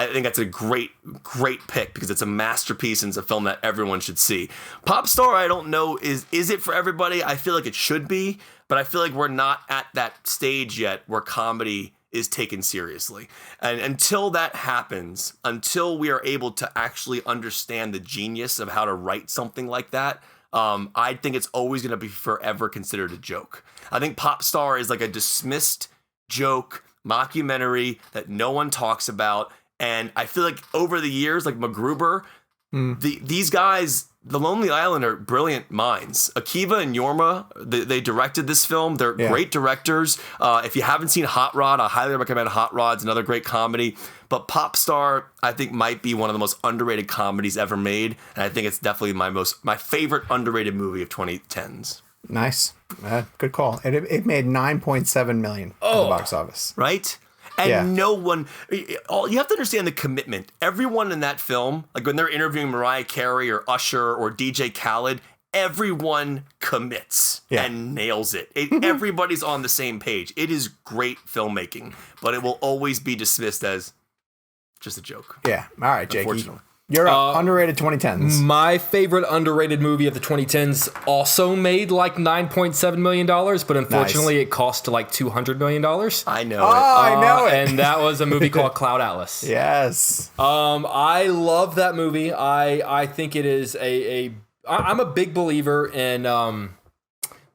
think that's a great pick because it's a masterpiece and it's a film that everyone should see. Popstar, I don't know, is it for everybody? I feel like it should be, but I feel like we're not at that stage yet where comedy is taken seriously. And until that happens, until we are able to actually understand the genius of how to write something like that, I think it's always going to be forever considered a joke. I think Popstar is like a dismissed joke, mockumentary that no one talks about. And I feel like over the years, like MacGruber, these guys, The Lonely Island, are brilliant minds. Akiva and Yorma, they directed this film. They're great directors. If you haven't seen Hot Rod, I highly recommend Hot Rod. It's another great comedy. But Popstar, I think, might be one of the most underrated comedies ever made. And I think it's definitely my favorite underrated movie of 2010s. Nice. Good call. It made $9.7 million at the box office. Right? And no one, you have to understand the commitment. Everyone in that film, like when they're interviewing Mariah Carey or Usher or DJ Khaled, everyone commits and nails it. Everybody's on the same page. It is great filmmaking, but it will always be dismissed as just a joke. Yeah. All right, Jake. You're up. Underrated 2010s. My favorite underrated movie of the 2010s also made like $9.7 million, but unfortunately it cost like $200 million. I know it. I know it. And that was a movie called Cloud Atlas. Yes. I love that movie. I think it is I'm a big believer in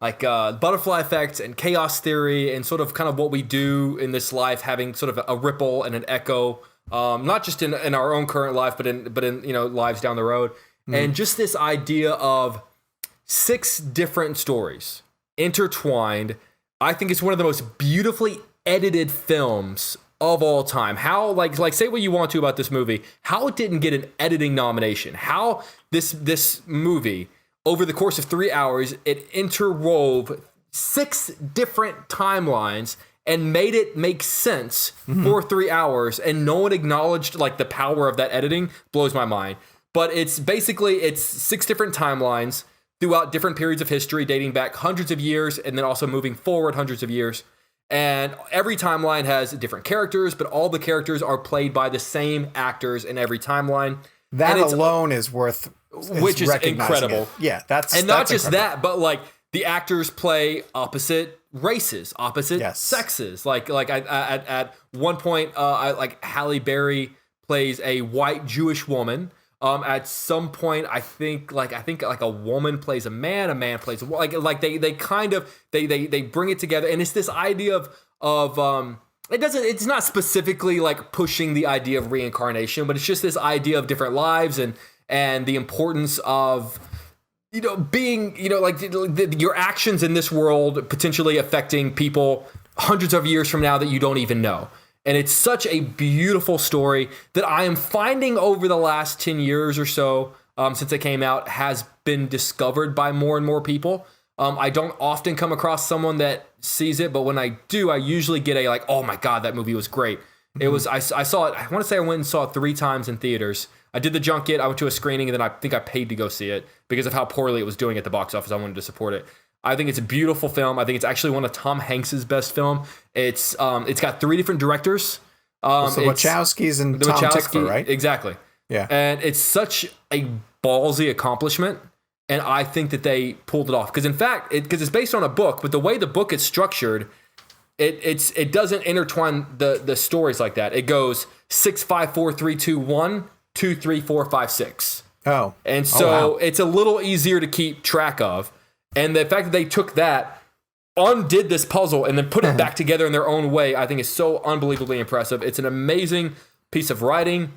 butterfly effects and chaos theory and sort of kind of what we do in this life having sort of a ripple and an echo. Not just in our own current life, but in lives down the road, and just this idea of 6 different stories intertwined. I think it's one of the most beautifully edited films of all time. How like say what you want to about this movie, how it didn't get an editing nomination, how this movie over the course of 3 hours it interwove 6 different timelines and made it make sense for 3 hours, and no one acknowledged like the power of that editing, blows my mind. But it's 6 different timelines throughout different periods of history, dating back hundreds of years, and then also moving forward hundreds of years. And every timeline has different characters, but all the characters are played by the same actors in every timeline. That alone is worth, which is incredible. Yeah, that's and not that's just incredible. that, but like the actors play opposite races, opposite sexes. Like at one point, like Halle Berry plays a white Jewish woman. At some point, I think like a woman plays a man plays a like they kind of they bring it together, and it's this idea of it's not specifically like pushing the idea of reincarnation, but it's just this idea of different lives and the importance of being like your actions in this world potentially affecting people hundreds of years from now that you don't even know. And it's such a beautiful story that I am finding over the last 10 years or so since it came out has been discovered by more and more people. I don't often come across someone that sees it, but when I do, I usually get a like, oh my God, that movie was great. Mm-hmm. It was, I saw it, I want to say I went and saw it 3 times in theaters. I did the junket, I went to a screening, and then I think I paid to go see it because of how poorly it was doing at the box office. I wanted to support it. I think it's a beautiful film. I think it's actually one of Tom Hanks's best film. It's got 3 different directors. The Wachowskis and Tom Tykwer, right? Exactly. Yeah. And it's such a ballsy accomplishment, and I think that they pulled it off. Because in fact, because it's based on a book, but the way the book is structured, it doesn't intertwine the stories like that. It goes 6, 5, 4, 3, 2, 1, 2, 3, 4, 5, 6. Oh. And so it's a little easier to keep track of. And the fact that they took that, undid this puzzle, and then put it back together in their own way, I think is so unbelievably impressive. It's an amazing piece of writing,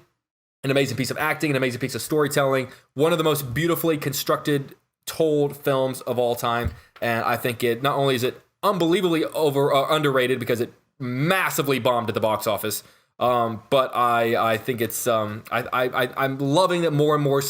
an amazing piece of acting, an amazing piece of storytelling. One of the most beautifully constructed, told films of all time. And I think it not only is it unbelievably underrated because it massively bombed at the box office, but I think it's I'm loving that more and more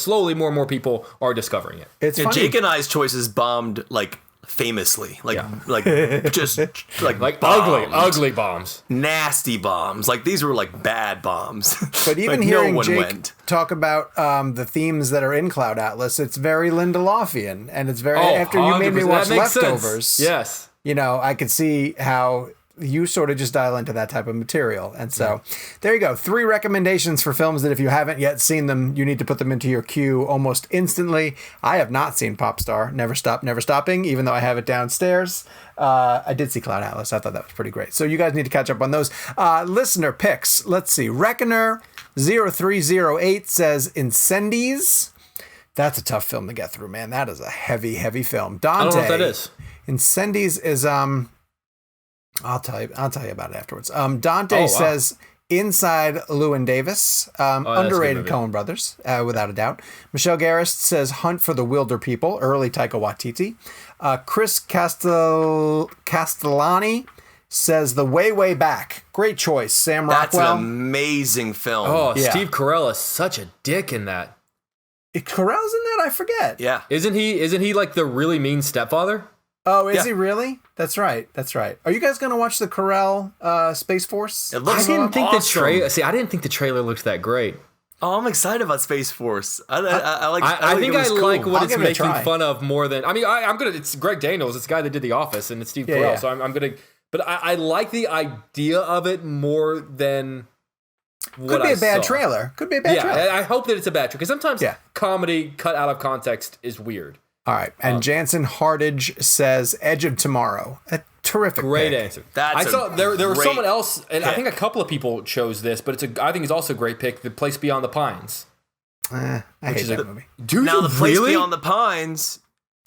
people are discovering it. It's funny. Jake and I's choices bombed like famously, just like ugly bombs, nasty bombs. Like these were like bad bombs. But even like, hearing no one Jake went. talk about the themes that are in Cloud Atlas, it's very Lindeloffian, and it's very after you made me watch Leftovers. Sense. Yes, I could see how you sort of just dial into that type of material. And so there you go. 3 recommendations for films that if you haven't yet seen them, you need to put them into your queue almost instantly. I have not seen Popstar, Never Stop, Never Stopping, even though I have it downstairs. I did see Cloud Atlas. I thought that was pretty great. So you guys need to catch up on those. Listener picks. Let's see. Reckoner 0308 says Incendies. That's a tough film to get through, man. That is a heavy, heavy film. Dante. I don't know what that is. Incendies is I'll tell you about it afterwards. Dante says Inside Llewyn Davis, underrated Coen brothers, without a doubt. Michelle Garrist says Hunt for the Wilder People, early Taika Waititi. Chris Castellani says The Way Back. Great choice, Sam Rockwell. That's an amazing film. Oh, yeah. Steve Carell is such a dick in that. Carell's in that? I forget. Yeah. Isn't he like the really mean stepfather? Oh, is he really? That's right. Are you guys going to watch the Carell Space Force? It looks I didn't think awesome. I didn't think the trailer looked that great. Oh, I'm excited about Space Force. I think I like what it's making try. fun of more than. I mean, I'm gonna. It's Greg Daniels. It's the guy that did The Office, and it's Steve Carell. Yeah. So I'm gonna. But I like the idea of it more than. Could be a bad trailer. Yeah, I hope that it's a bad trailer because sometimes comedy cut out of context is weird. All right, and Jansen Hardage says Edge of Tomorrow. A terrific great pick. answer. I saw there was someone else, and pick. I think a couple of people chose this, but I think it's also a great pick. The Place Beyond the Pines. I hate that movie. Dude, now the Place really? Beyond the Pines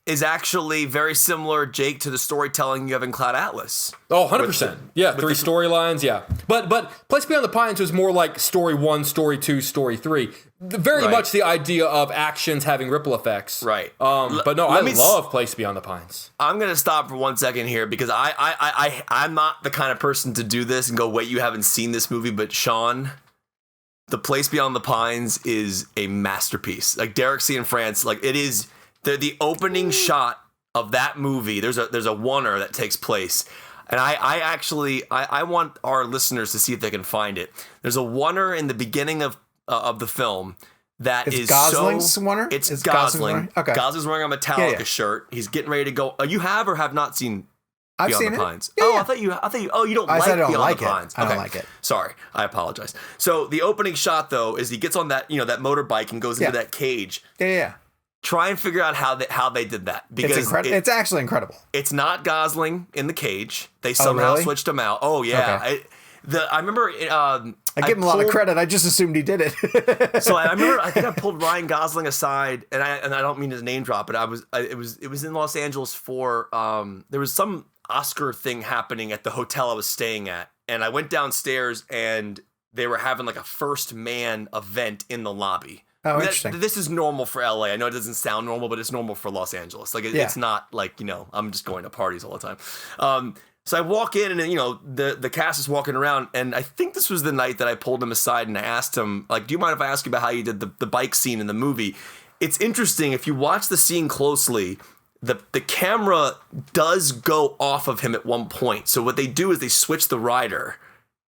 is actually very similar, Jake, to the storytelling you have in Cloud Atlas. Oh, 100%. Yeah, 3 storylines, yeah. But Place Beyond the Pines was more like story 1, story 2, story 3. Very much the idea of actions having ripple effects. Right. But no, I love Place Beyond the Pines. I'm going to stop for 1 second here because I'm not the kind of person to do this and go, wait, you haven't seen this movie, but Sean, The Place Beyond the Pines is a masterpiece. Like Derek C. in France, like it is... The opening shot of that movie, there's a oneer that takes place. And I actually want our listeners to see if they can find it. There's a oneer in the beginning of the film that it's is Gosling's so... oneer? It's Gosling. Gosling. Okay. Gosling's wearing a Metallica shirt. He's getting ready to go. You have or have not seen I've Beyond seen the it. Pines? Yeah, I thought you. Oh, you don't I like said I don't Beyond like the it. Pines. I don't like it. Sorry, I apologize. So the opening shot though is he gets on that that motorbike and goes into that cage. Yeah. Try and figure out how they did that because it's actually incredible. It's not Gosling in the cage. They somehow switched him out. Oh yeah. Okay. I remember. I give him a lot of credit. I just assumed he did it. So I remember. I think I pulled Ryan Gosling aside, and I don't mean to name drop, but it was in Los Angeles for there was some Oscar thing happening at the hotel I was staying at, and I went downstairs and they were having like a first man event in the lobby. Oh, interesting. This is normal for LA. I know it doesn't sound normal, but it's normal for Los Angeles. Like it's not like I'm just going to parties all the time. So I walk in and the cast is walking around, and I think this was the night that I pulled him aside and I asked him, like, do you mind if I ask you about how you did the bike scene in the movie? It's interesting. If you watch the scene closely, the camera does go off of him at one point. So what they do is they switch the rider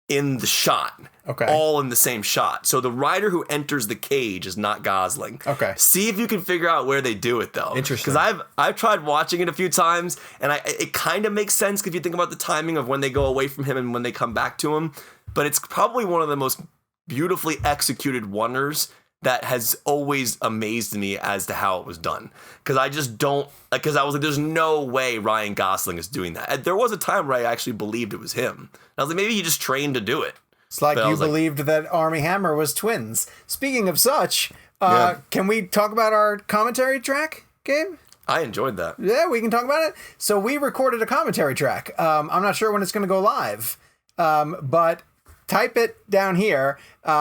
in the shot. Okay. All in the same shot. So the rider who enters the cage is not Gosling. Okay. See if you can figure out where they do it though. Interesting. Because I've tried watching it a few times, and it kind of makes sense if you think about the timing of when they go away from him and when they come back to him. But it's probably one of the most beautifully executed wonders that has always amazed me as to how it was done. Because I just don't, because I was like, there's no way Ryan Gosling is doing that. And there was a time where I actually believed it was him. I was like, maybe he just trained to do it. It's like you believed that Armie Hammer was twins. Speaking of such, can we talk about our commentary track, Gabe? I enjoyed that. Yeah, we can talk about it. So we recorded a commentary track. I'm not sure when it's going to go live, but type it down here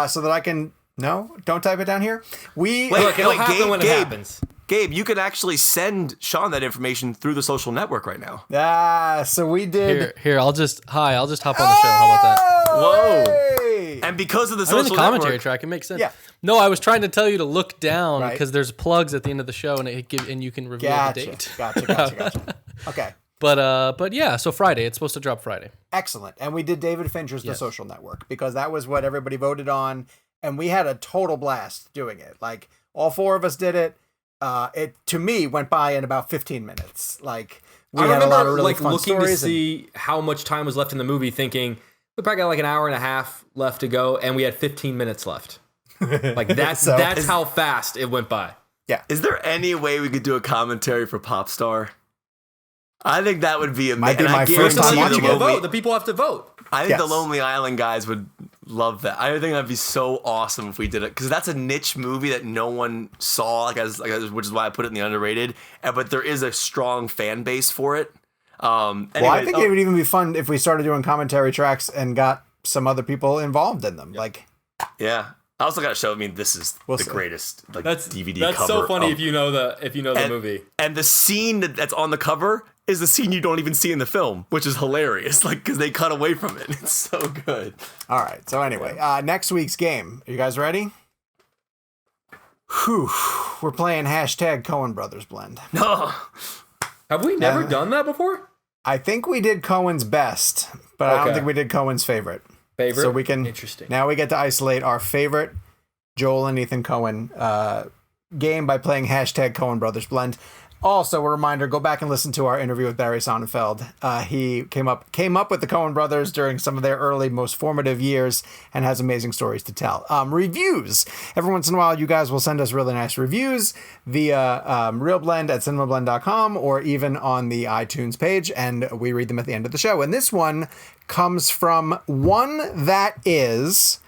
so that I can... No, don't type it down here. It'll happen when it happens. Gabe, you could actually send Sean that information through the social network right now. So we did. Here. I'll just hop on the show. How about that? Whoa! Hey! And because of the I'm social in the commentary network, track, it makes sense. Yeah. No, I was trying to tell you to look down Right. because there's plugs at the end of the show, and and you can reveal the date. Gotcha. Okay. But yeah, so Friday. It's supposed to drop Friday. Excellent. And we did David Fincher's The Social Network because that was what everybody voted on, and we had a total blast doing it. Like all four of us did it. It to me went by in about 15 minutes. Like we had a lot of really fun looking to stories see how much time was left in the movie, thinking we probably got like an hour and a half left to go, and we had 15 minutes left. Like that's how fast it went by. Yeah. Is there any way we could do a commentary for Popstar? I think that would be amazing. Might be my first time watching it. The people have to vote. I think the Lonely Island guys would love that. I think that'd be so awesome if we did it, because that's a niche movie that no one saw, which is why I put it in the underrated. But there is a strong fan base for it. Well, I think it would even be fun if we started doing commentary tracks and got some other people involved in them. Yeah. I also got to show. I mean, this is the greatest DVD cover. That's so funny if you know the movie. And the scene that's on the cover is the scene you don't even see in the film, which is hilarious. Like, because they cut away from it. It's so good. All right. So anyway, next week's game. Are you guys ready? Whew. We're playing hashtag Coen Brothers Blend. No. Have we never done that before? I think we did Coen's best, but I don't think we did Coen's favorite. So we can. Interesting. Now we get to isolate our favorite Joel and Ethan Coen game by playing hashtag Coen Brothers Blend. Also, a reminder: go back and listen to our interview with Barry Sonnenfeld. He came up with the Coen brothers during some of their early, most formative years, and has amazing stories to tell. Reviews. Every once in a while, you guys will send us really nice reviews via ReelBlend at CinemaBlend.com or even on the iTunes page, and we read them at the end of the show. And this one comes from One That Is,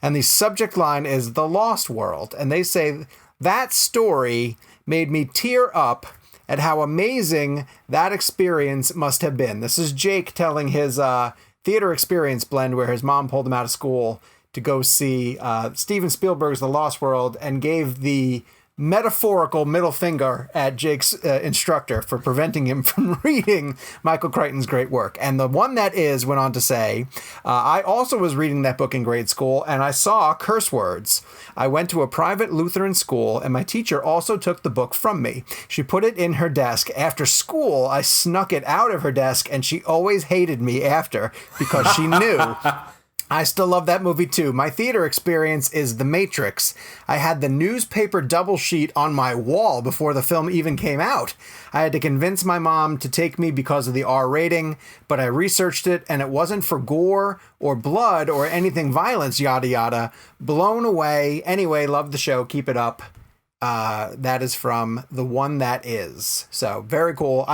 and the subject line is The Lost World, and they say that story made me tear up at how amazing that experience must have been. This is Jake telling his theater experience blend where his mom pulled him out of school to go see Steven Spielberg's The Lost World and gave the metaphorical middle finger at Jake's instructor for preventing him from reading Michael Crichton's great work. And the one that is went on to say, I also was reading that book in grade school and I saw curse words. I went to a private Lutheran school and my teacher also took the book from me. She put it in her desk. After school, I snuck it out of her desk and she always hated me after because she knew. I still love that movie too. My theater experience is The Matrix. I had the newspaper double sheet on my wall before the film even came out. I had to convince my mom to take me because of the R rating, but I researched it and it wasn't for gore or blood or anything violence, yada yada. Blown away. Anyway, love the show. Keep it up. That is from The One That Is. So very cool.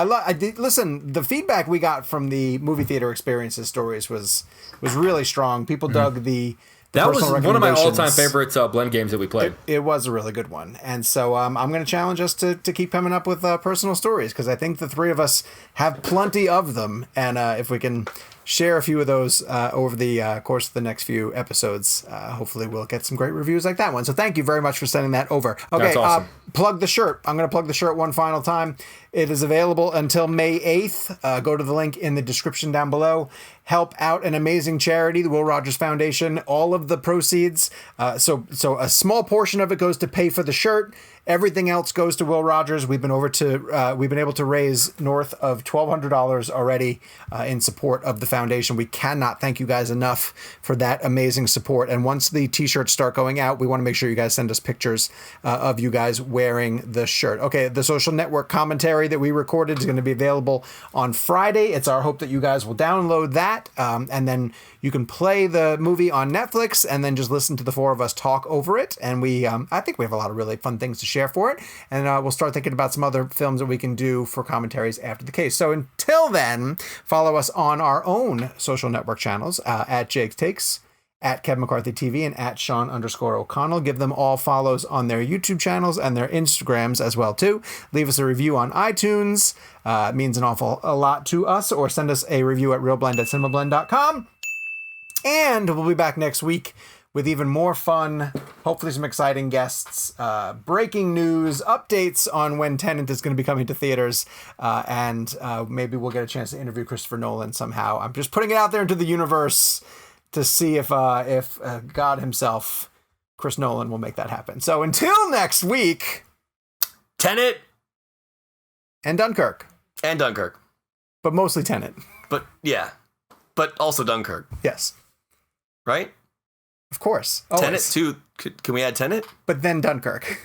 Listen, the feedback we got from the movie theater experiences stories was really strong. People dug the that was personal one of my recommendations. all-time favorites blend games that we played. It was a really good one. And so I'm going to challenge us to keep coming up with personal stories because I think the three of us have plenty of them. And if we can share a few of those over the course of the next few episodes, hopefully we'll get some great reviews like that one. So thank you very much for sending that over. Okay, that's awesome. Plug the shirt. I'm going to plug the shirt one final time. It is available until May 8th. Go to the link in the description down below. Help out an amazing charity, the Will Rogers Foundation. All of the proceeds, so a small portion of it goes to pay for the shirt. Everything else goes to Will Rogers. We've been able to raise north of $1,200 already in support of the foundation. We cannot thank you guys enough for that amazing support. And once the t-shirts start going out, we want to make sure you guys send us pictures of you guys wearing the shirt. Okay, the social network commentary that we recorded is going to be available on Friday. It's our hope that you guys will download that, and then you can play the movie on Netflix and then just listen to the four of us talk over it. And I think we have a lot of really fun things to share for it. And we'll start thinking about some other films that we can do for commentaries after the case. So until then, follow us on our own social network channels at Jake Takes, at Kevin McCarthy TV, and at Sean_O'Connell. Give them all follows on their YouTube channels and their Instagrams as well too. Leave us a review on iTunes. It means an awful a lot to us. Or send us a review at ReelBlend at CinemaBlend.com. And we'll be back next week with even more fun, hopefully some exciting guests, breaking news, updates on when Tenet is going to be coming to theaters, and maybe we'll get a chance to interview Christopher Nolan somehow. I'm just putting it out there into the universe to see if God himself, Chris Nolan, will make that happen. So until next week, Tenet and Dunkirk. And Dunkirk. But mostly Tenet. But yeah. But also Dunkirk. Yes. Right? Of course. Tenet too. Can we add Tenet? But then Dunkirk.